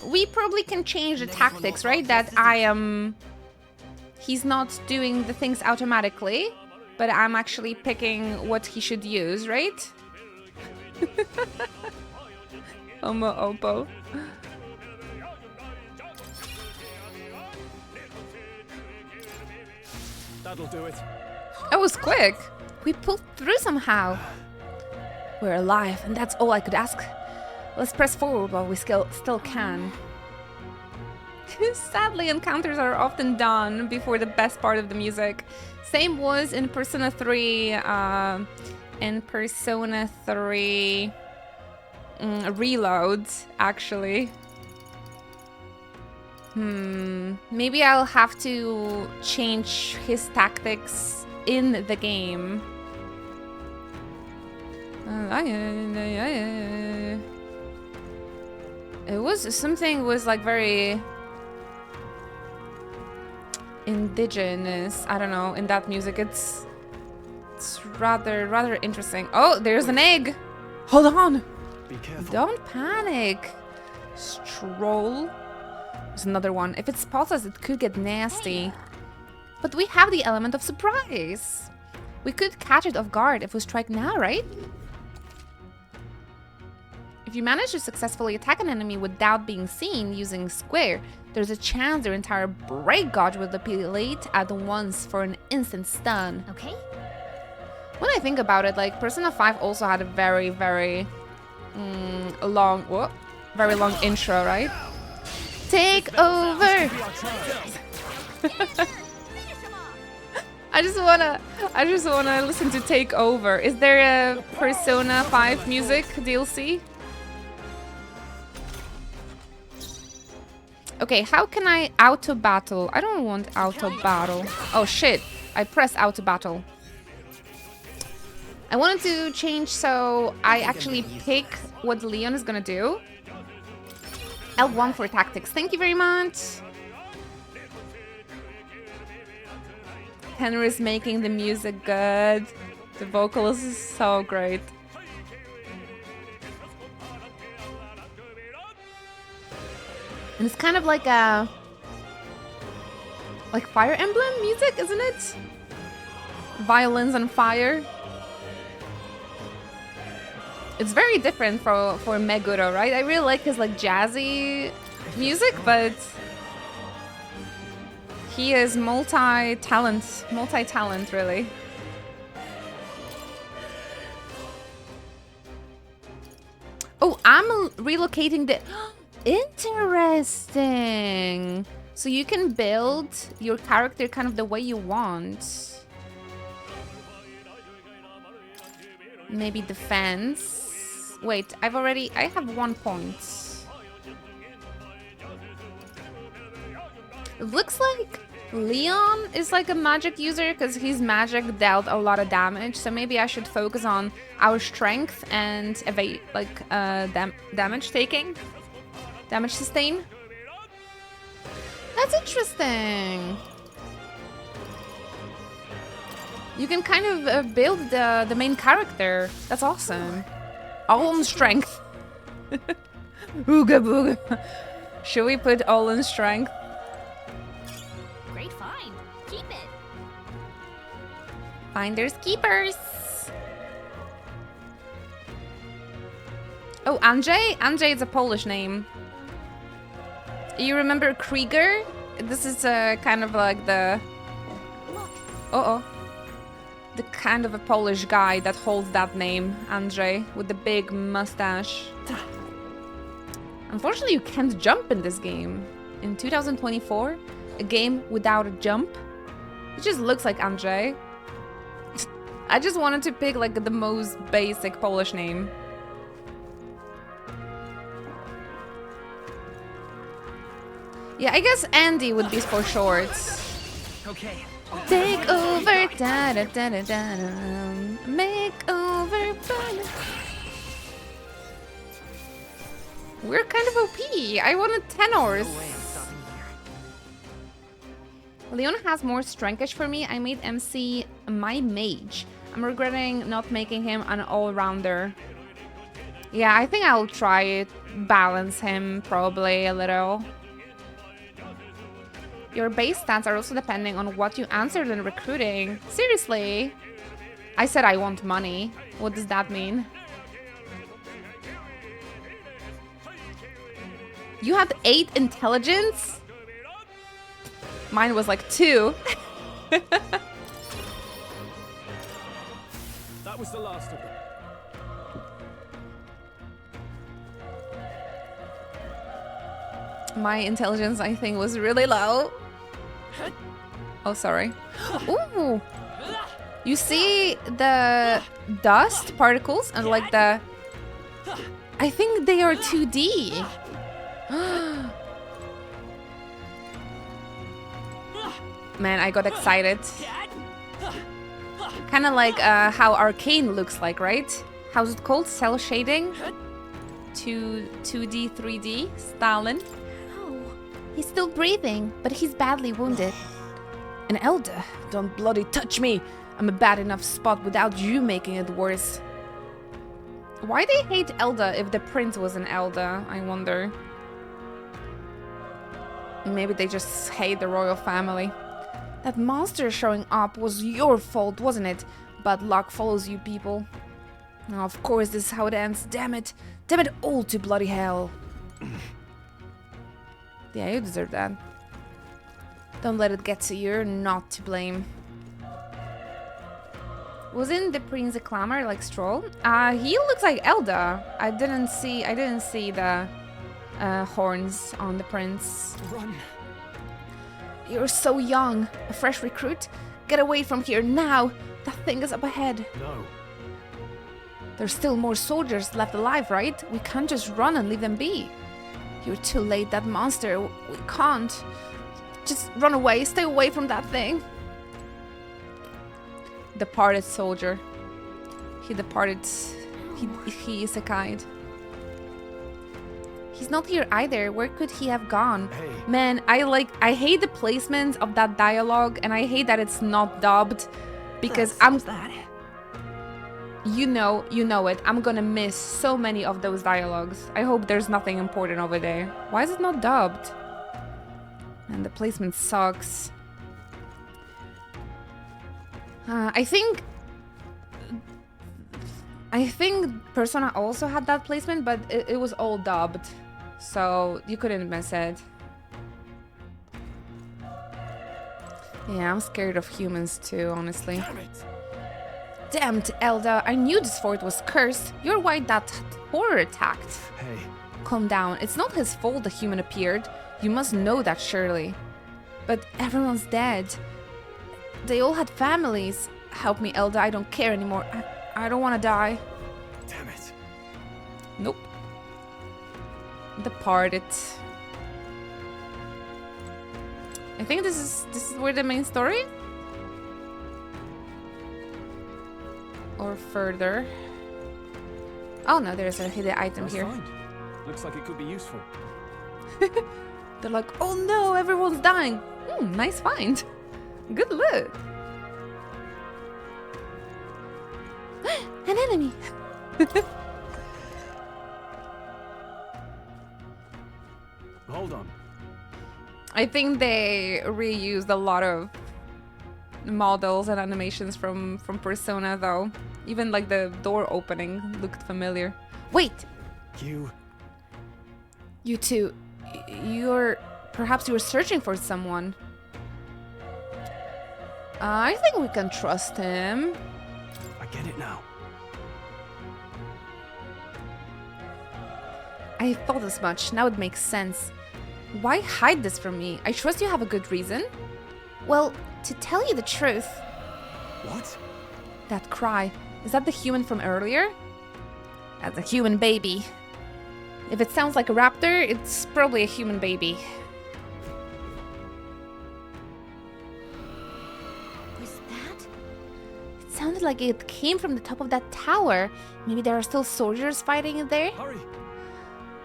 We probably can change the tactics, right? That he's not doing the things automatically, but I'm actually picking what he should use, right? Homo Oppo. That'll do it. That was quick. We pulled through somehow. We're alive, and that's all I could ask. Let's press forward while we still can. Sadly, encounters are often done before the best part of the music. Same was in Persona 3. In Persona 3 Reload, actually. Maybe I'll have to change his tactics in the game. It was something was like very indigenous. I don't know, in that music. It's rather interesting. Oh, there's an egg. Hold on. Be careful. Don't panic. Stroll. There's another one. If it spots us, it could get nasty. But we have the element of surprise. We could catch it off guard if we strike now, right? If you manage to successfully attack an enemy without being seen using square, there's a chance their entire break gauge will deplete at once for an instant stun. Okay. When I think about it, like Persona 5 also had a very long intro, right? Take over. I just wanna listen to Take Over. Is there a Persona 5 music DLC? Okay, how can I auto battle? I don't want auto battle. Oh shit, I pressed auto battle. I wanted to change so I actually pick what Leon is gonna do. L1 for tactics. Thank you very much. Henry's making the music good. The vocals is so great. And it's kind of like a... like Fire Emblem music, isn't it? Violins and fire. It's very different for Meguro, right? I really like his like jazzy music, but he is multi-talent really. Oh, I'm relocating the... Interesting! So you can build your character kind of the way you want. Maybe defense. Wait, I have 1 point. It looks like Leon is like a magic user because his magic dealt a lot of damage. So maybe I should focus on our strength and evade, like damage taking, damage sustain. That's interesting. You can kind of build the main character. That's awesome. All on strength. Ooga booga. Should we put all in strength? Great find. Keep it. Finders keepers. Oh, Andrzej? Andrzej is a Polish name. You remember Krieger? This is kind of like the... the kind of a Polish guy that holds that name, Andrzej, with the big mustache. Unfortunately, you can't jump in this game. In 2024, a game without a jump. It just looks like Andrzej. I just wanted to pick like the most basic Polish name. Yeah, I guess Andy would be for short. Okay. Take over, da da da da da da. Make over, we're kind of OP. I wanted tenors. Leona has more strengthish for me. I made MC my mage. I'm regretting not making him an all-rounder. Yeah, I think I'll try it. Balance him probably a little. Your base stats are also depending on what you answered in recruiting. Seriously? I said I want money. What does that mean? You had 8 intelligence? Mine was like 2. That was the last of them. My intelligence, I think, was really low. Oh, sorry. Ooh! You see the dust particles and like the... I think they are 2D. Man, I got excited. Kind of like how Arcane looks like, right? How's it called? Cell shading? 2D, 3D? Stalin? He's still breathing, but he's badly wounded. An elder? Don't bloody touch me! I'm a bad enough spot without you making it worse. Why they hate Elda if the prince was an elder, I wonder. Maybe they just hate the royal family. That monster showing up was your fault, wasn't it? Bad luck follows you people. Oh, of course this is how it ends, damn it! Damn it all to bloody hell! Yeah, you deserve that. Don't let it get to you, you're not to blame. Wasn't the prince a clamor like Stroll? He looks like Elda. I didn't see the horns on the prince. Run. You're so young. A fresh recruit? Get away from here now. That thing is up ahead. No. There's still more soldiers left alive, right? We can't just run and leave them be. You're too late, that monster. We can't. Just run away. Stay away from that thing. Departed soldier. He departed. He isekai'd. He's not here either. Where could he have gone? Man, I hate the placement of that dialogue, and I hate that it's not dubbed, because you know it. I'm gonna miss so many of those dialogues. I hope there's nothing important over there. Why is it not dubbed? And the placement sucks. I think Persona also had that placement, but it was all dubbed, so you couldn't miss it. Yeah, I'm scared of humans too, honestly. Damned, Elda, I knew this fort was cursed. You're why that horror attacked. Hey. Calm down, it's not his fault the human appeared. You must know that, surely. But everyone's dead. They all had families. Help me, Elda, I don't care anymore. I don't want to die. Damn it. Nope. Departed. I think this is where the main story? Or further. Oh no, there's a hidden item here. Find. Looks like it could be useful. They're like, oh no, everyone's dying. Nice find. Good loot. An enemy. Hold on. I think they reused a lot of models and animations from Persona, though. Even like the door opening looked familiar. Wait! You two, perhaps you were searching for someone. I think we can trust him. I get it now. I thought as much. Now it makes sense. Why hide this from me? I trust you have a good reason. Well, to tell you the truth... What? That cry. Is that the human from earlier? That's a human baby. If it sounds like a raptor, it's probably a human baby. Was that? It sounded like it came from the top of that tower. Maybe there are still soldiers fighting in there? Hurry!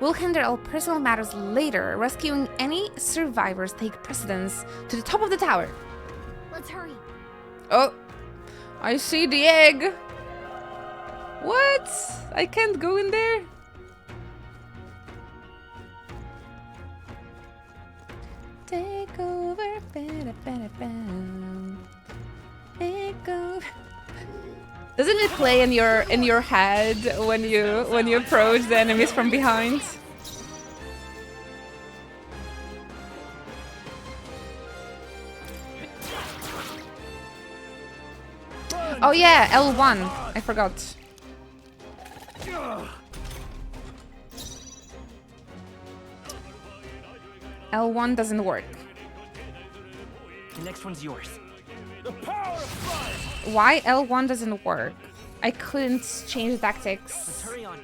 We'll handle all personal matters later. Rescuing any survivors take precedence. To the top of the tower. Let's hurry. Oh, I see the egg. What? I can't go in there? Take over. Take over. Doesn't it play in your head when you approach the enemies from behind? Oh yeah, L1. I forgot. L1 doesn't work. The next one's yours. Why L1 doesn't work? I couldn't change the tactics. Let's hurry on.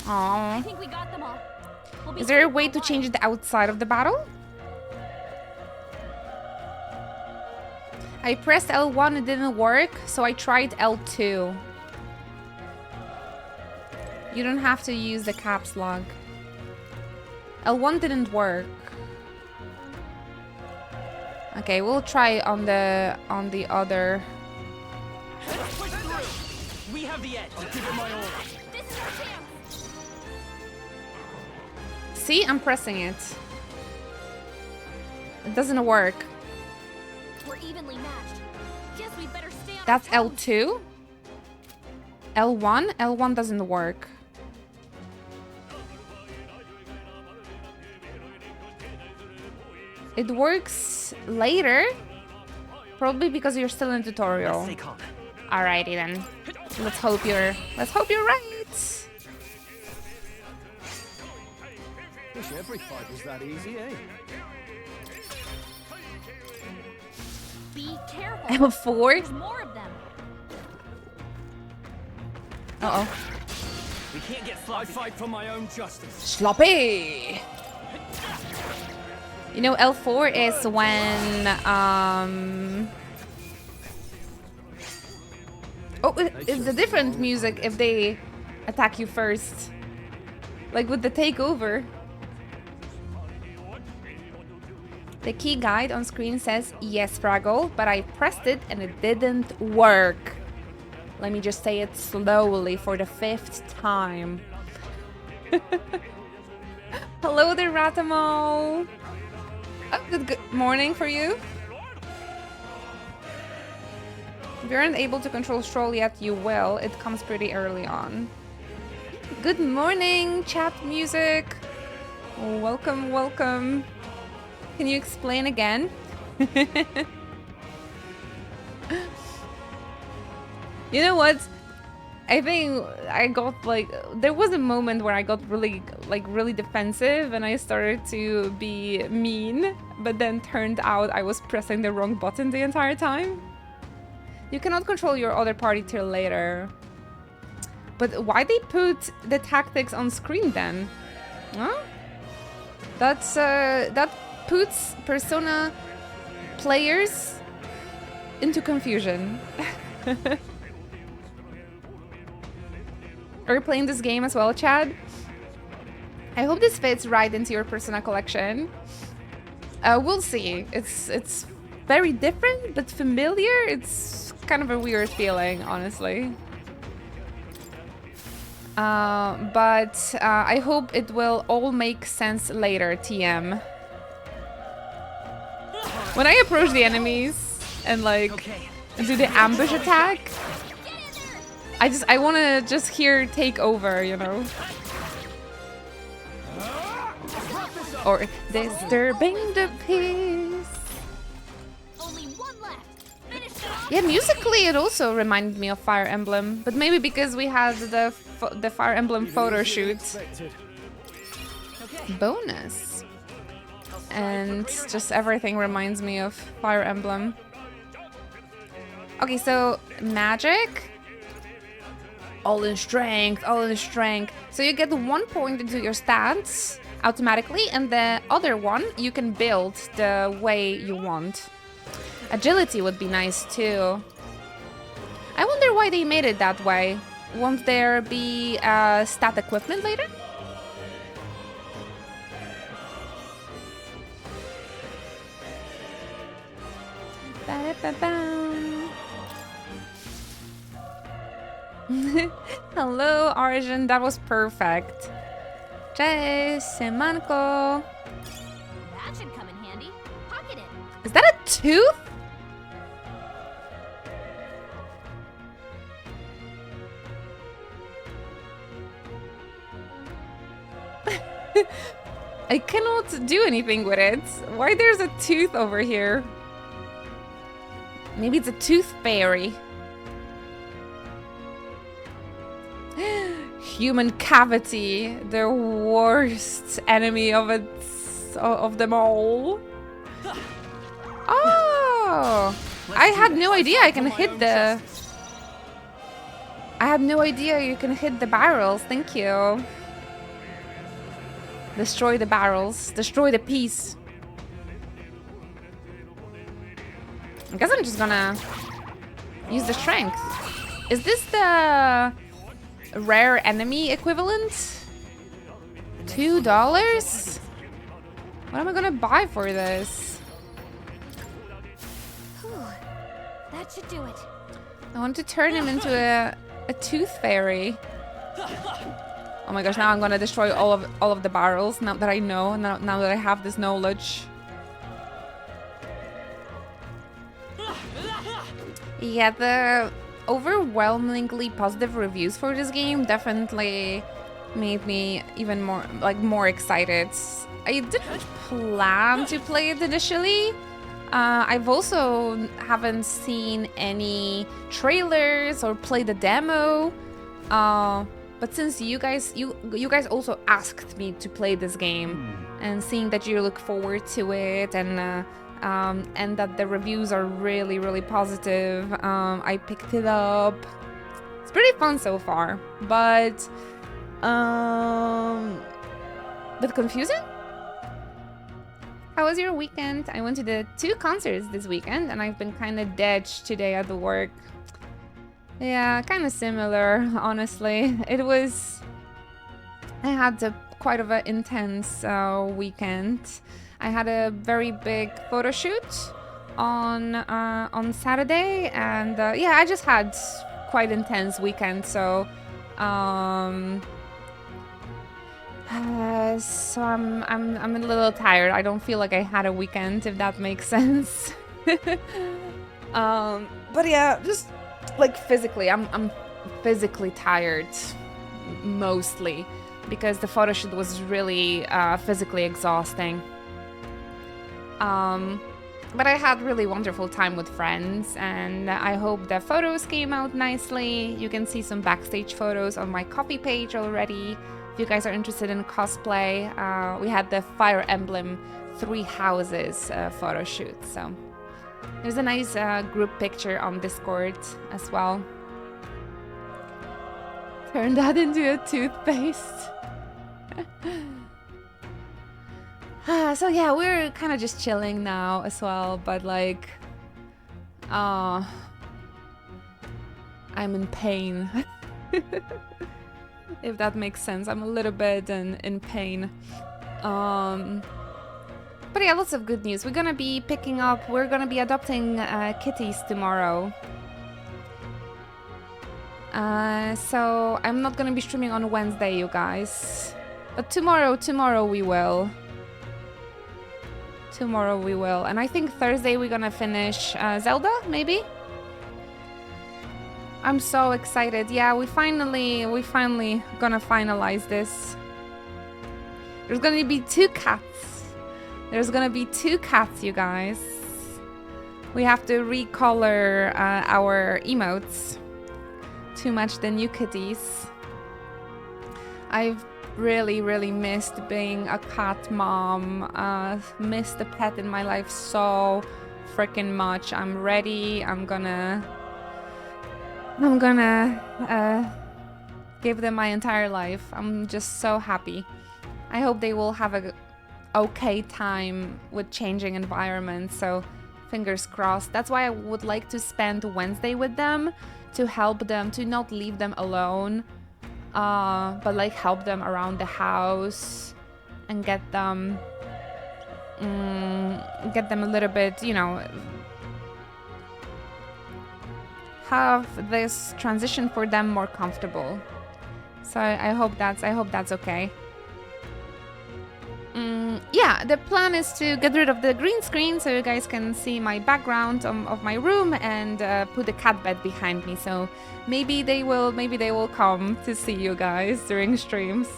Aww. I think we got them all. Is there a way to change the outside of the battle? I pressed L1, it didn't work, so I tried L2. You don't have to use the caps lock. L1 didn't work. Okay, we'll try on the other. We have the edge. I'll give it my all. This is our chance. See, I'm pressing it. It doesn't work. We're evenly matched. Guess we better stay on. That's L2. L1. L1 doesn't work. It works later, probably because you're still in tutorial. Alrighty then. Let's hope you're right. Wish every fight was that easy, eh? Be careful. L4. There's more of them. Uh-oh. We can't get sloppy. I fight for my own justice. Sloppy. You know, L4 is when Oh, it's a different music if they attack you first. Like with the takeover. The key guide on screen says yes, Fraggle, but I pressed it and it didn't work. Let me just say it slowly for the 5th time. Hello there, Ratamo. Oh, good morning for you. If you aren't able to control Stroll yet, you will. It comes pretty early on. Good morning, chat music. Welcome, welcome. Can you explain again? You know what? I think I got like, there was a moment where I got really defensive and I started to be mean, but then turned out I was pressing the wrong button the entire time. You cannot control your other party till later. But why they put the tactics on screen then? Huh? That puts Persona players into confusion. Are you playing this game as well, Chad? I hope this fits right into your Persona collection. We'll see. It's very different, but familiar. It's kind of a weird feeling, honestly. But I hope it will all make sense later, TM. When I approach the enemies and like do the ambush attack, I want to just hear take over, you know? Or disturbing the peace. Yeah, musically it also reminded me of Fire Emblem, but maybe because we had the Fire Emblem photo shoot. Bonus. And just everything reminds me of Fire Emblem. Okay, so magic. All in strength, all in strength. So you get 1 point into your stats automatically, and the other one you can build the way you want. Agility would be nice too. I wonder why they made it that way. Won't there be stat equipment later? Hello, Arjun. That was perfect. Cześć, siemanko. That should come in handy. Pocket it. Is that a tooth? I cannot do anything with it. Why there's a tooth over here? Maybe it's a tooth fairy. Human cavity, the worst enemy of them all. Oh, I had no idea I can hit the. I had no idea you can hit the barrels. Thank you. Destroy the barrels. Destroy the piece. I guess I'm just gonna use the strength. Is this the rare enemy equivalent? $2? What am I gonna buy for this? That should do it. I want to turn him into a tooth fairy. Oh my gosh, now I'm gonna destroy all of the barrels now that I know, now that I have this knowledge. Yeah, the overwhelmingly positive reviews for this game definitely made me even more excited. I didn't plan to play it initially. I've also haven't seen any trailers or played the demo. But since you guys also asked me to play this game, and seeing that you look forward to it, and that the reviews are really positive, I picked it up. It's pretty fun so far, but confusing. How was your weekend? I went to the 2 concerts this weekend, and I've been kind of dead today at the work. Yeah, kind of similar, honestly. It was... I had quite of an intense weekend. I had a very big photo shoot on Saturday, and yeah, I just had quite intense weekend, so so I'm a little tired. I don't feel like I had a weekend, if that makes sense. But yeah, just like physically, I'm physically tired mostly because the photo shoot was really physically exhausting. But I had really wonderful time with friends, and I hope the photos came out nicely. You can see some backstage photos on my Coffee page already. If you guys are interested in cosplay, we had the Fire Emblem 3 Houses photo shoot, so there's a nice group picture on Discord as well. Turn that into a toothpaste. So yeah, we're kind of just chilling now as well, but like, I'm in pain. If that makes sense. I'm a little bit in pain. But yeah, lots of good news. We're gonna be adopting kitties tomorrow. So I'm not gonna be streaming on Wednesday, you guys. But tomorrow we will. Tomorrow we will. And I think Thursday we're gonna finish Zelda, maybe? I'm so excited. Yeah, we finally gonna finalize this. There's gonna be 2 cats. There's gonna be 2 cats, you guys. We have to recolor our emotes to match the new kitties. I've really missed being a cat mom. Missed the pet in my life so freaking much. I'm ready. I'm gonna give them my entire life. I'm just so happy. I hope they will have a okay time with changing environments, so fingers crossed. That's why I would like to spend Wednesday with them, to help them, to not leave them alone, but like help them around the house and get them a little bit, you know, have this transition for them more comfortable. So I hope that's okay. Yeah, the plan is to get rid of the green screen so you guys can see my background of my room and put the cat bed behind me. So maybe they will come to see you guys during streams.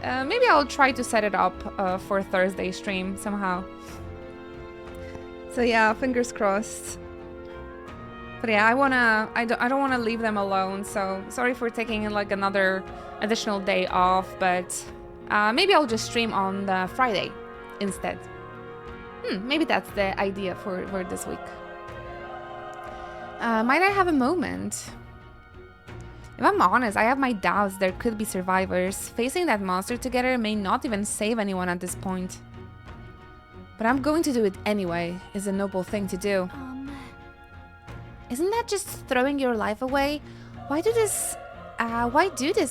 Maybe I'll try to set it up for Thursday stream somehow. So yeah, fingers crossed. But yeah, I don't wanna leave them alone. So sorry for taking like another additional day off, but maybe I'll just stream on the Friday instead. Maybe that's the idea for this week. Might I have a moment? If I'm honest, I have my doubts there could be survivors. Facing that monster together may not even save anyone at this point. But I'm going to do it anyway. It's a noble thing to do. Isn't that just throwing your life away? Why do this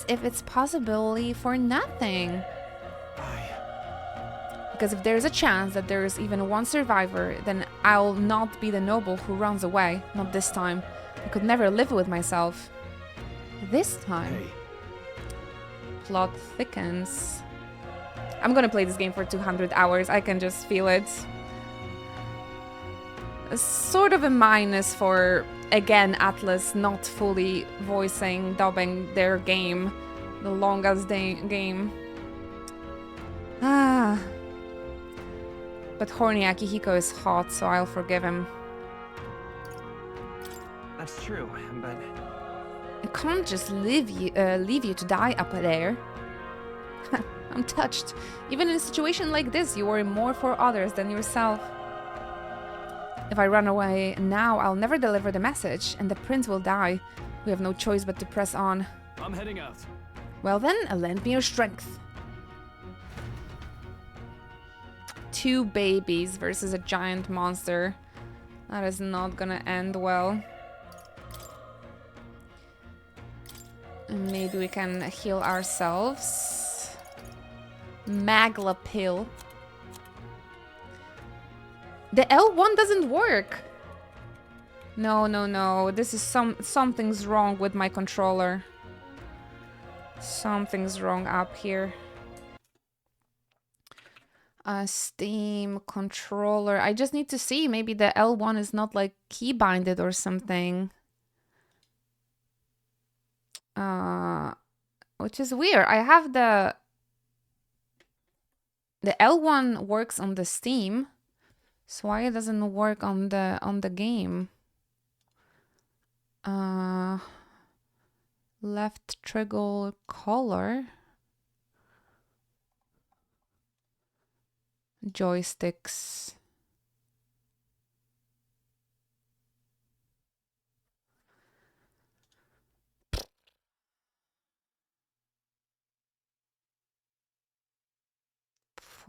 if it's possibly for nothing? Because if there's a chance that there's even one survivor, then I'll not be the noble who runs away. Not this time. I could never live with myself. This time. Hey. Plot thickens. I'm gonna play this game for 200 hours. I can just feel it. Sort of a minus for, again, Atlas not fully dubbing their game. The longest game. But horny Akihiko is hot, so I'll forgive him. That's true, but... I can't just leave you to die up there. I'm touched. Even in a situation like this, you worry more for others than yourself. If I run away now, I'll never deliver the message, and the prince will die. We have no choice but to press on. I'm heading out. Well then, lend me your strength. 2 babies versus a giant monster. That is not gonna end well. Maybe we can heal ourselves. Magla pill. The L1 doesn't work. No, no, no. This is something's wrong with my controller. Something's wrong up here. Steam controller. I just need to see. Maybe the L1 is not like key binded or something. Which is weird. I have the L1 works on the Steam, so why it doesn't work on the game? Left trigger color. Joysticks.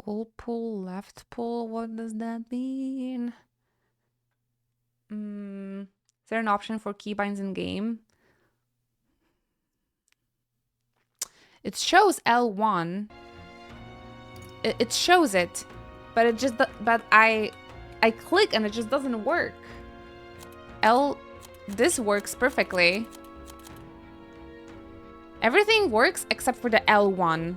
Full pull, left pull, what does that mean? Is there an option for keybinds in game? It shows L1. It shows it, but it just I click and it just doesn't work. This works perfectly. Everything works except for the L1.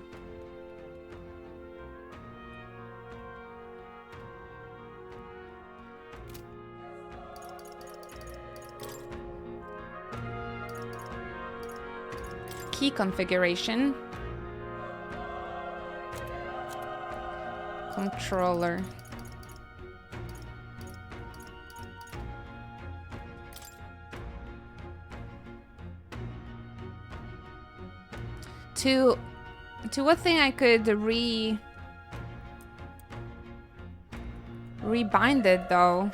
Key configuration. Controller. To what thing I could rebind it though?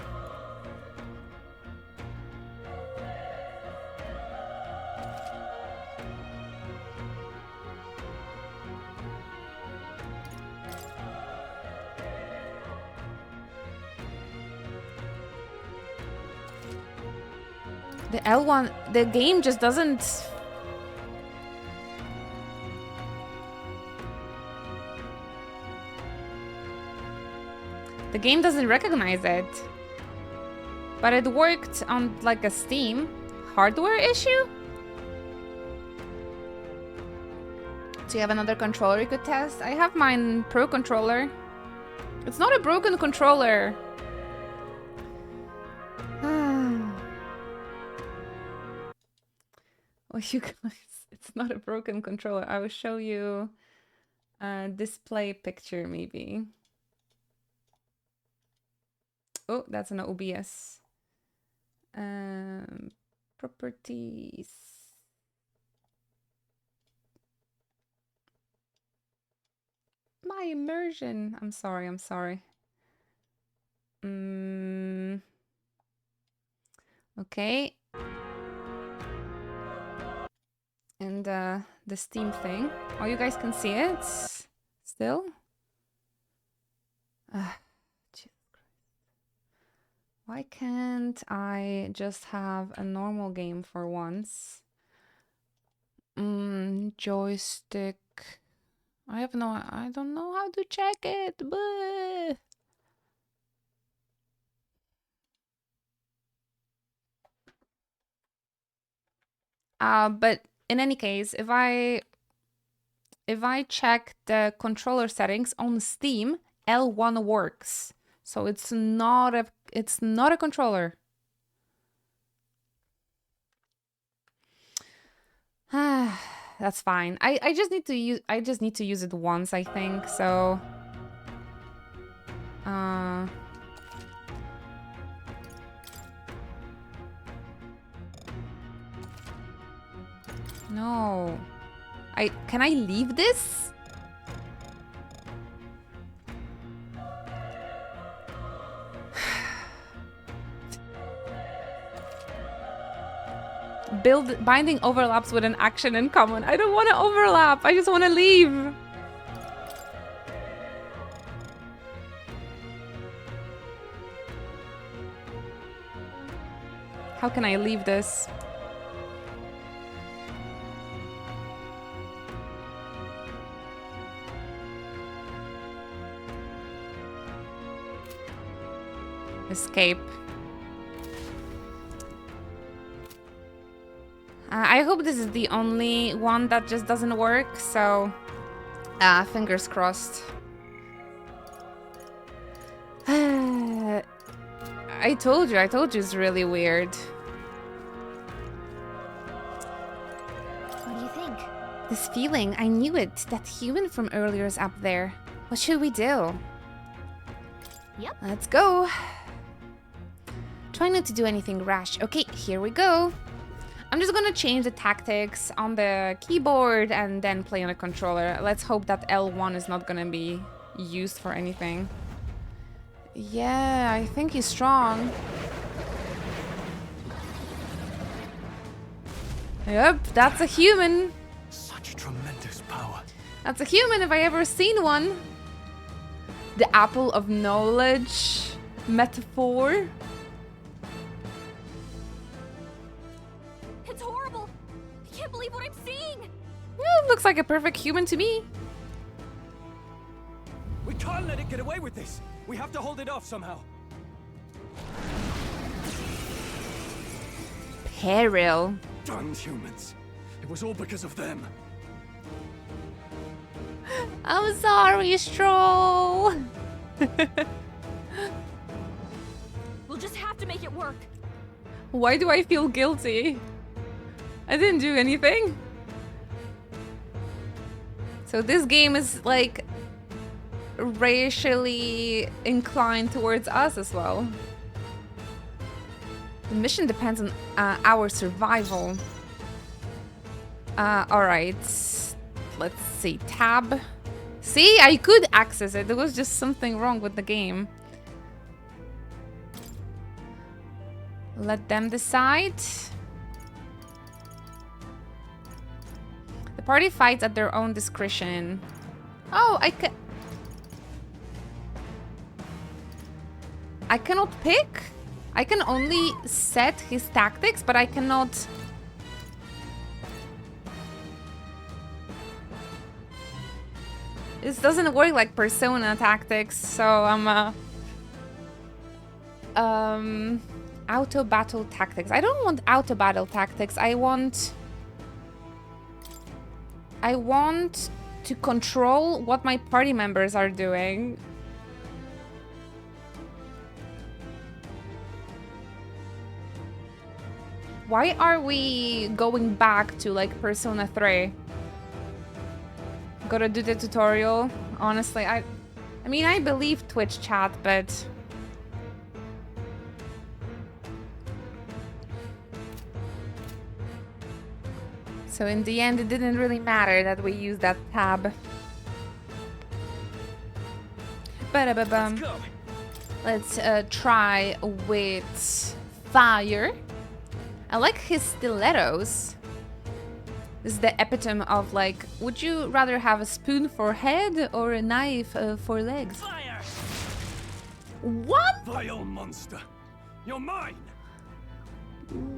The L1, the game just doesn't... The game doesn't recognize it. But it worked on like a Steam hardware issue? Do you have another controller you could test? I have mine Pro controller. It's not a broken controller. Well, you guys, it's not a broken controller. I will show you a display picture maybe. Oh, that's an OBS. Properties. My immersion. I'm sorry. Okay. And the Steam thing. Oh, you guys can see it still? Jesus Christ. Why can't I just have a normal game for once? Joystick. I don't know how to check it. Bleh. But in any case, if I check the controller settings on Steam, L1 works. So it's not a controller. That's fine. I just need to use it once, I think. So no. Can I leave this? Binding overlaps with an action in common. I don't want to overlap. I just want to leave. How can I leave this? escape. I hope this is the only one that just doesn't work, so fingers crossed. I told you it's really weird. What do you think? This feeling, I knew it. That human from earlier is up there. What should we do? Yep. Let's go. Try not to do anything rash. Okay, here we go. I'm just gonna change the tactics on the keyboard and then play on the controller. Let's hope that L1 is not gonna be used for anything. Yeah, I think he's strong. Yep, that's a human. Such tremendous power. That's a human if I ever seen one. The apple of knowledge metaphor. It's horrible. I can't believe what I'm seeing. Yeah, looks like a perfect human to me. We can't let it get away with this. We have to hold it off somehow. Peril. Darn humans. It was all because of them. I'm sorry, Stroll. We'll just have to make it work. Why do I feel guilty? I didn't do anything. So this game is like racially inclined towards us as well. The mission depends on our survival. Alright. Let's see. Tab. See, I could access it. There was just something wrong with the game. Let them decide. The party fights at their own discretion. Oh, I cannot pick? I can only set his tactics, but I cannot... This doesn't work like Persona tactics, so I'm auto battle tactics. I don't want auto battle tactics. I want to control what my party members are doing. Why are we going back to like Persona 3? Gotta do the tutorial. Honestly, I mean, I believe Twitch chat, but so in the end, it didn't really matter that we used that tab. Ba-da-ba-bum. Let's try with fire. I like his stilettos. This is the epitome of like, would you rather have a spoon for head or a knife for legs? Fire! What? Vile monster. You're mine!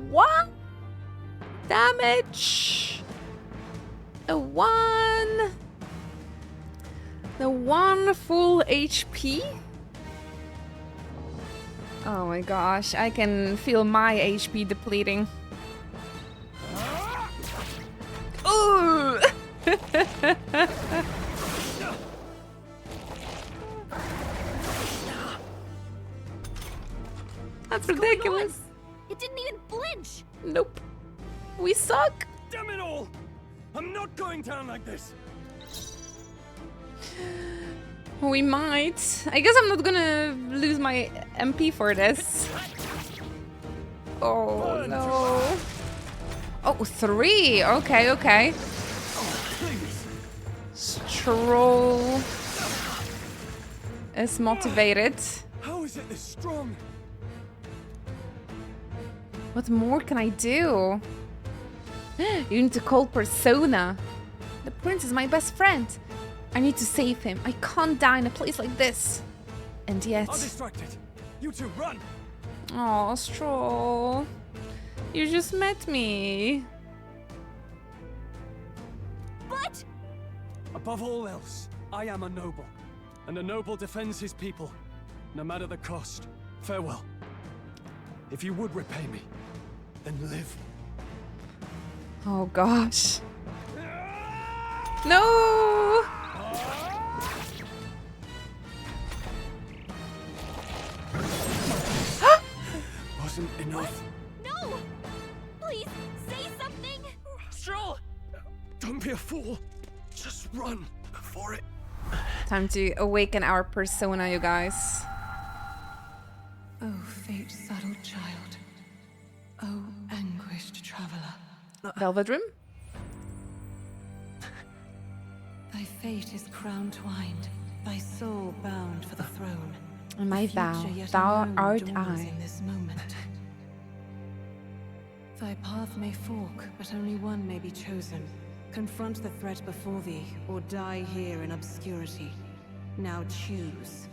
What? Damage. The one full HP. Oh my gosh, I can feel my HP depleting. Ooh! That's ridiculous. It didn't even flinch. Nope. We suck. Damn it all! I'm not going down like this. We might. I guess I'm not gonna lose my MP for this. Oh no. Oh, 3. Okay, okay. Stroll is motivated. How is it this strong? What more can I do? You need to call Persona. The prince is my best friend. I need to save him. I can't die in a place like this. And yet... I'll distract it. You two, run! Aw, Stroll. You just met me. But... Above all else, I am a noble. And a noble defends his people, no matter the cost. Farewell. If you would repay me, then live. Oh gosh. No! Wasn't enough. No! Please, say something! Stroll! Don't be a fool. Just run before it. Time to awaken our persona, you guys. Oh, fate-saddled child. Oh, anguished traveler. Velvet Room? Thy fate is crown-twined, thy soul bound for the throne. And my The vow, future yet thou unknown art dawns I. in this moment. Thy path may fork, but only one may be chosen. Confront the threat before thee, or die here in obscurity. Now choose.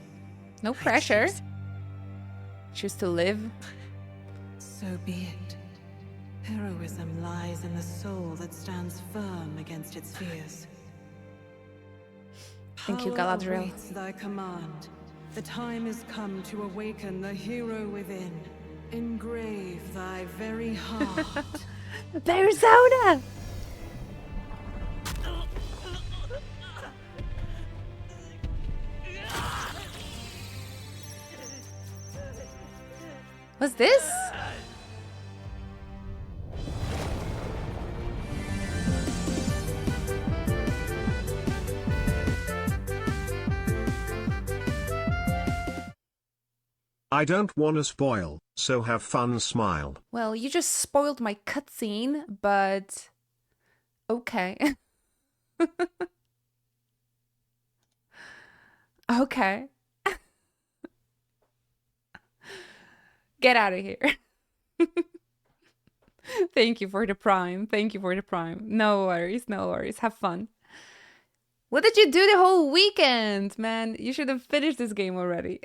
No pressure. Choose to live. So be it. Heroism lies in the soul that stands firm against its fears. Thank you, Power Galadriel. awaits thy command. The time is come to awaken the hero within. Engrave thy very heart. Persona! What's this? I don't wanna spoil, so have fun, smile. Well, you just spoiled my cutscene, but okay. Okay. Get out of here. Thank you for the prime. Thank you for the prime. No worries, no worries. Have fun. What did you do the whole weekend, man? You should have finished this game already.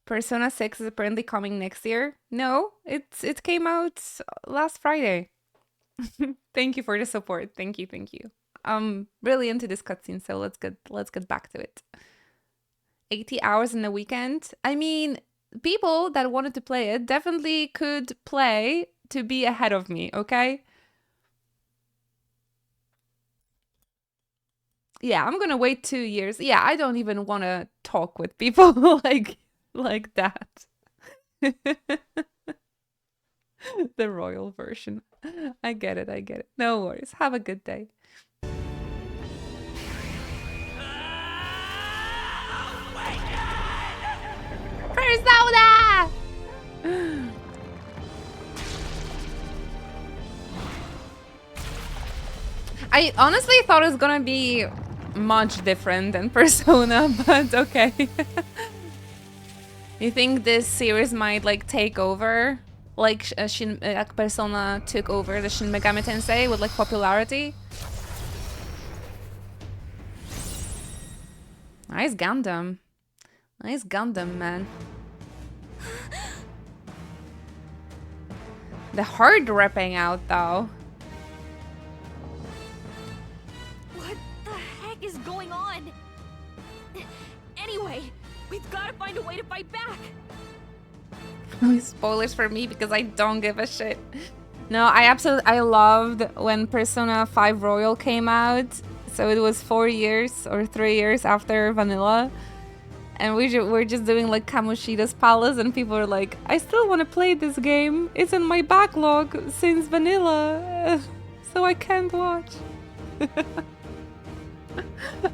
Persona 6 is apparently coming next year. No, it came out last Friday. Thank you for the support. Thank you, thank you. I'm really into this cutscene, so let's get back to it. 80 hours in a weekend. I mean, people that wanted to play it definitely could play to be ahead of me, okay? Yeah, I'm gonna wait 2 years. Yeah, I don't even want to talk with people like that. The royal version. I get it, I get it. No worries. Have a good day. Persona! I honestly thought it was gonna be much different than Persona, but okay. You think this series might like take over, like Persona took over the Shin Megami Tensei with like popularity? Nice Gundam. Nice Gundam, man. The heart ripping out though. What the heck is going on? Anyway, we've got to find a way to fight back. Spoilers for me because I don't give a shit. No, I loved when Persona 5 Royal came out. So it was 4 years or 3 years after Vanilla. And we're just doing like Kamoshida's Palace and people are like, I still want to play this game. It's in my backlog since Vanilla. So I can't watch.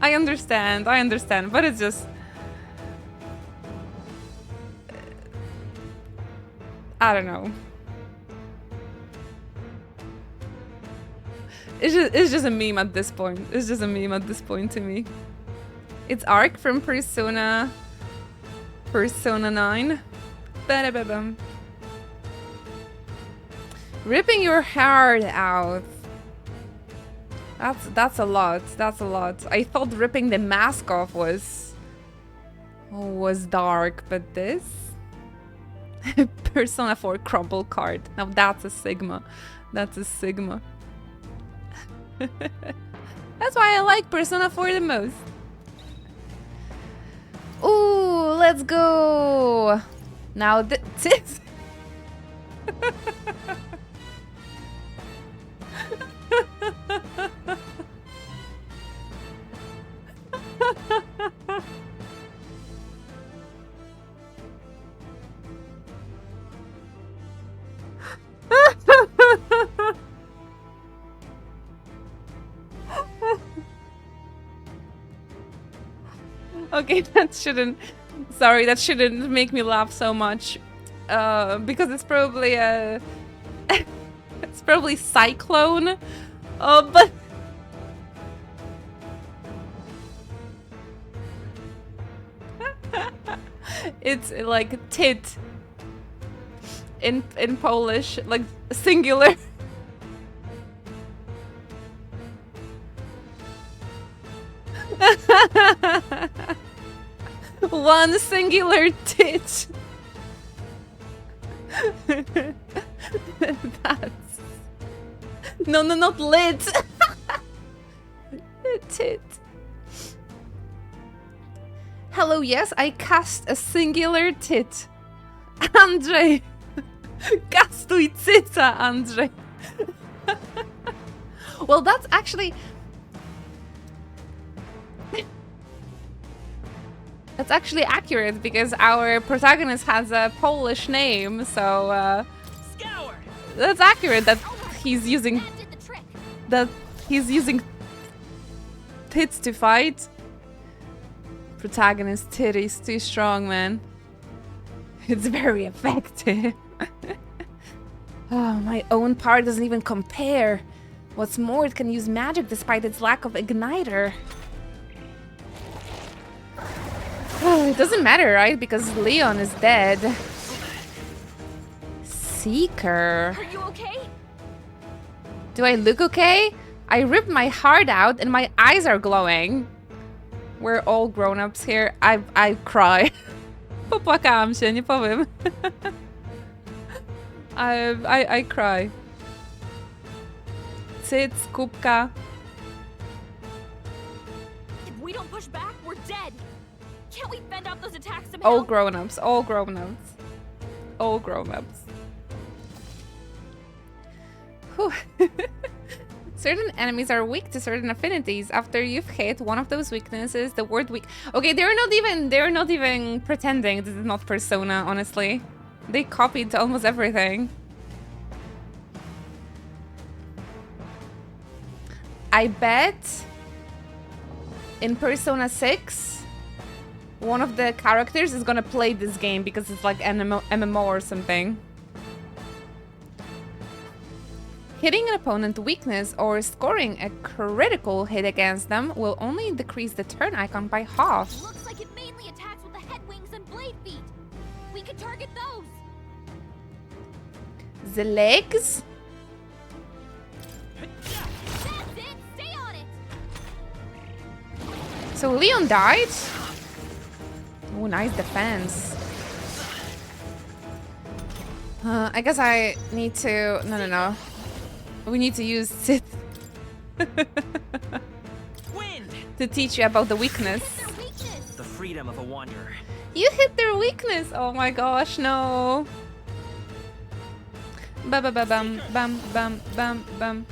I understand, but it's just... I don't know. It's just a meme at this point. It's just a meme at this point to me. It's Arc from Persona 9. Ba-da-ba-bum. Ripping your heart out. That's a lot. That's a lot. I thought ripping the mask off was dark, but this Persona 4 crumble card. Now that's a Sigma. That's a Sigma. That's why I like Persona 4 the most. Ooh, Let's go. Now the tits. Okay, that shouldn't. Sorry, that shouldn't make me laugh so much, because it's probably a. It's probably Cyclone, but. It's like tit in Polish, like singular. One singular tit. That's no, not lit. Tit. Hello, yes, I cast a singular tit. Andrzej! Castuj cyca, Andrzej! Well, that's actually... That's actually accurate, because our protagonist has a Polish name, so... That's accurate that he's using... That he's using... tits to fight. Protagonist titties too strong, man. It's very effective. Oh, my own power doesn't even compare. What's more, it can use magic despite its lack of igniter. Oh, it doesn't matter, right? Because Leon is dead. Seeker. Are you okay? Do I look okay? I ripped my heart out and my eyes are glowing. We're all grown-ups here. I cry. Popłakałam się, nie powiem. I cry. Cyc, kubka. If we don't push back, we're dead. Can't we fend off those attacks somehow? All grown-ups, all grown-ups. All grown-ups. Certain enemies are weak to certain affinities. After you've hit one of those weaknesses, the word weak. Okay, they're not even pretending this is not Persona, honestly. They copied almost everything. I bet in Persona 6 one of the characters is gonna play this game because it's like an MMO or something. Hitting an opponent weakness or scoring a critical hit against them will only decrease the turn icon by half. Looks like it mainly attacks with the head wings and blade feet. We could target those. The legs? That's it. Stay on it. So Leon died? Oh, nice defense. I guess I need to... No. We need to use Sith to teach you about the weakness. The freedom of a wanderer. You hit their weakness! Oh my gosh, no. Bam, bam, bam, bam, bam, bam, bam.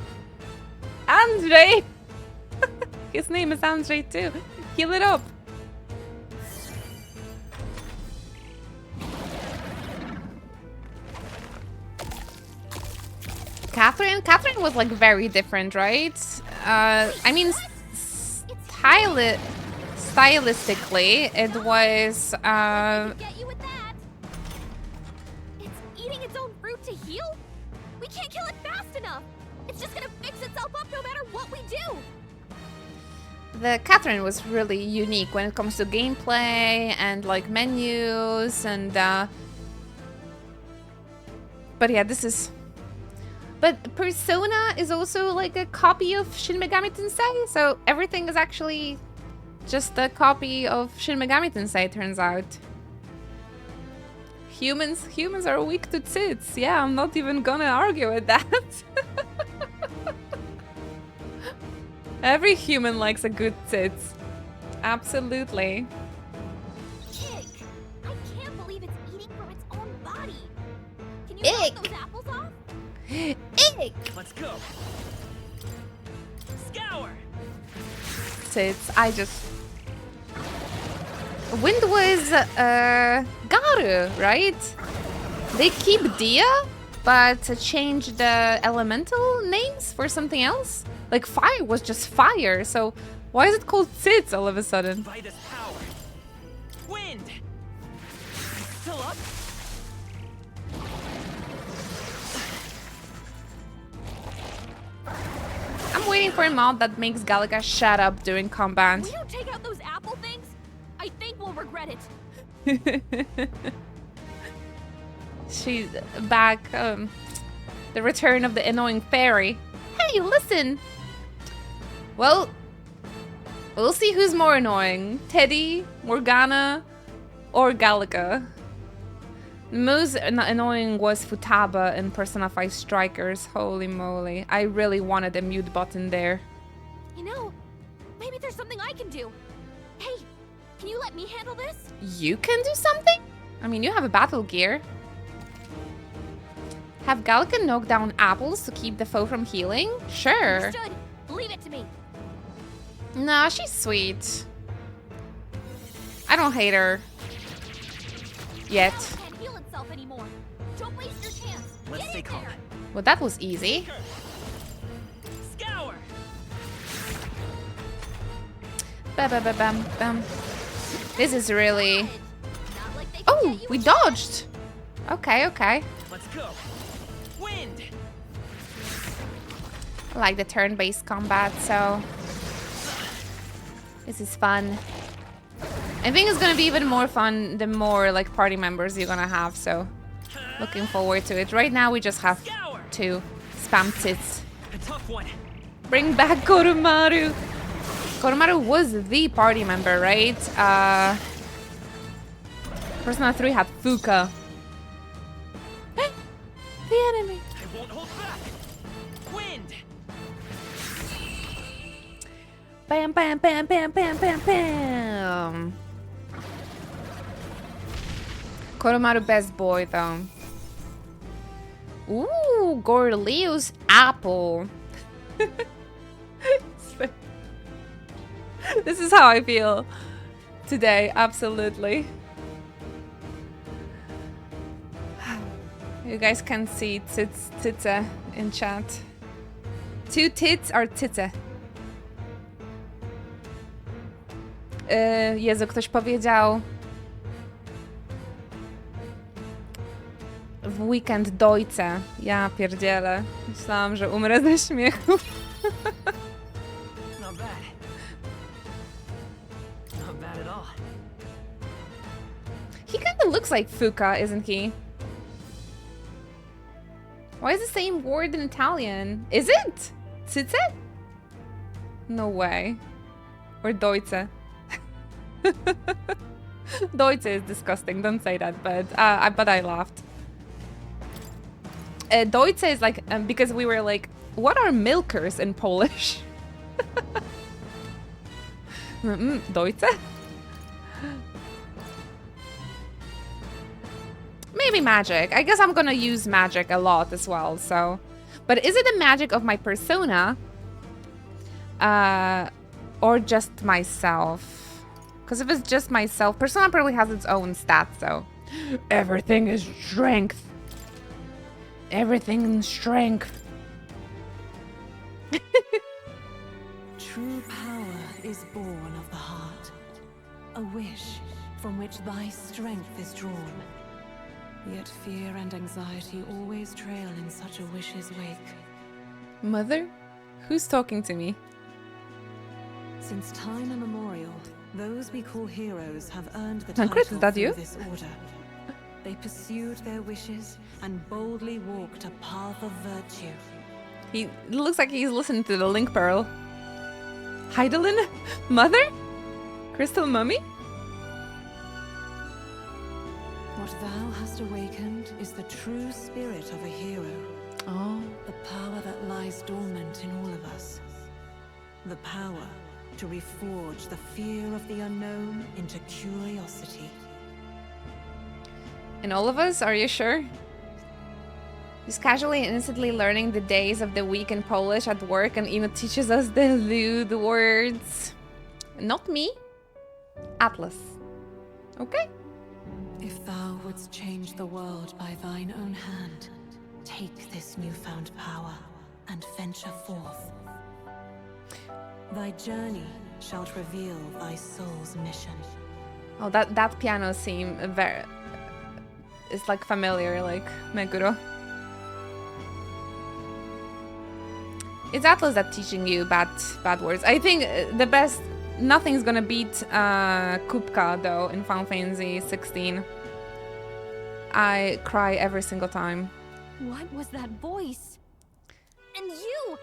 Andrzej! His name is Andrzej too. Heal it up. Catherine was like very different, right? I mean, stylistically, it was. Get you with that. It's eating its own fruit to heal. We can't kill it fast enough. It's just gonna fix itself up no matter what we do. The Catherine was really unique when it comes to gameplay and like menus and. But yeah, this is. But Persona is also like a copy of Shin Megami Tensei, so everything is actually just a copy of Shin Megami Tensei, turns out. Humans are weak to tits. Yeah, I'm not even gonna argue with that. Every human likes a good tits. Absolutely. Kick. Ick! Those apples off? Ick! Let's go. Scour. Tits, I just... Wind was Garu, right? They keep Dia, but change the elemental names for something else? Like fire was just fire, so why is it called Tits all of a sudden? Vitus power. Wind. Still up? I'm waiting for a mod that makes Gallica shut up during combat. We don't take out those apple things? I think we'll regret it. She's back. The return of the annoying fairy. Hey, listen! Well, we'll see who's more annoying. Teddy, Morgana, or Gallica. The most annoying was Futaba in Persona 5 Strikers. Holy moly. I really wanted a mute button there. You know, maybe there's something I can do. Hey, can you let me handle this? You can do something? I mean, you have a battle gear. Have Gallica knock down apples to keep the foe from healing? Sure. Understood. Leave it to me. Nah, she's sweet. I don't hate her. Yet. Can't heal itself anymore. Don't waste your chance. Let's stay calm. Well, that was easy. Scour. Bam, bam. This is really... Oh, we dodged. Okay, okay. Let's go. Wind. I like the turn-based combat, so... This is fun. I think it's gonna be even more fun the more like party members you're gonna have, so looking forward to it. Right now we just have to spam Tits. A tough one. Bring back Koromaru. Koromaru was the party member, right? Persona 3 had Fuka. The enemy. I won't hold back. Wind. Bam, bam, bam, bam, bam, bam, bam. Koromaru best boy though. Ooh, Gorleo's apple. This is how I feel today, absolutely. You guys can see Titze in chat. Two tits are Titze. Jezu, ktoś powiedział w weekend dojce. Ja pierdzielę. Myślałam, że umrę ze śmiechu. Not bad. Not bad at all. He kind of looks like Fuka, isn't he? Why is the same word in Italian? Is it? Titze? No way. Or Deutsche. Deutsche is disgusting, don't say that, but I laughed. Deutsche is like, because we were like, what are milkers in Polish? Deutsche? Maybe magic. I guess I'm gonna use magic a lot as well, so. But is it the magic of my persona? Or just myself? Because if it's just myself, persona probably has its own stats, so. Everything is strength. Everything in strength. True power is born of the heart. A wish from which thy strength is drawn. Yet fear and anxiety always trail in such a wish's wake. Mother? Who's talking to me? Since time immemorial, those we call heroes have earned the Tancred, title is that through you? this order. They pursued their wishes and boldly walked a path of virtue. He looks like he's listening to the Link Pearl. Heidelin? Mother? Crystal Mummy? What thou hast awakened is the true spirit of a hero. Oh. The power that lies dormant in all of us. The power to reforge the fear of the unknown into curiosity. In all of us, are you sure? Just casually and instantly learning the days of the week in Polish at work, and Ina teaches us the lewd words. Not me. Atlas. Okay. If thou wouldst change the world by thine own hand, take this newfound power and venture forth. Thy journey shalt reveal thy soul's mission. Oh, that piano seems very... It's like familiar, like Meguro. It's Atlas that teaching you bad words. I think the best... Nothing's gonna beat Kupka, though, in Final Fantasy 16. I cry every single time. What was that voice? And you!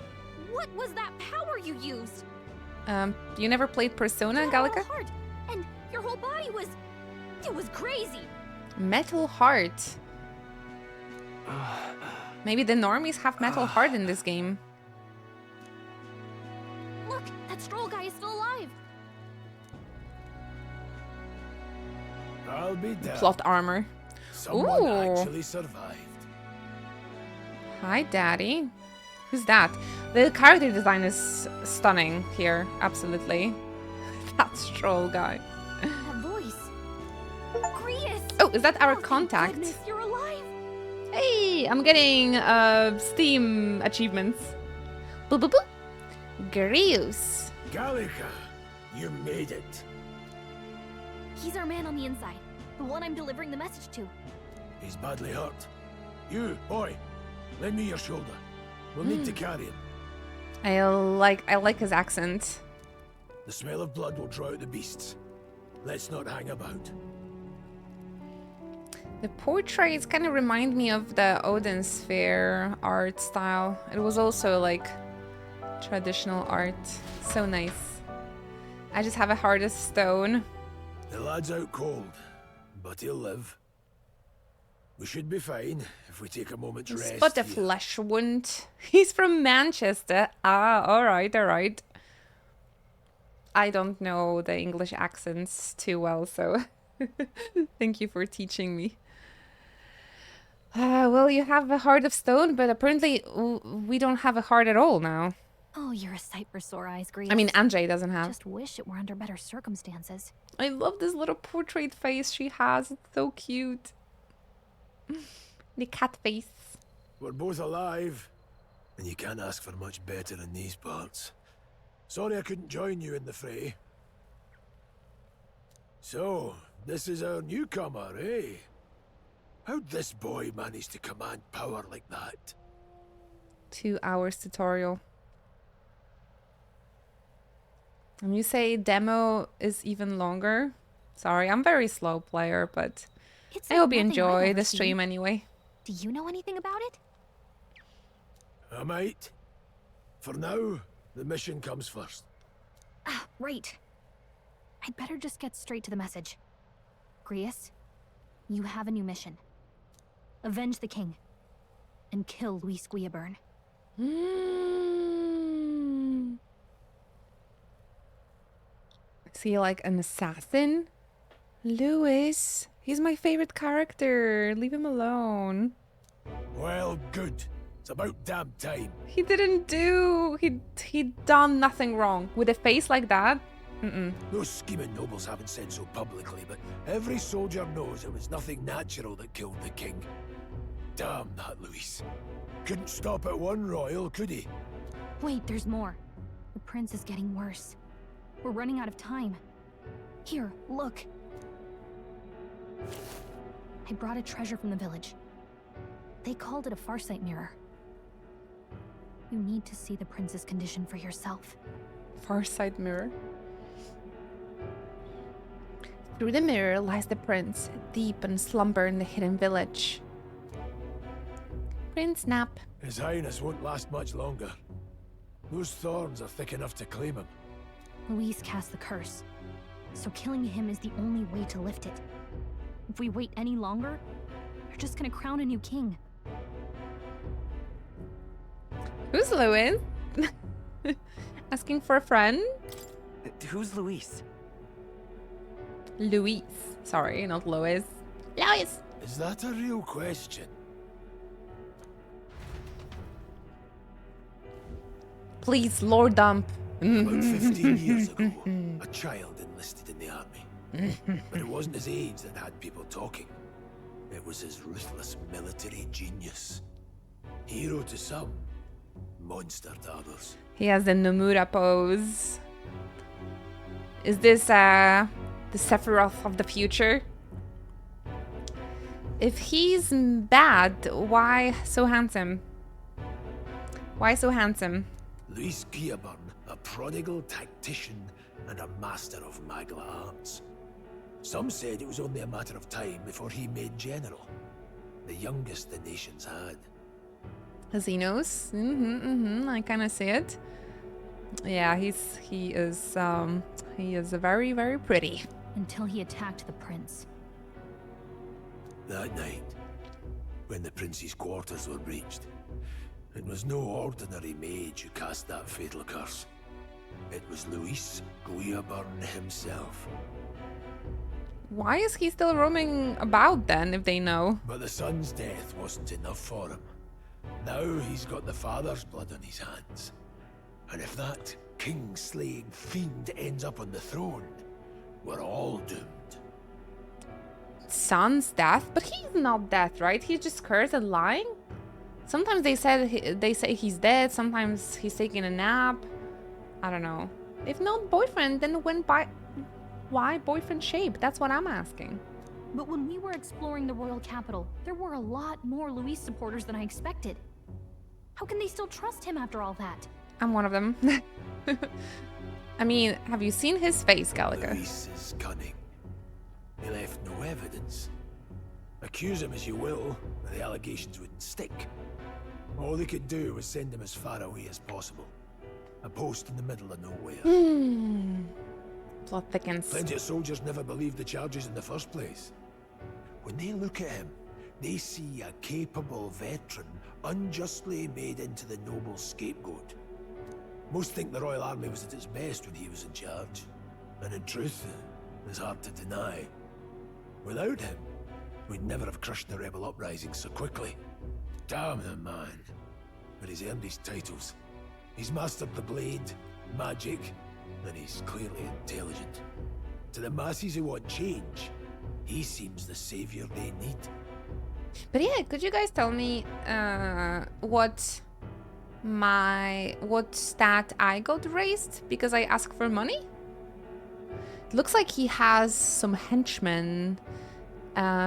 What was that power you used? You never played Persona, Gallica? Heart, and your whole body was... It was crazy. Metal Heart. Maybe the normies have Metal Heart in this game. Look, that Stroll guy is still alive. I'll be damned. Plot armor. Someone Ooh. actually survived. Hi, Daddy. Who's that? The character design is stunning here. Absolutely. That Stroll guy. That voice. Grius. Oh, is that our contact? Goodness, you're alive. Hey, I'm getting Steam achievements. Boop, boop, boop. Grius. Gallica, you made it. He's our man on the inside. The one I'm delivering the message to. He's badly hurt. You, boy, lend me your shoulder. We'll need to carry him. I like his accent. The smell of blood will draw out the beasts. Let's not hang about. The portraits kind of remind me of the Odin Sphere art style. It was also like traditional art. So nice. I just have a heart of stone. The lad's out cold, but he'll live. We should be fine if we take a moment's rest. Spot a here. flesh wound. He's from Manchester. Ah, alright, alright. I don't know the English accents too well, so thank you for teaching me. Well, you have a heart of stone, but apparently we don't have a heart at all now. Oh, you're a sight for sore eyes, Grius. I mean, Anjay doesn't have. Just wish it were under better circumstances. I love this little portrait face she has. It's so cute. The cat face. We're both alive, and you can't ask for much better in these parts. Sorry I couldn't join you in the fray. So, this is our newcomer, eh? How'd this boy manage to command power like that? 2 hours tutorial. And you say demo is even longer? Sorry, I'm very slow player, but It's I like hope you nothing I've enjoy ever the seen. stream anyway. Do you know anything about it? I might. For now, the mission comes first. Ah, right. I'd better just get straight to the message. Grius, you have a new mission. Avenge the king. And kill Luis Guillaburn. Is he like an assassin? Louis, he's my favorite character. Leave him alone. Well, good. It's about damn time. He didn't do... He'd done nothing wrong. With a face like that? Those scheming nobles haven't said so publicly, but every soldier knows it was nothing natural that killed the king. Damn that Luis. Couldn't stop at one royal, could he? Wait, there's more. The prince is getting worse. We're running out of time. Here, look. I brought a treasure from the village. They called it a farsight mirror. You need to see the prince's condition for yourself. Farsight mirror. Through the mirror lies the prince, deep in slumber in the hidden village. Prince Nap. His Highness won't last much longer. Those thorns are thick enough to claim him. Luis cast the curse, so killing him is the only way to lift it. If we wait any longer, they're just gonna crown a new king. Who's Louis? Asking for a friend? Who's Luis? Luis. Sorry, not Louis. Louis! Is that a real question? Please, Lord Dump. About 15 years ago, a child enlisted in the army. But it wasn't his age that had people talking. It was his ruthless military genius. Hero to some, monster to others. He has the Nomura pose. Is this the Sephiroth of the future? If he's bad, why so handsome? Why so handsome? Luis Guillaburn, a prodigal tactician and a master of Magla arts. Some said it was only a matter of time before he made general, the youngest the nations had. Xenos, I kind of see it. Yeah, he is very, very pretty. Until he attacked the prince. That night, when the prince's quarters were breached, it was no ordinary mage who cast that fatal curse. It was Luis Guillaburn himself. Why is he still roaming about then, if they know? But the son's death wasn't enough for him. Now he's got the father's blood on his hands. And if that king-slaying fiend ends up on the throne, we're all doomed. Son's death? But he's not dead, right? He's just cursed and lying? Sometimes they say he's dead, sometimes he's taking a nap. I don't know. If not boyfriend, then why boyfriend shape? That's what I'm asking. But when we were exploring the royal capital, there were a lot more Luis supporters than I expected. How can they still trust him after all that? I'm one of them. I mean, have you seen his face, Gallica? Luis is cunning. He left no evidence. Accuse him as you will, the allegations wouldn't stick. All they could do was send him as far away as possible. A post in the middle of nowhere. Plot thickens. Plenty of soldiers never believed the charges in the first place. When they look at him, they see a capable veteran unjustly made into the noble scapegoat. Most think the Royal Army was at its best when he was in charge. And in truth, it's hard to deny. Without him, we'd never have crushed the rebel uprising so quickly. Damn the man. But he's earned his titles. He's mastered the blade, magic, and he's clearly intelligent. To the masses who want change, he seems the savior they need. But yeah, could you guys tell me what stat I got raised because I asked for money? It looks like he has some henchmen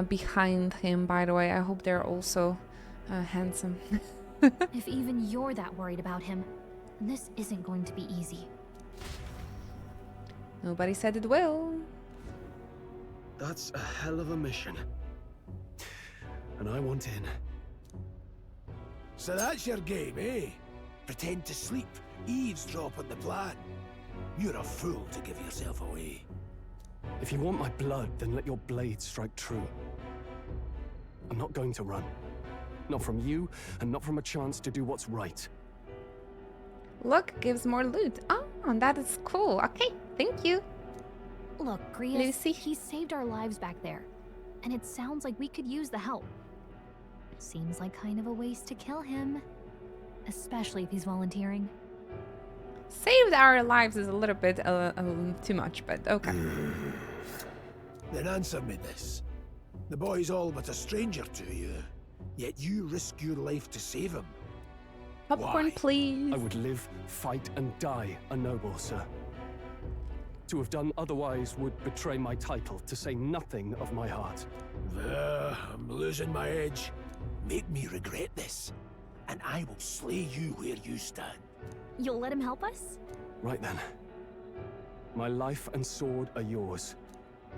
behind him, by the way. I hope they're also handsome. If even you're that worried about him, this isn't going to be easy. Nobody said it will. That's a hell of a mission. And I want in. So that's your game, eh? Pretend to sleep, eavesdrop on the plan. You're a fool to give yourself away. If you want my blood, then let your blade strike true. I'm not going to run. Not from you, and not from a chance to do what's right. Look, gives more loot. Oh, that is cool. Okay, thank you. Look, Grius, he saved our lives back there. And it sounds like we could use the help. Seems like kind of a waste to kill him. Especially if he's volunteering. Saved our lives is a little bit too much, but okay. Then answer me this. The boy's all but a stranger to you, yet you risk your life to save him. Popcorn, Why? please. I would live, fight, and die a noble, sir. To have done otherwise would betray my title, to say nothing of my heart. I'm losing my edge. Make me regret this, and I will slay you where you stand. You'll let him help us? Right then. My life and sword are yours.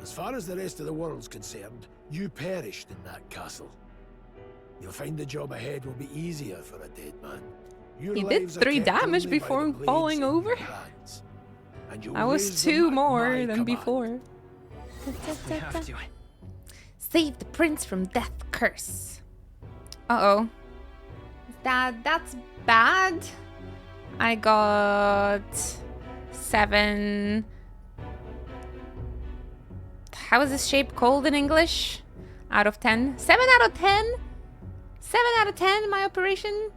As far as the rest of the world's concerned, you perished in that castle. You'll find the job ahead will be easier for a dead man. Your He did lives are 3 kept damage only by before the blades falling in your over. hands, and you'll I was raise them 2 at more my than command. before. We have to. Save the prince from death curse. Uh-oh. That's bad. I got 7. How is this shape called in English? Out of 10? 7 out of 10? 7 out of 10, my operation?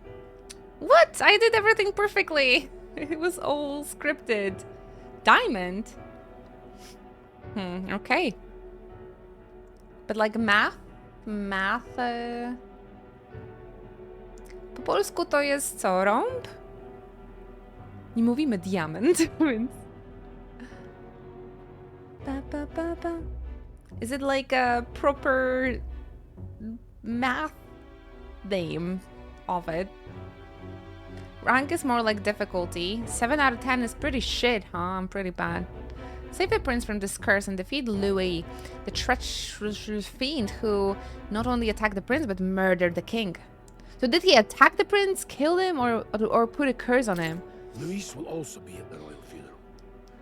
What? I did everything perfectly. It was all scripted. Diamond? Okay. But like math? Po polsku to jest co? Rąb? Nie mówimy diament, więc... Is it like a proper math name of it? Rank is more like difficulty. 7 out of 10 is pretty shit, huh? I'm pretty bad. Save the prince from this curse and defeat Louis, the treacherous fiend who not only attacked the prince but murdered the king. So did he attack the prince, kill him, or put a curse on him? Louis will also be at the royal funeral.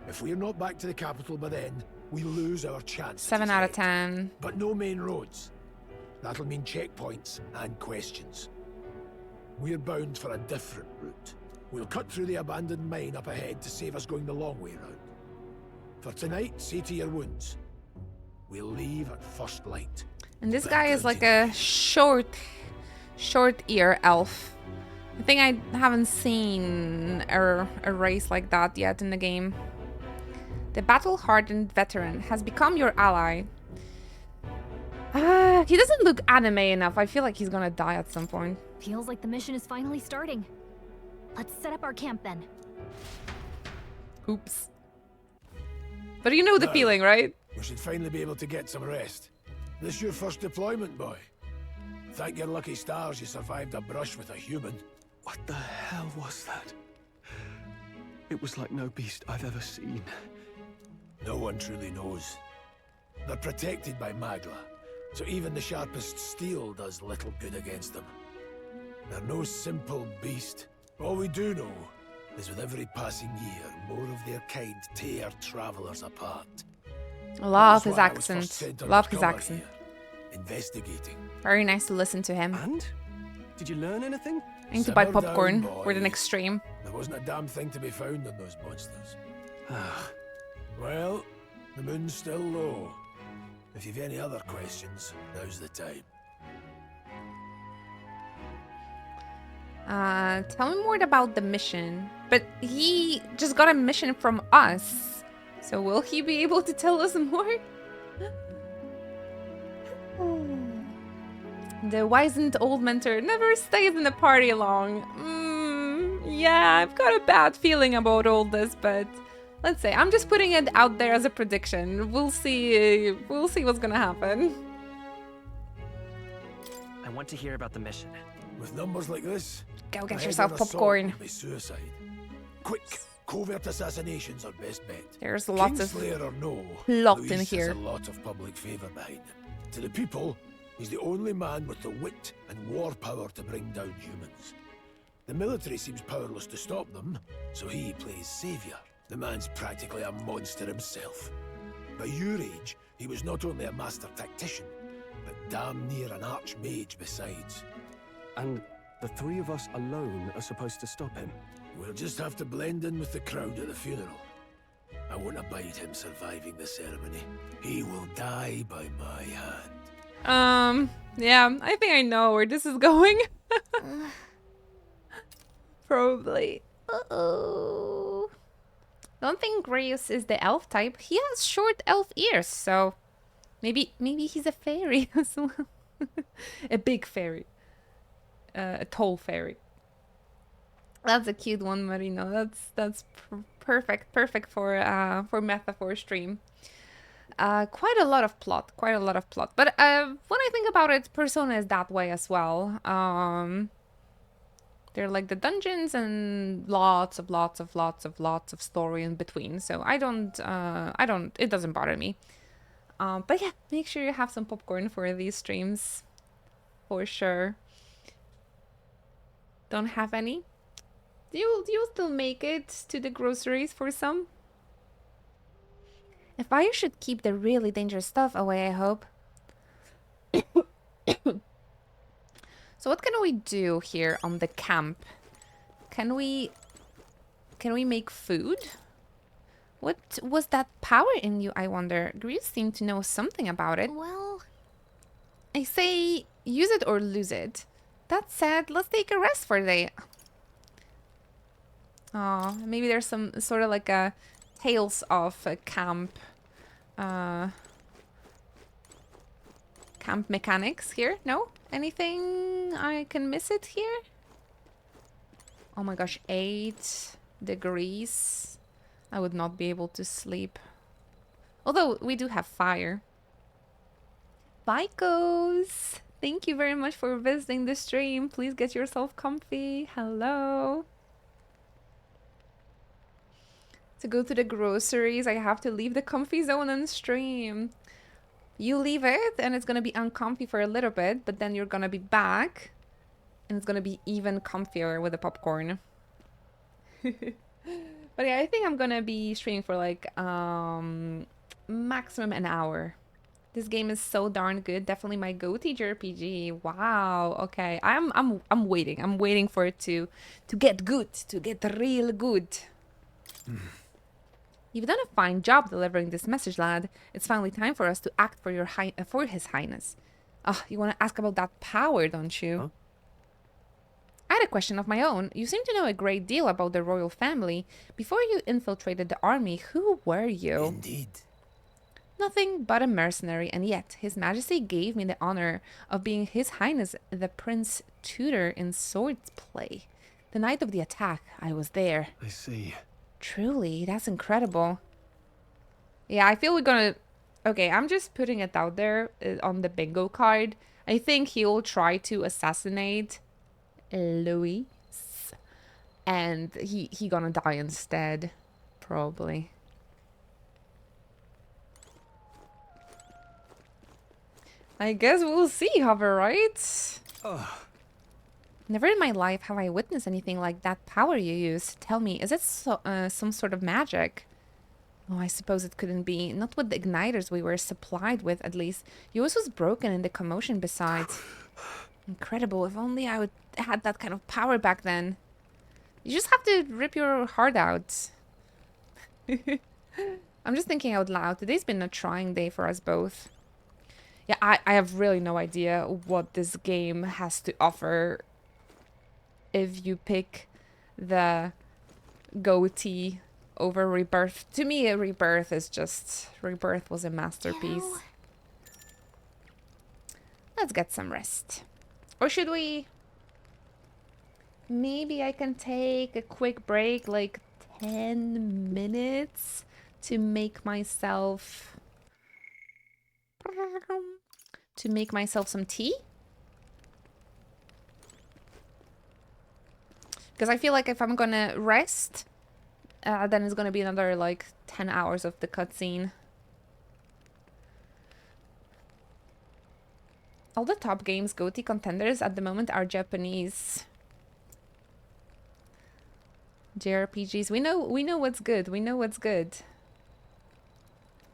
If we're not back to the capital by then, we lose our chance. 7 out of 10. But no main roads. That'll mean checkpoints and questions. We're bound for a different route. We'll cut through the abandoned mine up ahead to save us going the long way round. For tonight, see to your wounds. We'll leave at first light. And this guy is like a short ear elf. I think I haven't seen a race like that yet in the game. The battle-hardened veteran has become your ally. He doesn't look anime enough. I feel like he's gonna die at some point. Feels like the mission is finally starting. Let's set up our camp then. Oops. But you know the feeling, right? We should finally be able to get some rest. This your first deployment, boy? Thank your lucky stars you survived a brush with a human. What the hell was that? It was like no beast I've ever seen. No one truly knows. They're protected by Magla, so even the sharpest steel does little good against them. They're no simple beast. All we do know is with every passing year, more of their kind tear travelers apart. Love his accent. Love his accent. Here, investigating. Very nice to listen to him. And? Did you learn anything? I need to buy popcorn for the next stream. There wasn't a damn thing to be found on those monsters. Well, the moon's still low. If you've any other questions, now's the time. Tell me more about the mission. But he just got a mission from us. So will he be able to tell us more? The wizened old mentor never stays in the party long. Yeah, I've got a bad feeling about all this, but let's say I'm just putting it out there as a prediction. We'll see what's gonna happen. I want to hear about the mission. With numbers like this, go get yourself popcorn. Suicide. Quick, covert assassinations are best bet. There's lots of Kingslayer or no, plot Luis in here. has a lot of public favor behind him. To the people, he's the only man with the wit and war power to bring down humans. The military seems powerless to stop them, so he plays savior. The man's practically a monster himself. By your age, he was not only a master tactician, but damn near an archmage besides. And the three of us alone are supposed to stop him. We'll just have to blend in with the crowd at the funeral. I won't abide him surviving the ceremony. He will die by my hand. Yeah, I think I know where this is going. Probably. Uh-oh. Don't think Grace is the elf type. He has short elf ears, so maybe he's a fairy as well. A big fairy. A tall fairy. That's a cute one, Marino. That's perfect for metaphor stream. Quite a lot of plot. But when I think about it, Persona is that way as well. They're like the dungeons and lots of story in between. So it doesn't bother me. But yeah, make sure you have some popcorn for these streams, for sure. Don't have any? You'll still make it to the groceries for some? If I should keep the really dangerous stuff away, I hope. So what can we do here on the camp? Can we make food? What was that power in you, I wonder? Grease seemed to know something about it. Well, I say use it or lose it. That said, let's take a rest for the day. Oh, maybe there's some sort of like a Tales of a camp camp mechanics here. No? Anything I can miss it here? Oh my gosh, 8 degrees. I would not be able to sleep. Although we do have fire. Bikos! Thank you very much for visiting the stream. Please get yourself comfy. Hello. To go to the groceries, I have to leave the comfy zone and stream. You leave it and it's gonna be uncomfy for a little bit, but then you're gonna be back and it's gonna be even comfier with the popcorn. But yeah, I think I'm gonna be streaming for like maximum an hour. This game is so darn good. Definitely my go-to JRPG. Wow. Okay. I'm waiting. I'm waiting for it to get good, to get real good. You've done a fine job delivering this message, lad. It's finally time for us to act for His Highness. Oh, you want to ask about that power, don't you? Huh? I had a question of my own. You seem to know a great deal about the royal family. Before you infiltrated the army, who were you? Indeed. Nothing but a mercenary, and yet His Majesty gave me the honor of being His Highness the Prince Tutor in swordplay. The night of the attack, I was there. I see. Truly, that's incredible. Yeah, I feel we're gonna... Okay, I'm just putting it out there on the bingo card. I think he'll try to assassinate Louis. And he gonna die instead. Probably. I guess we'll see, Hover, right? Never in my life have I witnessed anything like that power you use. Tell me, is it some sort of magic? Oh, I suppose it couldn't be. Not with the igniters we were supplied with, at least. Yours was broken in the commotion besides. Incredible. If only I had that kind of power back then. You just have to rip your heart out. I'm just thinking out loud. Today's been a trying day for us both. Yeah, I have really no idea what this game has to offer if you pick the goatee over Rebirth. To me, a Rebirth is just... Rebirth was a masterpiece. Let's get some rest. Or should we... Maybe I can take a quick break, like 10 minutes, to make myself... some tea? Because I feel like if I'm gonna rest, then it's gonna be another like 10 hours of the cutscene. All the top games GOTY contenders at the moment are Japanese. JRPGs. We know what's good. We know what's good.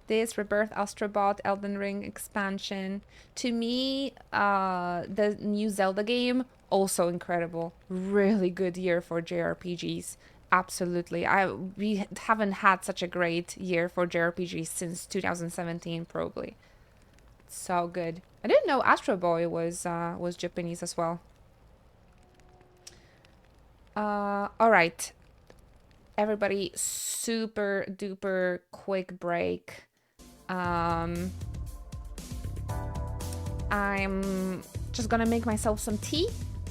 This, Rebirth, Astrobot, Elden Ring expansion. To me, the new Zelda game, also incredible. Really good year for JRPGs. Absolutely. We haven't had such a great year for JRPGs since 2017, probably. So good. I didn't know Astro Boy was Japanese as well. Alright. Everybody, super duper quick break. I'm just gonna make myself some tea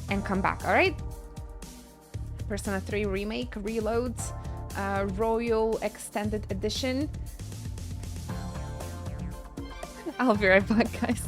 and come back, alright? Persona 3 Remake, Reloads, Royal Extended Edition. I'll be right back, guys.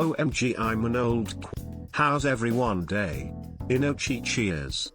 OMG, I'm an old How's everyone day? Inochi cheers.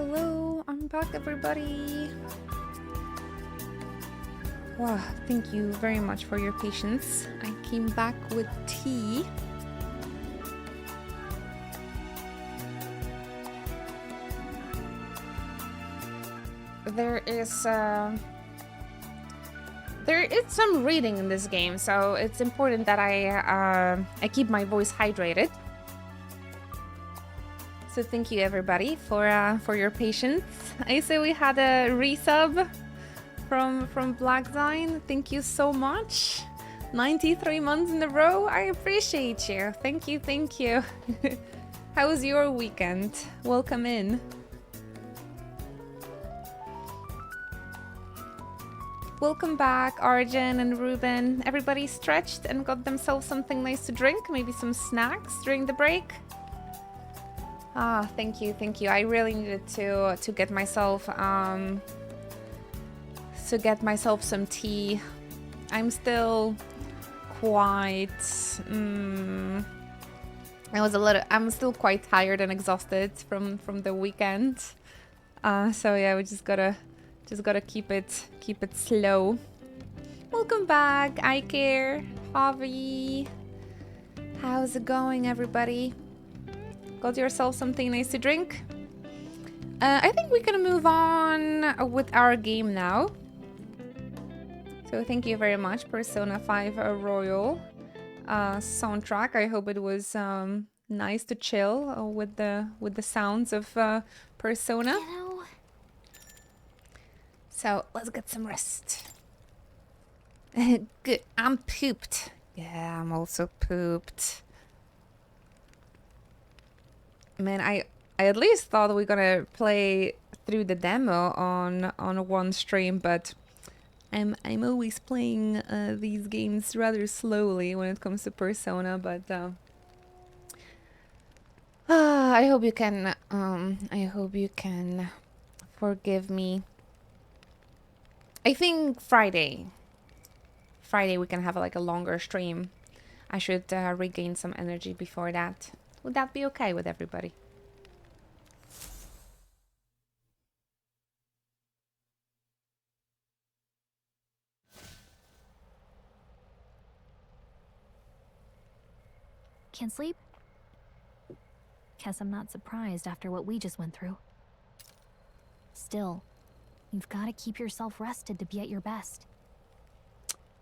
hello. I'm back, everybody. Wow, thank you very much for your patience. I came back with tea. There is some reading in this game, so it's important that I keep my voice hydrated. So thank you everybody for your patience. I say we had a resub from Blackzine. Thank you so much. 93 months in a row. I appreciate you. Thank you, thank you. How was your weekend? Welcome in. Welcome back, Arjun and Ruben. Everybody stretched and got themselves something nice to drink, maybe some snacks during the break. Ah, thank you, thank you. I really needed to get myself some tea. I'm still quite I'm still quite tired and exhausted from the weekend. So yeah, we just gotta keep it slow. Welcome back, I care, Javi. How's it going, everybody? Got yourself something nice to drink? I think we can move on with our game now. So thank you very much, Persona 5 Royal soundtrack. I hope it was nice to chill with the sounds of Persona. So let's get some rest. Good. I'm pooped. Yeah, I'm also pooped. Man, I at least thought we were gonna play through the demo on one stream, but I'm always playing these games rather slowly when it comes to Persona. But I hope you can forgive me. I think Friday we can have like a longer stream. I should regain some energy before that. Would that be okay with everybody? Can't sleep? Guess I'm not surprised after what we just went through. Still, you've got to keep yourself rested to be at your best.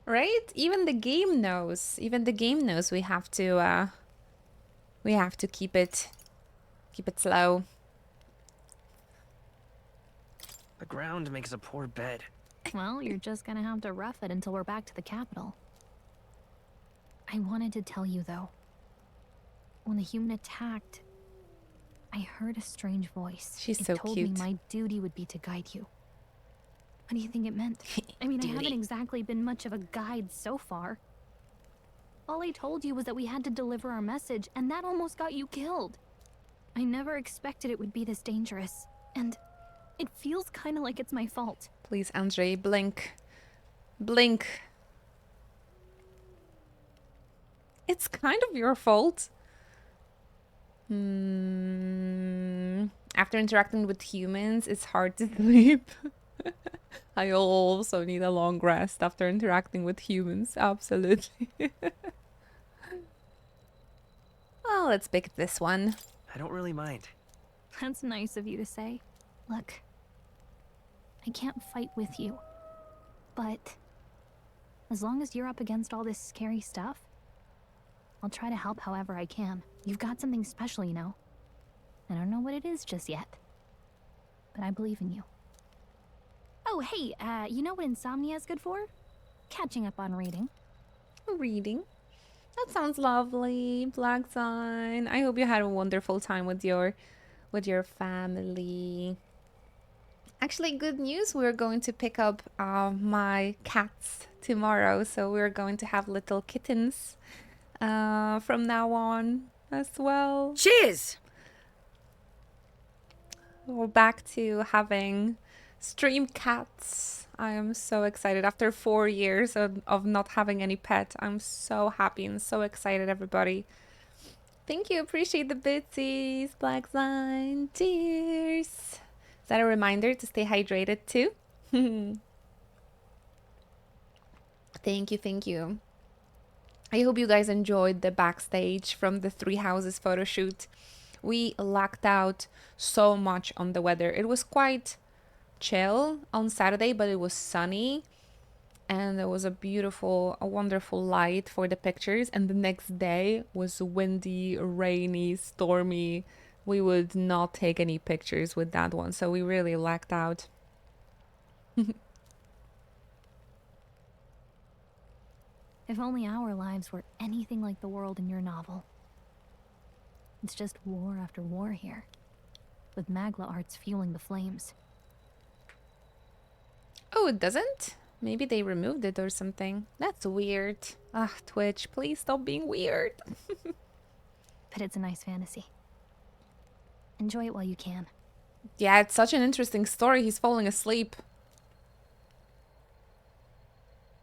Right? Even the game knows. Even the game knows we have to keep it slow. The ground makes a poor bed. Well, you're just gonna have to rough it until we're back to the capital. I wanted to tell you, though. When the human attacked, I heard a strange voice. She's it so told cute. me my duty would be to guide you. What do you think it meant? I mean, I haven't exactly been much of a guide so far. All I told you was that we had to deliver our message, and that almost got you killed. I never expected it would be this dangerous, and it feels kind of like it's my fault. Please, Andre, blink. Blink. It's kind of your fault. After interacting with humans, it's hard to sleep. I also need a long rest after interacting with humans. Absolutely. Well, let's pick this one. I don't really mind. That's nice of you to say. Look, I can't fight with you, but as long as you're up against all this scary stuff, I'll try to help however I can. You've got something special, you know. I don't know what it is just yet, but I believe in you. Oh, hey, you know what insomnia is good for? Catching up on reading. Reading? That sounds lovely, Black Sign. I hope you had a wonderful time with your family. Actually, good news, we're going to pick up my cats tomorrow, so we're going to have little kittens from now on as well. Cheers! We're back to having stream cats. I am so excited. After 4 years of not having any pet, I'm so happy and so excited, everybody. Thank you. Appreciate the bitsies, Black Sign. Cheers. that a reminder to stay hydrated too? Thank you, thank you. I hope you guys enjoyed the backstage from the Three Houses photo shoot. We lucked out so much on the weather. It was quite chill on Saturday, but it was sunny. And there was a wonderful light for the pictures. And the next day was windy, rainy, stormy. We would not take any pictures with that one. So we really lucked out. If only our lives were anything like the world in your novel. It's just war after war here, with Magla arts fueling the flames. Oh, it doesn't? Maybe they removed it or something. That's weird. Ah, Twitch, please stop being weird. But it's a nice fantasy. Enjoy it while you can. Yeah, it's such an interesting story. He's falling asleep.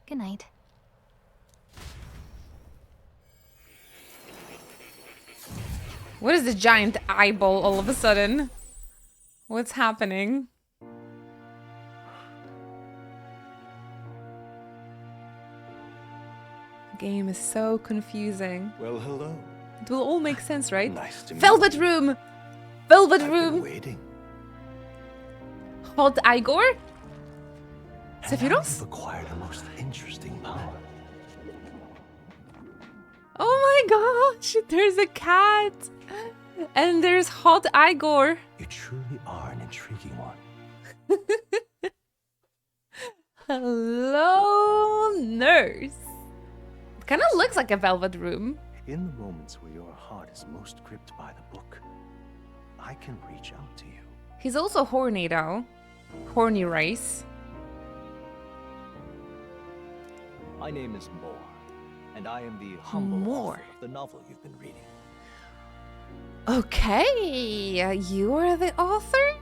Good night. What is this giant eyeball all of a sudden? What's happening? The game is so confusing. Well, hello. It will all make sense, right? Nice to meet Velvet you. room! Velvet I've room! been waiting. Hot Igor? And now Sephiroth? you've acquired a most interesting power. Oh my gosh! There's a cat! And there's Hot Igor. You truly are an intriguing one. Hello, nurse. It kind of looks like a velvet room. In the moments where your heart is most gripped by the book, I can reach out to you. He's also horny though. Horny race. My name is Moore, and I am the humble author of the novel you've been reading. Okay, you are the author?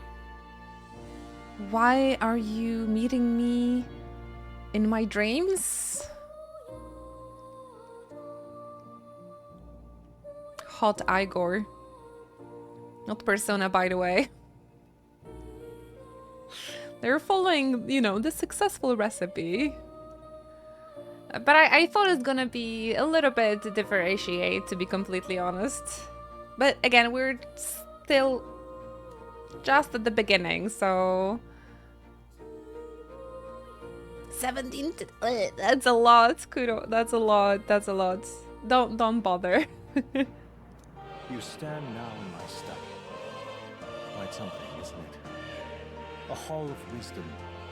Why are you meeting me in my dreams? Hot Igor. Not Persona, by the way. They're following, you know, the successful recipe. But I thought it's gonna be a little bit differentiate, to be completely honest. But again, we're still just at the beginning, so 17. That's a lot, Kuro. That's a lot. That's a lot. Don't bother. You stand now in my study. Quite something, isn't it? A hall of wisdom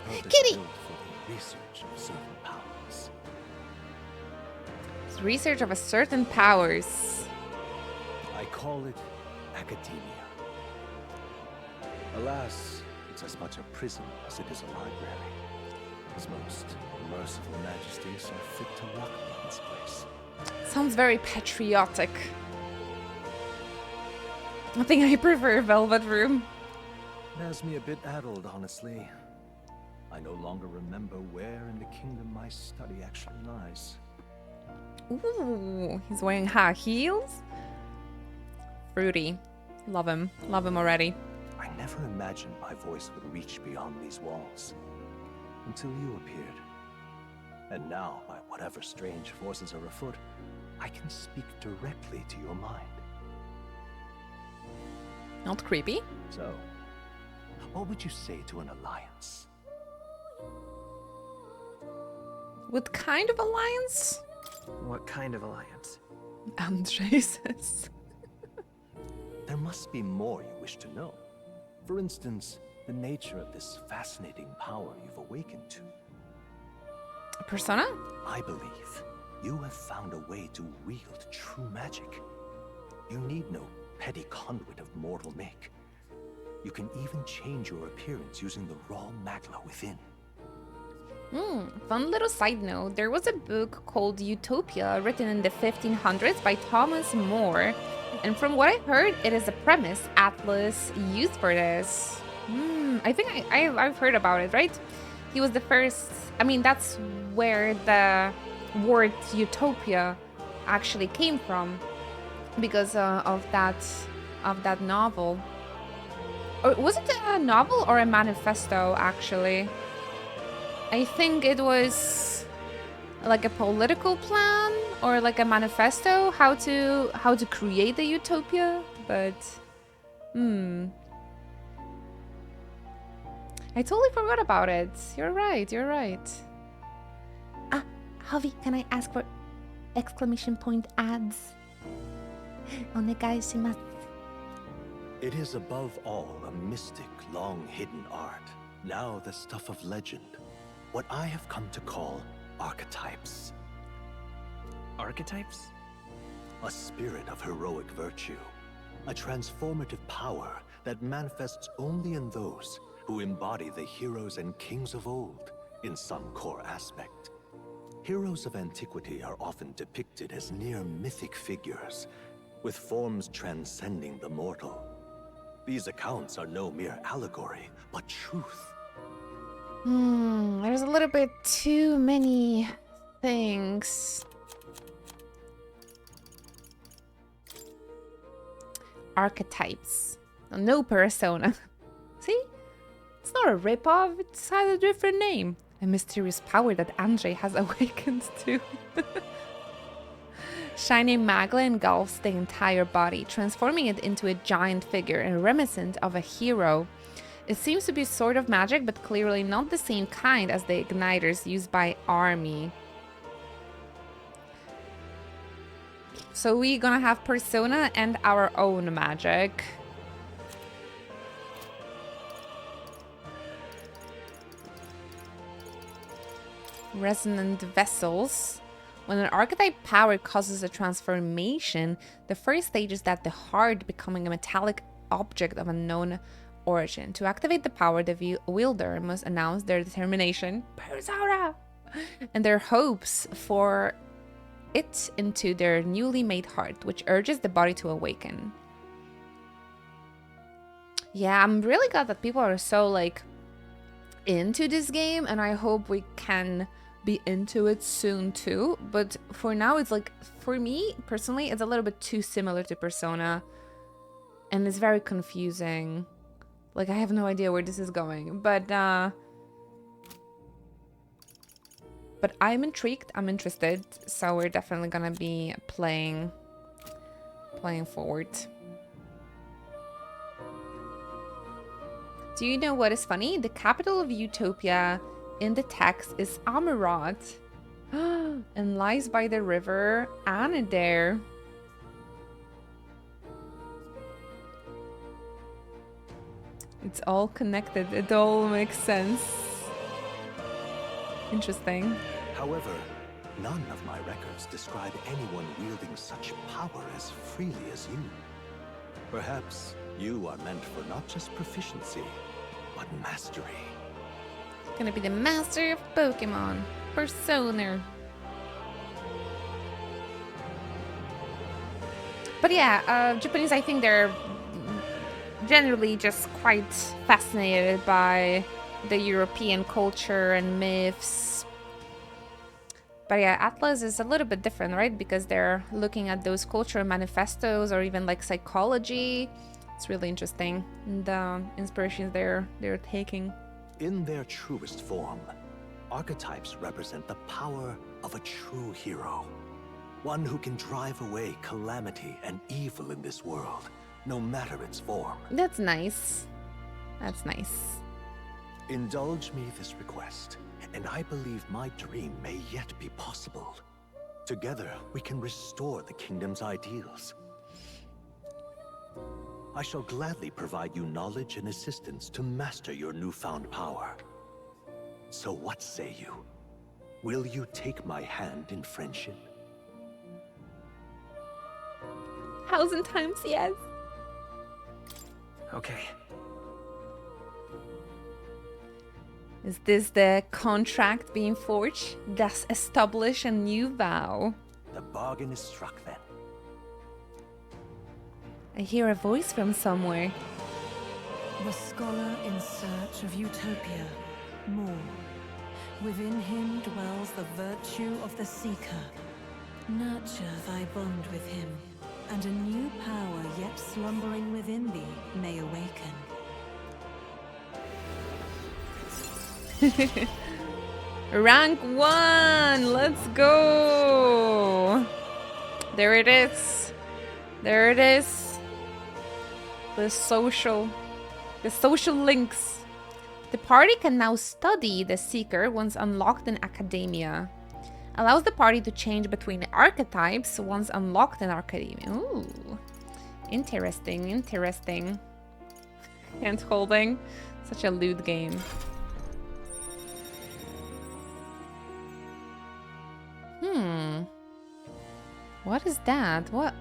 Kitty! built for the research of certain powers. It's research of a certain powers. I call it academia. Alas, it's as much a prison as it is a library. His most merciful majesty saw fit to lock me in this place. Sounds very patriotic. I think I prefer Velvet Room. It has me a bit addled, honestly. I no longer remember where in the kingdom my study actually lies. Ooh, he's wearing high heels. Fruity. Love him. Love him already. I never imagined my voice would reach beyond these walls. Until you appeared. And now, by whatever strange forces are afoot, I can speak directly to your mind. Not creepy. So, what would you say to an alliance? What kind of alliance? What kind of alliance? Andre says. There must be more you wish to know. For instance, the nature of this fascinating power you've awakened to. Persona? I believe you have found a way to wield true magic. You need no petty conduit of mortal make. You can even change your appearance using the raw magla within. Fun little side note, there was a book called Utopia written in the 1500s by Thomas More. And from what I heard, it is a premise Atlas used for this. I think I've heard about it, right? He was the first, I mean, that's where the word Utopia actually came from. Because of that novel. Or was it a novel or a manifesto, actually? I think it was like a political plan or like a manifesto how to create the utopia, but I totally forgot about it. You're right, you're right. Ah, Javi, can I ask for exclamation point ads? Onegaishimasu. It is above all a mystic, long-hidden art, now the stuff of legend, what I have come to call archetypes. Archetypes? A spirit of heroic virtue, a transformative power that manifests only in those who embody the heroes and kings of old in some core aspect. Heroes of antiquity are often depicted as near mythic figures, with forms transcending the mortal. These accounts are no mere allegory, but truth. There's a little bit too many things. Archetypes. No persona. See? It's not a ripoff, it has a different name. A mysterious power that Andrzej has awakened to. Shiny magla engulfs the entire body, transforming it into a giant figure and reminiscent of a hero. It seems to be a sort of magic, but clearly not the same kind as the igniters used by Army. So we're gonna have persona and our own magic. Resonant vessels. When an archetype power causes a transformation, the first stage is that the heart becoming a metallic object of unknown origin. To activate the power, the wielder must announce their determination, persona, and their hopes for it into their newly made heart, which urges the body to awaken. Yeah, I'm really glad that people are so like into this game, and I hope we can be into it soon too. But for now, it's like, for me personally, it's a little bit too similar to Persona, and it's very confusing. Like, I have no idea where this is going, but I'm intrigued, I'm interested, so we're definitely gonna be playing forward. Do you know what is funny? The capital of Utopia in the text is Amarat and lies by the river Anadir. It's all connected, it all makes sense. Interesting. However, none of my records describe anyone wielding such power as freely as you. Perhaps you are meant for not just proficiency, but mastery. Gonna be the master of Pokemon. Persona. But yeah, Japanese, I think they're generally just quite fascinated by the European culture and myths. But yeah, Atlas is a little bit different, right? Because they're looking at those cultural manifestos or even like psychology. It's really interesting, the inspirations they're taking. In their truest form, archetypes represent the power of a true hero. One who can drive away calamity and evil in this world, no matter its form. That's nice. That's nice. Indulge me this request, and I believe my dream may yet be possible. Together, we can restore the kingdom's ideals. I shall gladly provide you knowledge and assistance to master your newfound power. So what say you? Will you take my hand in friendship? 1,000 times yes. Okay. Is this the contract being forged? Thus establish a new vow. The bargain is struck then. I hear a voice from somewhere. The scholar in search of utopia. More. Within him dwells the virtue of the seeker. Nurture thy bond with him, and a new power yet slumbering within thee may awaken. Rank 1! Let's go! There it is. There it is. The social links. The party can now study the Seeker once unlocked in Academia. Allows the party to change between archetypes once unlocked in Academia. Ooh. Interesting, interesting. Hand holding. Such a lewd game. What is that? What?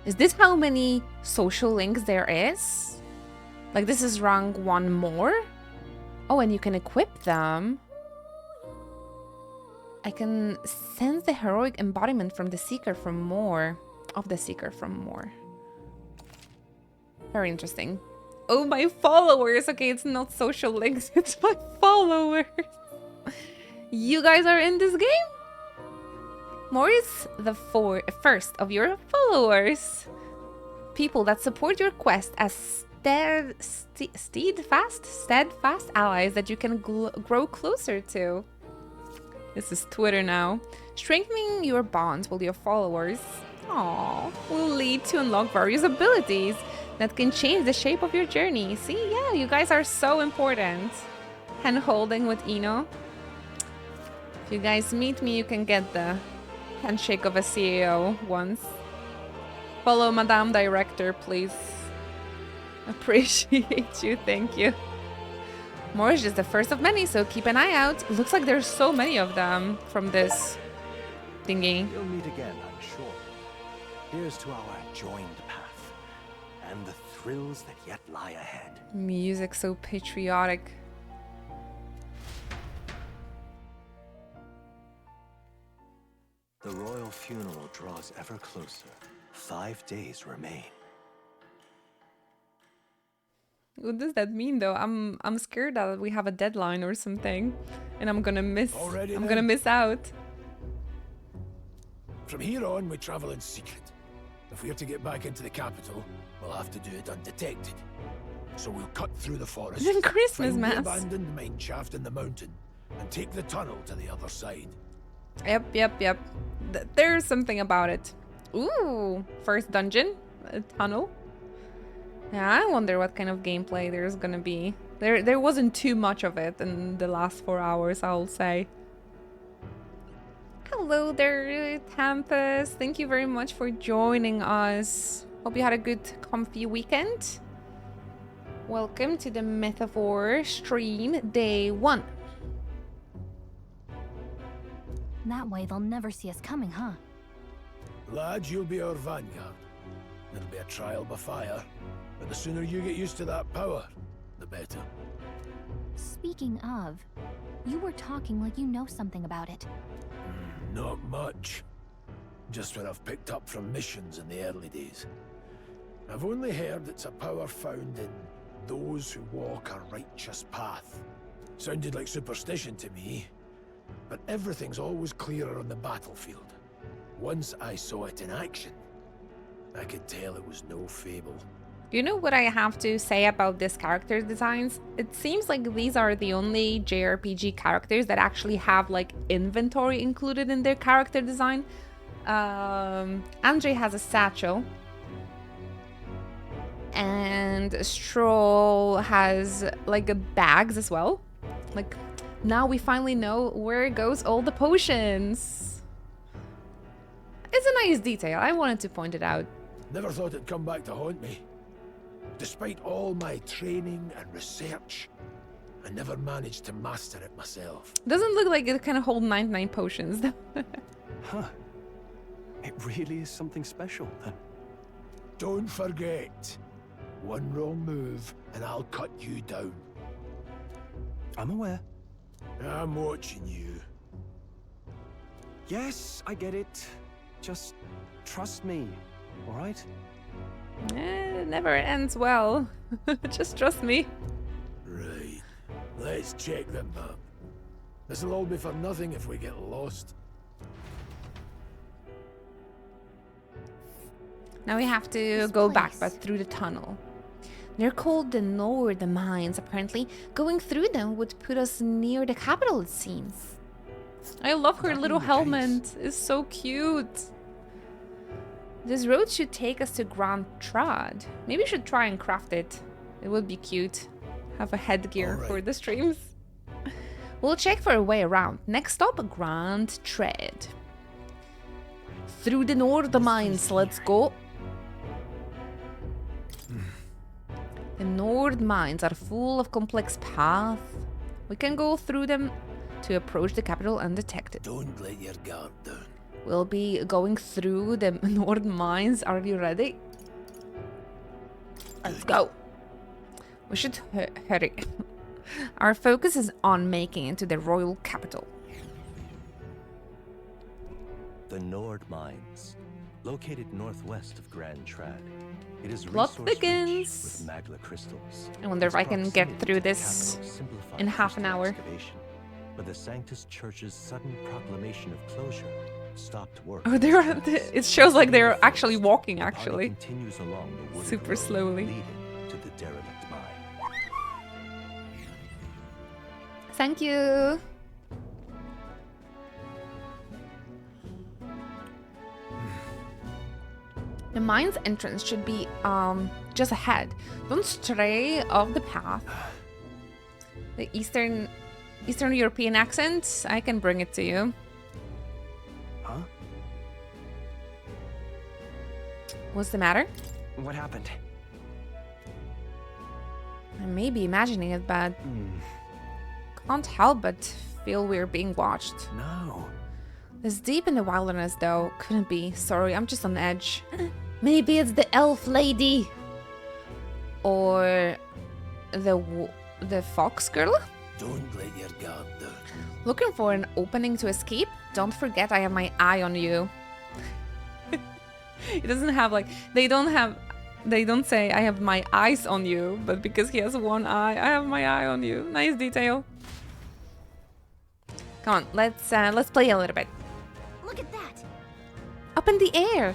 Is this how many social links there is? Like this is rank 1 more? Oh, and you can equip them. I can sense the heroic embodiment from the Seeker from more. Of the Seeker from more. Very interesting. Oh, my followers! Okay, it's not social links, it's my followers. You guys are in this game? Maurice, the first of your followers. People that support your quest as steadfast allies that you can grow closer to. This is Twitter now. Strengthening your bonds with your followers will lead to unlock various abilities that can change the shape of your journey. See, yeah, you guys are so important. Hand holding with Eno. If you guys meet me, you can get the handshake of a CEO once. Follow Madame Director, please. Appreciate you, thank you. More is just the first of many, so keep an eye out. It looks like there's so many of them from this thingy. We'll meet again, I'm sure. Here's to our joined path and the thrills that yet lie ahead. Music so patriotic. The royal funeral draws ever closer. 5 days remain. What does that mean though? I'm scared that we have a deadline or something and I'm gonna miss out. From here on we travel in secret. If we're to get back into the capital, we'll have to do it undetected. So we'll cut through the forest, Then Christmas find mass. the abandoned mine shaft in the mountain, and take the tunnel to the other side. Yep. There's something about it. Ooh, first dungeon, a tunnel. Yeah, I wonder what kind of gameplay there's gonna be. There wasn't too much of it in the last 4 hours, I'll say. Hello there, Tampus. Thank you very much for joining us. Hope you had a good, comfy weekend. Welcome to the Metaphor stream, day 1. That way they'll never see us coming, huh? Lads, you'll be our vanguard. It'll be a trial by fire, but the sooner you get used to that power, the better. Speaking of, you were talking like you know something about it. Not much. Just what I've picked up from missions in the early days. I've only heard it's a power found in those who walk a righteous path. Sounded like superstition to me, but everything's always clearer on the battlefield. Once I saw it in action, I could tell it was no fable. You know what I have to say about this character designs? It seems like these are the only JRPG characters that actually have like inventory included in their character design. Andre has a satchel. And Stroll has like bags as well. Like now we finally know where goes all the potions. It's a nice detail. I wanted to point it out. Never thought it'd come back to haunt me. Despite all my training and research, I never managed to master it myself. Doesn't look like it can hold 99 potions. Huh. It really is something special, then. Don't forget, one wrong move and I'll cut you down. I'm aware. I'm watching you. Yes, I get it. Just trust me, all right? It never ends well. Just trust me. Right. Let's check the map. This'll all be for nothing if we get lost. Now we have to go back, but through the tunnel. They're called the Nord Mines, apparently. Going through them would put us near the capital, it seems. I love her little helmet. It's so cute. This road should take us to Grand Trad. Maybe we should try and craft it. It would be cute. Have a headgear for the streams. We'll check for a way around. Next stop, Grand Trad. Through the Nord Mines, let's go. The Nord Mines are full of complex paths. We can go through them to approach the capital undetected. Don't let your guard down. We'll be going through the Nord Mines. Are you ready? Let's go. We should hurry. Our focus is on making it to the royal capital. The Nord Mines, located northwest of Grand Trad. It is Plot resource-rich thickens. with magla crystals. I wonder if I can get Proximity through to the this capital simplifies in half an coastal hour. excavation, but the Sanctus Church's sudden proclamation of closure stopped work. Oh, it shows like they're actually walking, The party actually. continues along the wooded Super road slowly. leading to the derelict mine. Thank you. The mine's entrance should be just ahead. Don't stray off the path. The Eastern European accent, I can bring it to you. Huh? What's the matter? What happened? I may be imagining it, but can't help but feel we're being watched. No. This deep in the wilderness, though, couldn't be. Sorry, I'm just on edge. Maybe it's the elf lady, or the fox girl. Don't let your guard down. Looking for an opening to escape? Don't forget I have my eye on you. It doesn't have like they don't say I have my eyes on you, but because he has one eye, I have my eye on you. Nice detail. Come on, let's play a little bit. Look at that. Up in the air.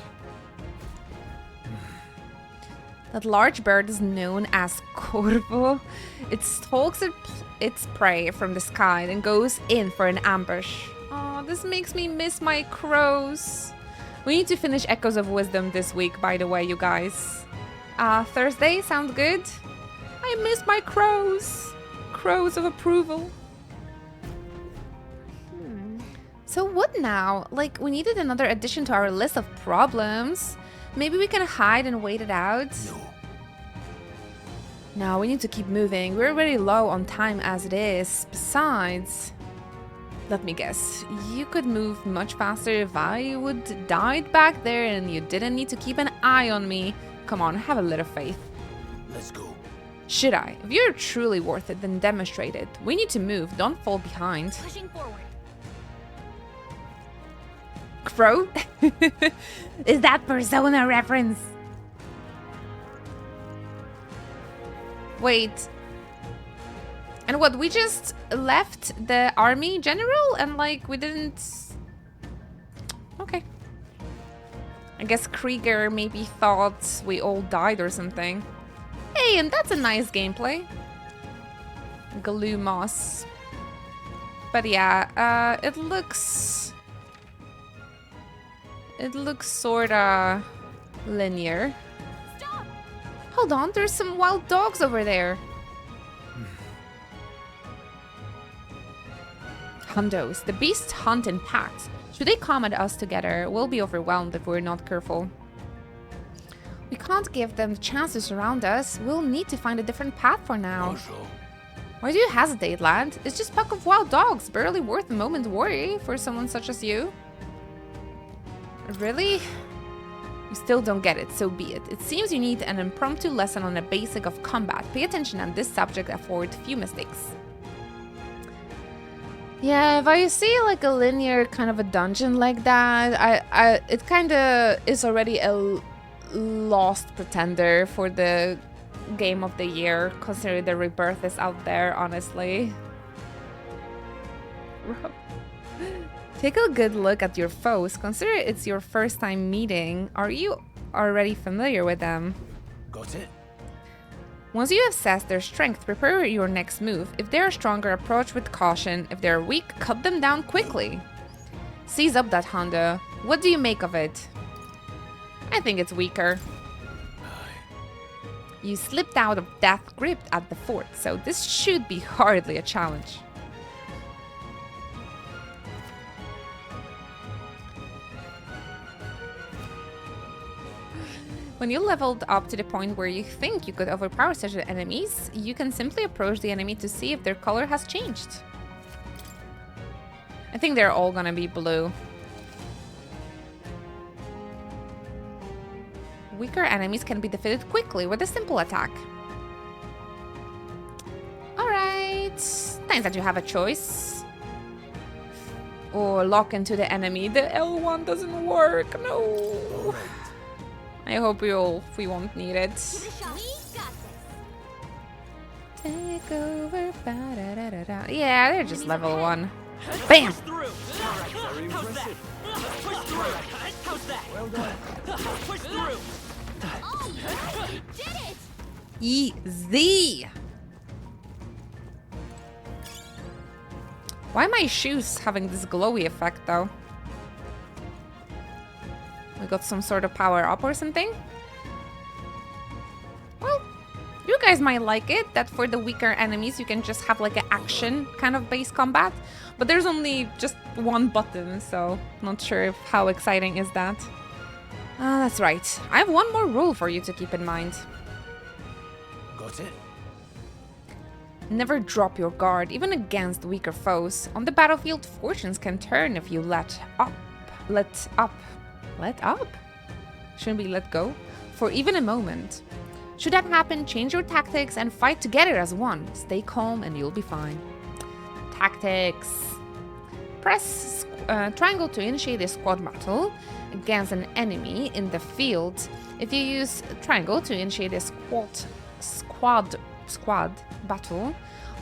That large bird is known as Corvo. It stalks its prey from the sky and goes in for an ambush. Oh, this makes me miss my crows. We need to finish Echoes of Wisdom this week, by the way, you guys. Thursday, sounds good? I miss my crows. Crows of approval. So what now? Like, we needed another addition to our list of problems. Maybe we can hide and wait it out? No, we need to keep moving. We're very low on time as it is. Besides, let me guess. You could move much faster if I would died back there and you didn't need to keep an eye on me. Come on, have a little faith. Let's go. Should I? If you're truly worth it, then demonstrate it. We need to move. Don't fall behind. Pushing forward. Crow? Is that Persona reference? Wait. And what, we just left the army general and like we didn't... Okay. I guess Krieger maybe thought we all died or something. Hey, and that's a nice gameplay. Glue moss. But yeah, it looks sorta linear. Stop! Hold on, there's some wild dogs over there. Hundos. The beasts hunt in packs. Should they come at us together, we'll be overwhelmed if we're not careful. We can't give them the chance to surround us. We'll need to find a different path for now. Why do you hesitate, lad? It's just a pack of wild dogs, barely worth a moment's worry for someone such as you. Really? You still don't get it, so be it. It seems you need an impromptu lesson on the basic of combat. Pay attention on this subject, avoid few mistakes. Yeah, if I see like a linear kind of a dungeon like that, it kind of is already a lost pretender for the game of the year, considering the Rebirth is out there, honestly. Take a good look at your foes. Consider it's your first time meeting. Are you already familiar with them? Got it? Once you assess their strength, prepare your next move. If they are stronger, approach with caution. If they are weak, cut them down quickly. Seize up that Honda. What do you make of it? I think it's weaker. You slipped out of death grip at the fort, so this should be hardly a challenge. When you leveled up to the point where you think you could overpower such enemies, you can simply approach the enemy to see if their color has changed. I think they're all gonna be blue. Weaker enemies can be defeated quickly with a simple attack. Alright, nice that you have a choice. Or lock into the enemy. The L1 doesn't work, no. I hope we won't need it. Take over. Yeah, they're just level 1. Bam! Easy! Why are my shoes having this glowy effect though? We got some sort of power up or something? Well, you guys might like it that for the weaker enemies you can just have like an action kind of base combat, but there's only just one button, so not sure if how exciting is that. That's right. I have one more rule for you to keep in mind. Got it? Never drop your guard, even against weaker foes. On the battlefield, fortunes can turn if you let up? Shouldn't be let go? For even a moment. Should that happen, change your tactics and fight together as one. Stay calm and you'll be fine. Tactics. Press triangle to initiate a squad battle against an enemy in the field. If you use triangle to initiate a squad battle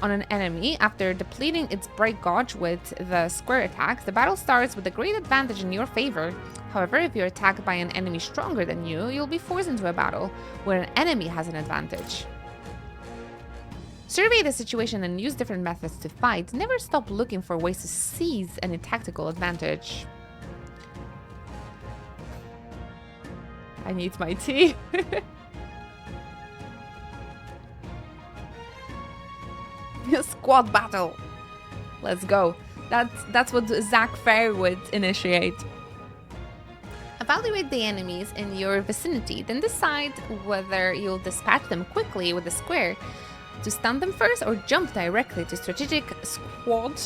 on an enemy after depleting its break gauge with the square attacks, the battle starts with a great advantage in your favor. However, if you're attacked by an enemy stronger than you, you'll be forced into a battle where an enemy has an advantage. Survey the situation and use different methods to fight. Never stop looking for ways to seize any tactical advantage. I need my tea. Squad battle. Let's go. That's what Zach Fair would initiate. Evaluate the enemies in your vicinity, then decide whether you'll dispatch them quickly with a square to stun them first or jump directly to strategic squad.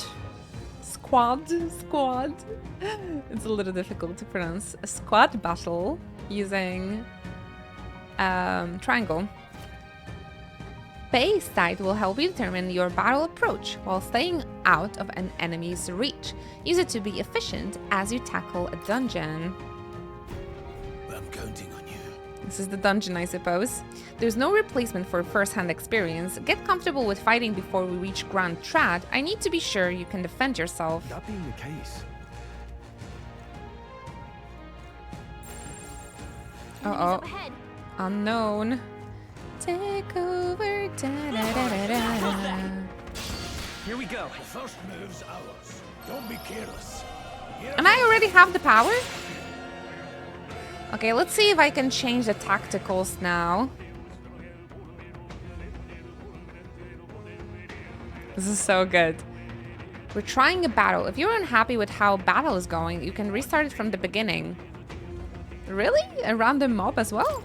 It's a little difficult to pronounce. A squad battle using triangle. Base side will help you determine your battle approach while staying out of an enemy's reach. Use it to be efficient as you tackle a dungeon. I'm counting on you. This is the dungeon, I suppose. There's no replacement for first-hand experience. Get comfortable with fighting before we reach Grand Trad. I need to be sure you can defend yourself. That being the case. Uh-oh. Unknown. Take over. Here we go. The first move's ours. Don't be careless. And I already have the power? Okay, let's see if I can change the tacticals now. This is so good. We're trying a battle. If you're unhappy with how battle is going, you can restart it from the beginning. Really? A random mob as well?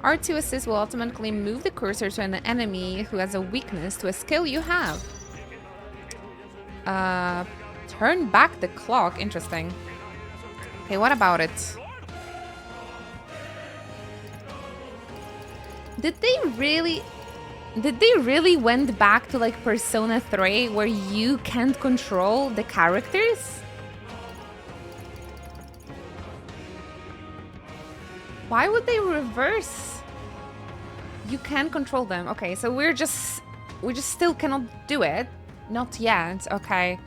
R2 assist will automatically move the cursor to an enemy who has a weakness to a skill you have. Turn back the clock. Interesting. Okay, what about it? Did they really went back to like Persona 3 where you can't control the characters? Why would they reverse? You can control them. Okay, so we just still cannot do it. Not yet. Okay.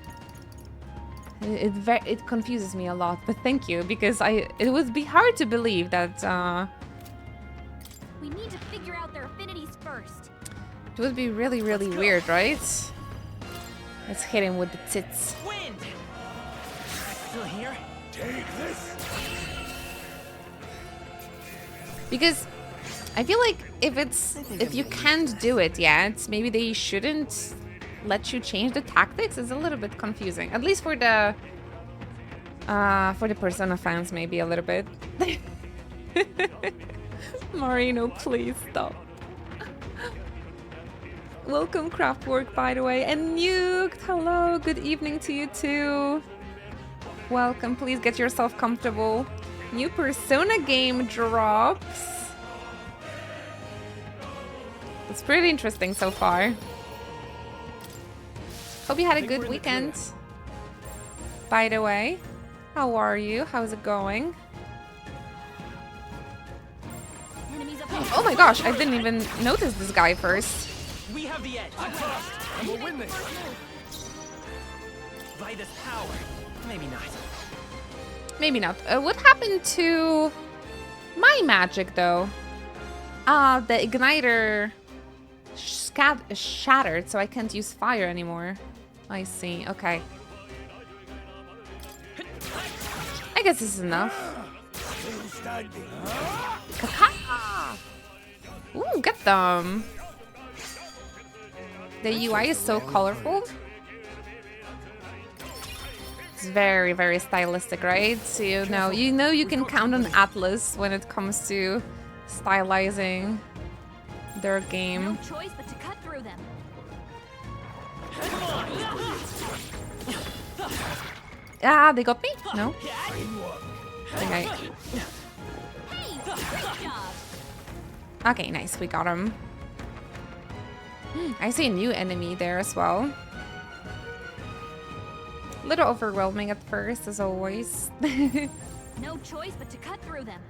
It confuses me a lot, but thank you, because it would be hard to believe that We need to figure out their affinities first. It would be really, really weird, right? Let's hit him with the tits. Wind! Still here? Take this! Because I feel like if you can't do it yet, maybe they shouldn't let you change the tactics. It's a little bit confusing. At least for the Persona fans, maybe a little bit. Marino, please stop. Welcome, Craftwork, by the way. And Nuked, hello, good evening to you too. Welcome, please get yourself comfortable. New Persona game drops. It's pretty interesting so far. Hope you had a good weekend. By the way, how are you? How's it going? Oh my gosh, I didn't even notice this guy first. We have the edge. And we'll win this. Vitus power. Maybe not. Maybe not. What happened to my magic though? The igniter shattered, so I can't use fire anymore. I see. Okay. I guess this is enough. Kaka! Ooh, get them. The UI is so colorful. It's very, very stylistic, right? So you know you can count on Atlas when it comes to stylizing their game. No choice but to cut through them. Ah, they got me? No? Okay. Okay, nice. We got him. I see a new enemy there as well. A little overwhelming at first, as always. No choice but to cut through them.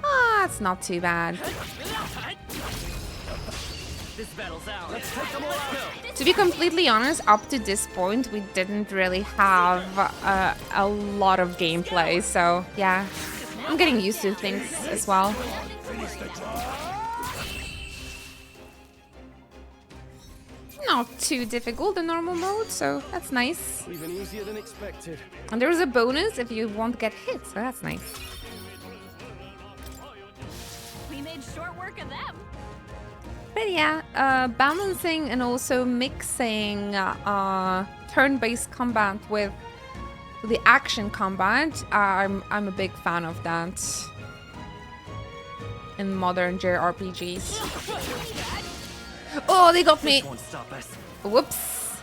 Ah, it's not too bad. This battle's out. Let's take them all out. To be completely honest, up to this point, we didn't really have a lot of gameplay, so yeah, I'm getting used to things as well. Not too difficult in normal mode, so that's nice. Even easier than expected. And there's a bonus if you won't get hit, so that's nice. We made short work of them. But yeah, balancing and also mixing turn-based combat with the action combat, I'm a big fan of that in modern JRPGs. Oh, they got me! Whoops.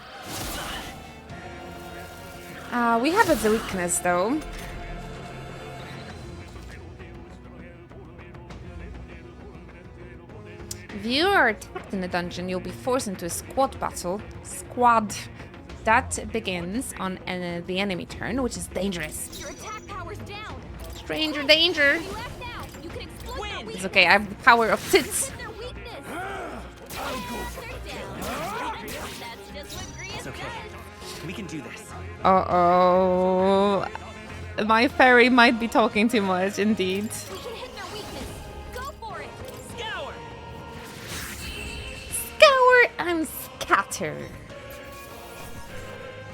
We have a weakness though. If you are attacked in a dungeon, you'll be forced into a squad battle. That begins on the enemy turn, which is dangerous. Your attack power's down. Stranger danger. It's okay, I have the power of tits. It's okay. We can do this. Uh-oh. My fairy might be talking too much, indeed. We can hit their weakness. Go for it. Scour. Scour and scatter.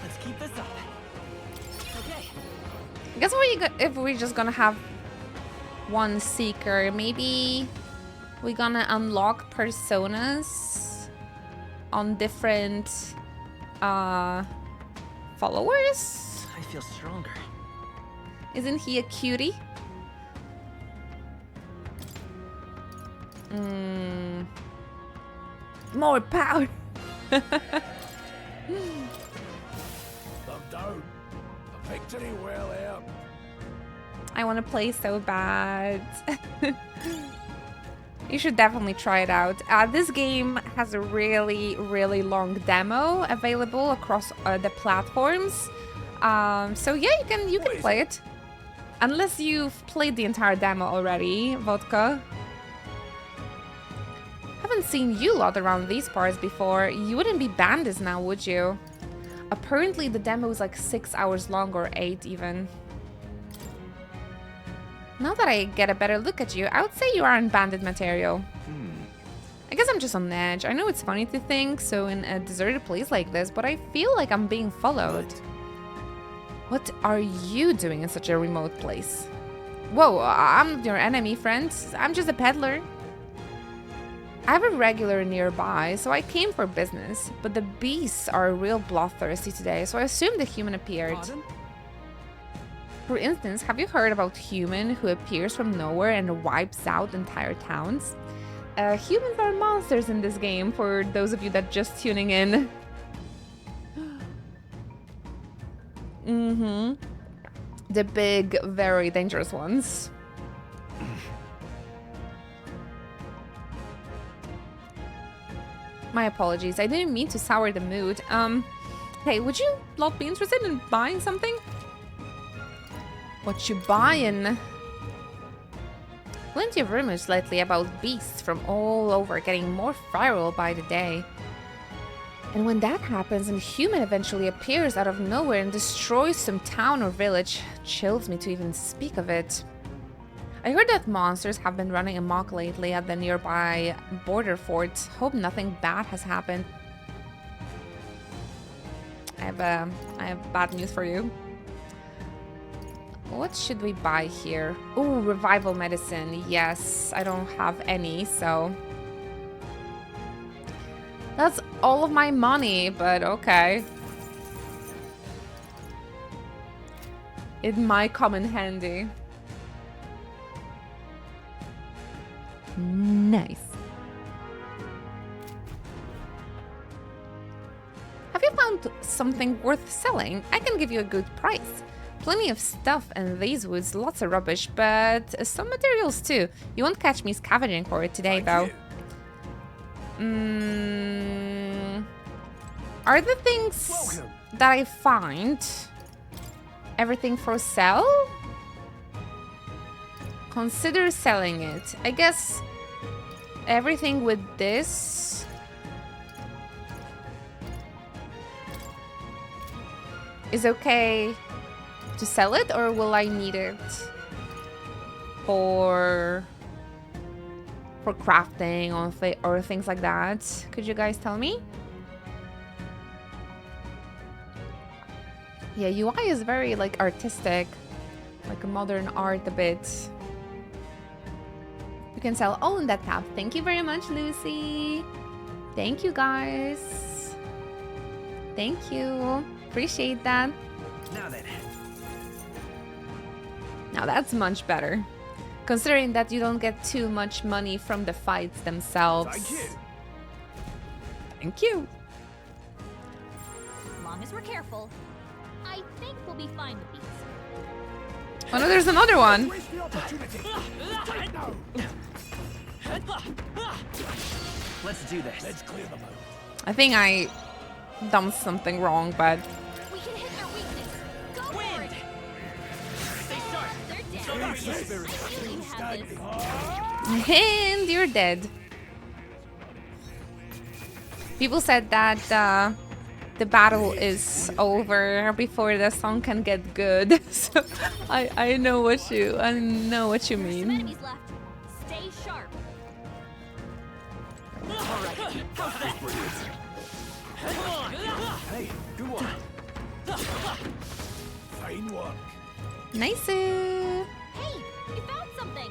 Let's keep this up. Okay. I guess if we're just gonna have one seeker, maybe we're gonna unlock personas on different followers. I feel stronger. Isn't he a cutie? More power. They're down. A victory well earned. I want to play so bad. You should definitely try it out. This game has a really, really long demo available across the platforms. So yeah, you can play it. Unless you've played the entire demo already, Vodka. Haven't seen you lot around these parts before. You wouldn't be bandits now, would you? Apparently the demo is like 6 hours long or 8 even. Now that I get a better look at you, I would say you are on bandit material. I guess I'm just on edge. I know it's funny to think so in a deserted place like this, but I feel like I'm being followed. What are you doing in such a remote place? Whoa, I'm not your enemy, friend. I'm just a peddler. I have a regular nearby, so I came for business, but the beasts are real bloodthirsty today, so I assumed the human appeared. Pardon? For instance, have you heard about human who appears from nowhere and wipes out entire towns? Humans are monsters in this game, for those of you that just tuning in. The big, very dangerous ones. My apologies, I didn't mean to sour the mood. Hey, would you lot be interested in buying something? What you buying? Plenty of rumors lately about beasts from all over getting more viral by the day. And when that happens and a human eventually appears out of nowhere and destroys some town or village, chills me to even speak of it. I heard that monsters have been running amok lately at the nearby border fort. Hope nothing bad has happened. I have bad news for you. What should we buy here? Ooh, revival medicine. Yes, I don't have any, so... That's all of my money, but okay. It might come in handy. Nice. Have you found something worth selling? I can give you a good price. Plenty of stuff in these woods, lots of rubbish, but some materials too. You won't catch me scavenging for it today, though. Are the things that I find everything for sale? Consider selling it. I guess everything with this. Is okay to sell it, or will I need it for crafting or things like that? Could you guys tell me? Yeah, UI is very like artistic, like a modern art a bit. You can sell all in that tab. Thank you very much, Lucy. Thank you, guys. Thank you. Appreciate that. Now then. Now that's much better. Considering that you don't get too much money from the fights themselves. Thank you. Thank you. As long as we're careful, I think we'll be fine with these. Oh no, there's another one. Let's do this. Let's clear them out. I think I done something wrong, but We can hit their weakness. Go for it. They're dead. I knew you'd have this. and you're dead. People said that the battle is over before the song can get good. So I know what you mean. Enemies left. Stay sharp. Hey, good one. Fine work. Nice. Hey, you found something.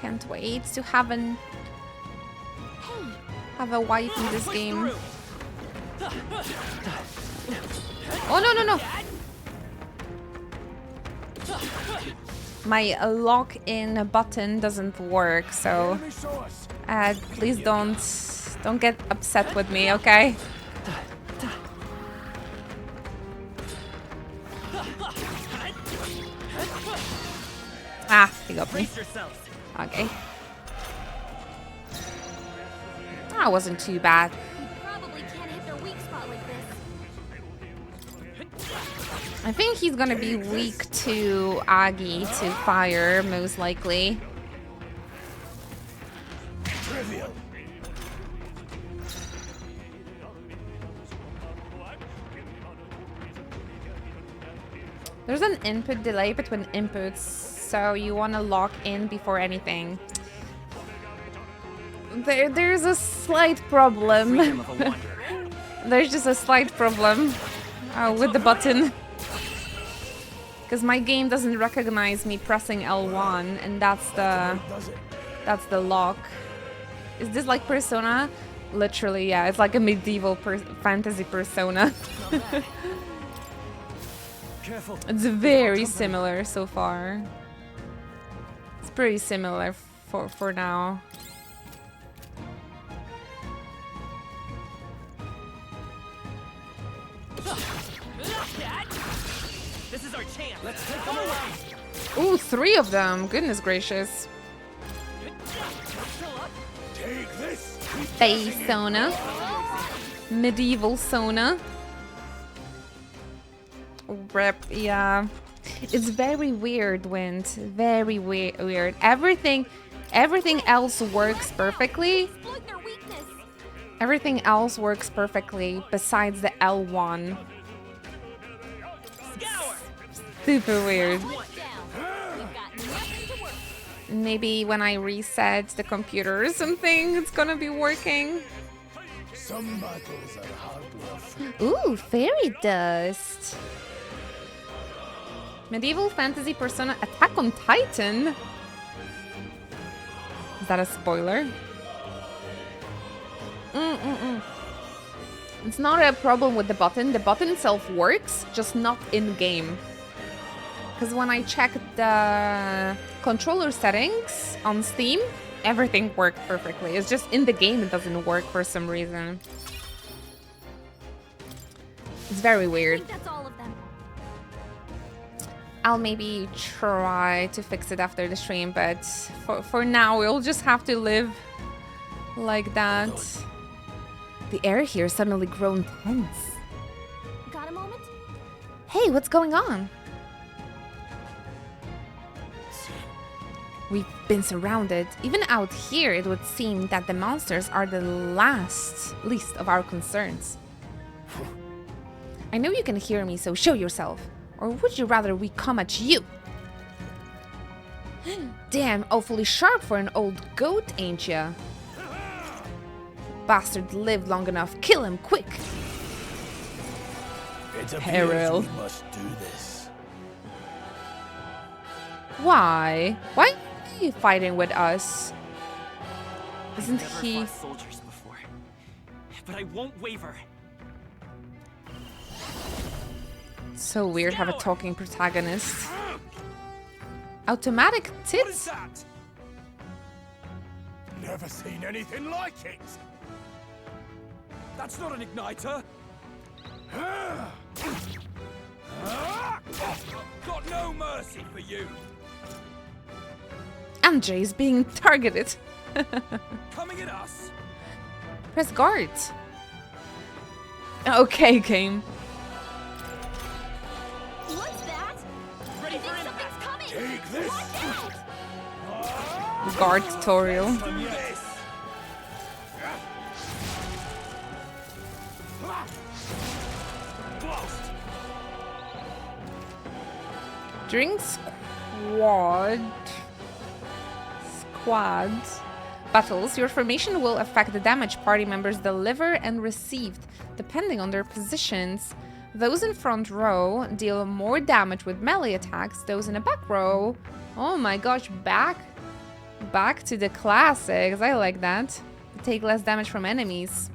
Can't wait to have a wife in this game. Oh no. My lock-in button doesn't work, so please don't get upset with me, okay? Ah, he got me. Okay. That wasn't too bad. Probably can't hit their weak spot like this. I think he's gonna be weak to Agi, to fire, most likely. Trivial. There's There's an input delay between inputs, so you want to lock in before anything. There's a slight problem. There's just a slight problem with the button. Because my game doesn't recognize me pressing L1, and that's the lock. Is this like Persona? Literally, yeah. It's like a medieval fantasy Persona. It's very similar so far. It's pretty similar for now. This is our chance. Let's take them away. Ooh, 3 of them. Goodness gracious. Take this. Persona. Medieval Sona. Rip, yeah. It's very weird, Wind. Very weird. Everything else works perfectly. Everything else works perfectly besides the L1. Super weird. Maybe when I reset the computer or something, it's gonna be working. Some battles are hard work. Ooh, fairy dust. Medieval fantasy Persona Attack on Titan. Is that a spoiler? It's not a problem with the button. The button itself works, just not in-game. Because when I checked the controller settings on Steam, everything worked perfectly. It's just in the game it doesn't work for some reason. It's very weird. I think that's all of them. I'll maybe try to fix it after the stream, but for now we'll just have to live like that. The air here suddenly grown tense. Got a moment? Hey, what's going on? We've been surrounded. Even out here, it would seem that the monsters are the least of our concerns. I know you can hear me, so show yourself. Or would you rather we come at you? Damn, awfully sharp for an old goat, ain't ya? Bastard lived long enough. Kill him, quick! It Peril. appears we must do this. Why? Why are you fighting with us? Isn't he... I've never fought soldiers before, but I won't waver. So weird have a talking protagonist. Automatic tits? Never seen anything like it. That's not an igniter. Got no mercy for you. Andrzej's being targeted. Coming at us. Press guard. Okay, game. What's that? Ready for impact. Coming. Take this. Watch out. Guard tutorial. During squads battles, your formation will affect the damage party members deliver and received, depending on their positions. Those in front row deal more damage with melee attacks. Those in the back row, oh my gosh, back to the classics. I like that. Take less damage from enemies.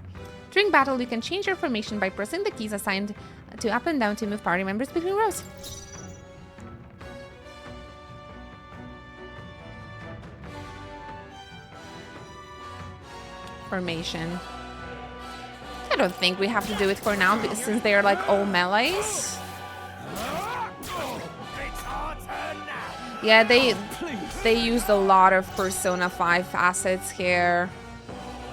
During battle, you can change your formation by pressing the keys assigned to up and down to move party members between rows. Formation. I don't think we have to do it for now, since they are like all melees. Yeah, they used a lot of Persona 5 assets here.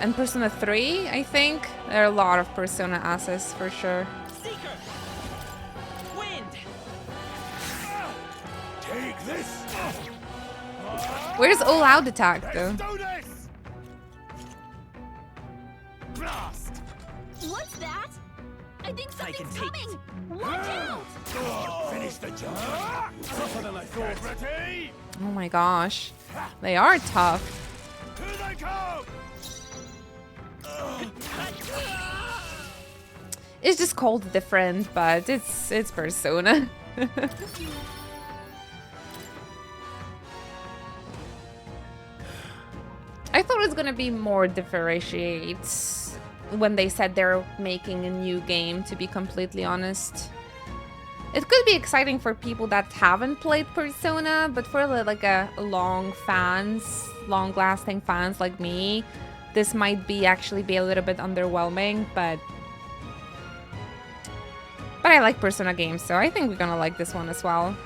And Persona 3, I think. There are a lot of Persona assets for sure. Seeker. Wind. Take this. Where's all out attack though? Do this. Blast. What's that? I think something's coming! Watch out! Finish the job. Tougher than I thought. Ready? Oh my gosh. They are tough. Here they come! It's just called different, but it's Persona. I thought it was gonna be more differentiates when they said they're making a new game, to be completely honest. It could be exciting for people that haven't played Persona, but for like a long-lasting fans like me, this might be actually be a little bit underwhelming, but I like Persona games, so I think we're gonna like this one as well.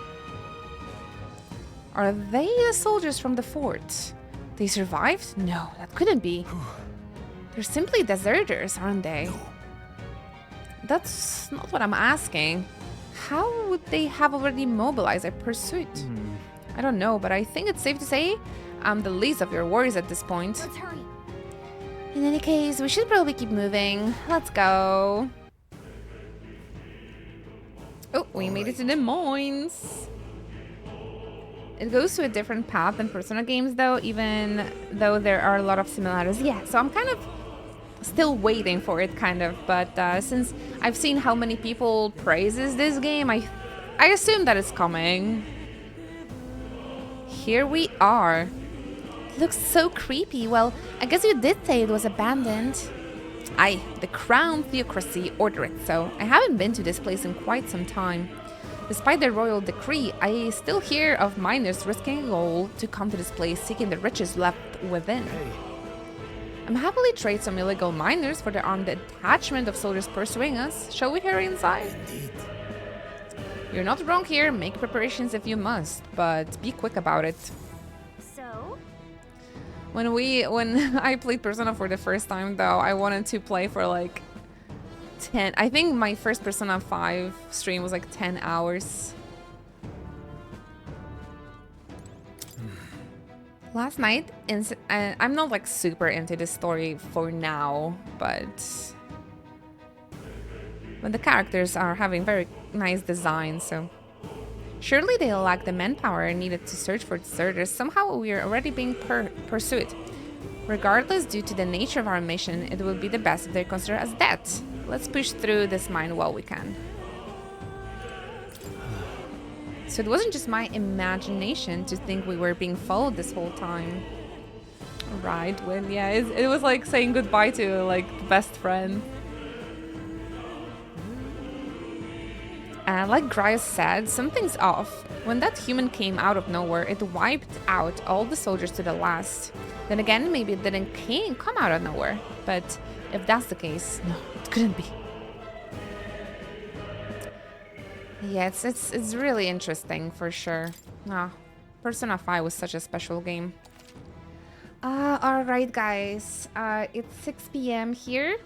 Are they the soldiers from the fort? They survived? No, that couldn't be. They're simply deserters, aren't they? That's not what I'm asking. How would they have already mobilized a pursuit? I don't know, but I think it's safe to say I'm the least of your worries at this point. Let's hurry. In any case, we should probably keep moving. Let's go. Oh, we made it to Des Moines. It goes to a different path than Persona games, though, even though there are a lot of similarities. Yeah, so I'm kind of still waiting for it, kind of. But since I've seen how many people praises this game, I assume that it's coming. Here we are. It looks so creepy. Well, I guess you did say it was abandoned. Aye, the Crown Theocracy ordered it, so I haven't been to this place in quite some time. Despite the royal decree, I still hear of miners risking it all to come to this place seeking the riches left within. I'm happily trade some illegal miners for the armed detachment of soldiers pursuing us. Shall we hurry inside? You're not wrong here. Make preparations if you must, but be quick about it. So? When I played Persona for the first time, though, I wanted to play for like 10. I think my first Persona 5 stream was like 10 hours. Last night, I'm not like super into this story for now, but the characters are having very nice designs, so surely they lack the manpower needed to search for deserters. Somehow we are already being pursued. Regardless, due to the nature of our mission, it will be the best if they're considered as dead. Let's push through this mine while we can. So it wasn't just my imagination to think we were being followed this whole time. Right, when yeah, it was like saying goodbye to like the best friend. Like Grias said, something's off. When that human came out of nowhere, it wiped out all the soldiers to the last. Then again, maybe it didn't come out of nowhere. But if that's the case, no, it couldn't be. Yeah, it's really interesting for sure. Persona 5 was such a special game. Alright guys, it's 6 p.m. here.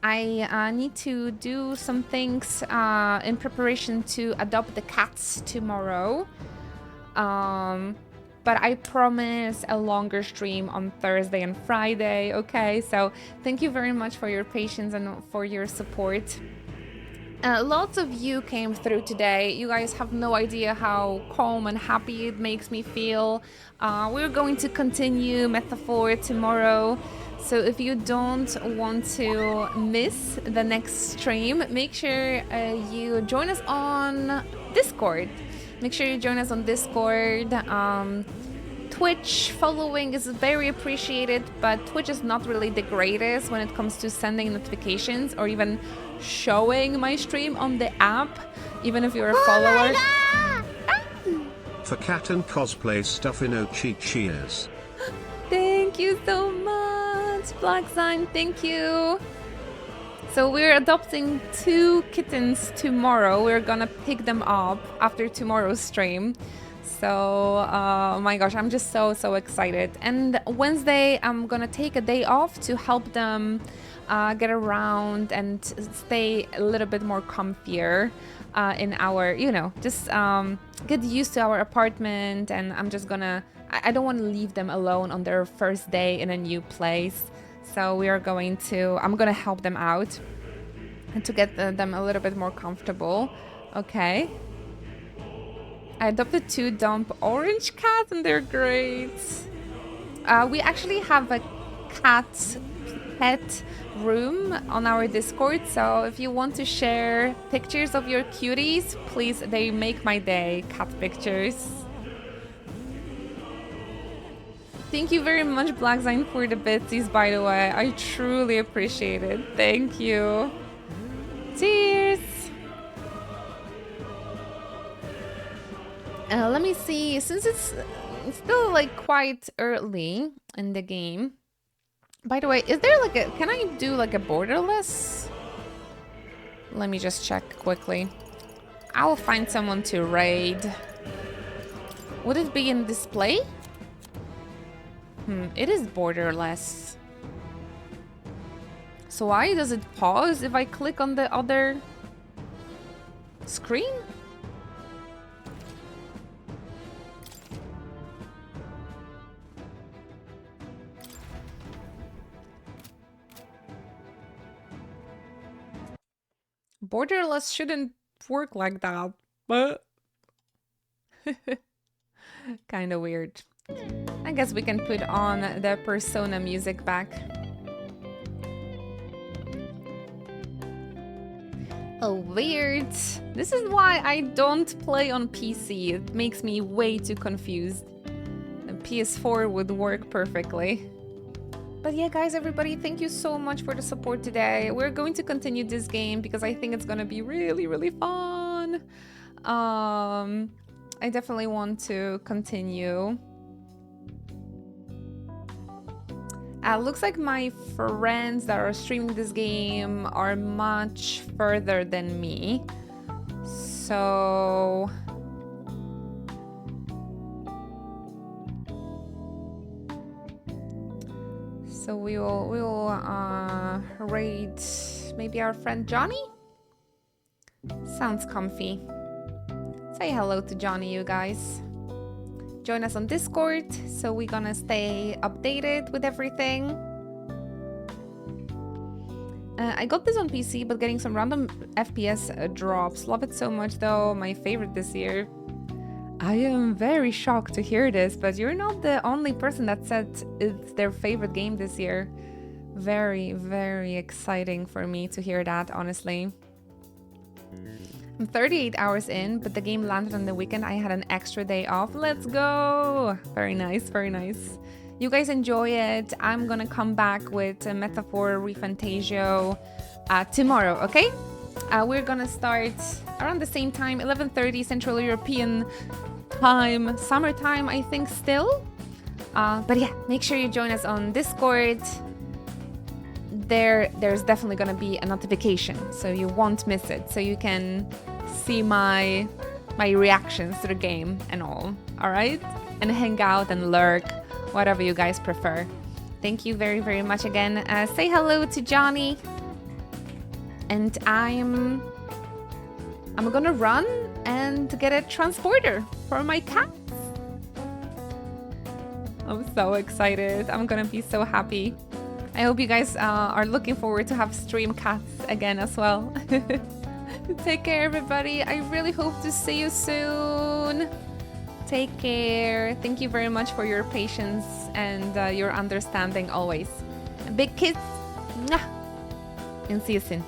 I need to do some things in preparation to adopt the cats tomorrow. But I promise a longer stream on Thursday and Friday, okay? So thank you very much for your patience and for your support. Lots of you came through today. You guys have no idea how calm and happy it makes me feel. We're going to continue Metaphor tomorrow. So if you don't want to miss the next stream, make sure you join us on Discord. Make sure you join us on Discord. Twitch following is very appreciated, but Twitch is not really the greatest when it comes to sending notifications or even showing my stream on the app, even if you're a follower. For cat and cosplay stuff in Ochi, cheers. Thank you so much, Black Sign, thank you. So we're adopting 2 kittens tomorrow. We're gonna pick them up after tomorrow's stream. So, oh my gosh, I'm just so excited. And Wednesday, I'm gonna take a day off to help them get around and stay a little bit more comfier in our, you know, just get used to our apartment. And I'm just gonna, I don't want to leave them alone on their first day in a new place. So we are going to, I'm gonna help them out. and to get them a little bit more comfortable. Okay. I adopted 2 dumb orange cats and they're great. We actually have a cat pet room on our Discord, so if you want to share pictures of your cuties, please, they make my day, cat pictures. Thank you very much, Blackzine, for the bitsies, by the way. I truly appreciate it. Thank you. Cheers! Let me see, since it's still like quite early in the game. By the way, is there like a, can I do like a borderless? Let me just check quickly. I'll find someone to raid. Would it be in display? It is borderless. So why does it pause if I click on the other screen? Borderless shouldn't work like that, but kind of weird. I guess we can put on the Persona music back. Oh, weird. This is why I don't play on PC. It makes me way too confused. The PS4 would work perfectly. But yeah, guys, everybody, thank you so much for the support today. We're going to continue this game because I think it's gonna be really, really fun. I definitely want to continue. Looks like my friends that are streaming this game are much further than me. So we will raid maybe our friend Johnny? Sounds comfy. Say hello to Johnny, you guys. Join us on Discord, so we're gonna stay updated with everything. I got this on PC, but getting some random FPS drops. Love it so much though, my favorite this year. I am very shocked to hear this, but you're not the only person that said it's their favorite game this year. Very, very exciting for me to hear that, honestly. I'm 38 hours in, but the game landed on the weekend. I had an extra day off. Let's go! Very nice, very nice. You guys enjoy it. I'm gonna come back with a Metaphor ReFantazio tomorrow, okay? We're gonna start around the same time, 11:30 Central European time, summertime, I think still. But yeah, make sure you join us on Discord. There's definitely gonna be a notification, so you won't miss it. So you can see my reactions to the game and all right? And hang out and lurk, whatever you guys prefer. Thank you very, very much again. Say hello to Johnny. And I'm gonna run and get a transporter for my cats. I'm so excited. I'm gonna be so happy. I hope you guys are looking forward to have stream cats again as well. Take care, everybody. I really hope to see you soon. Take care. Thank you very much for your patience and your understanding always. A big kiss. Mwah. And see you soon.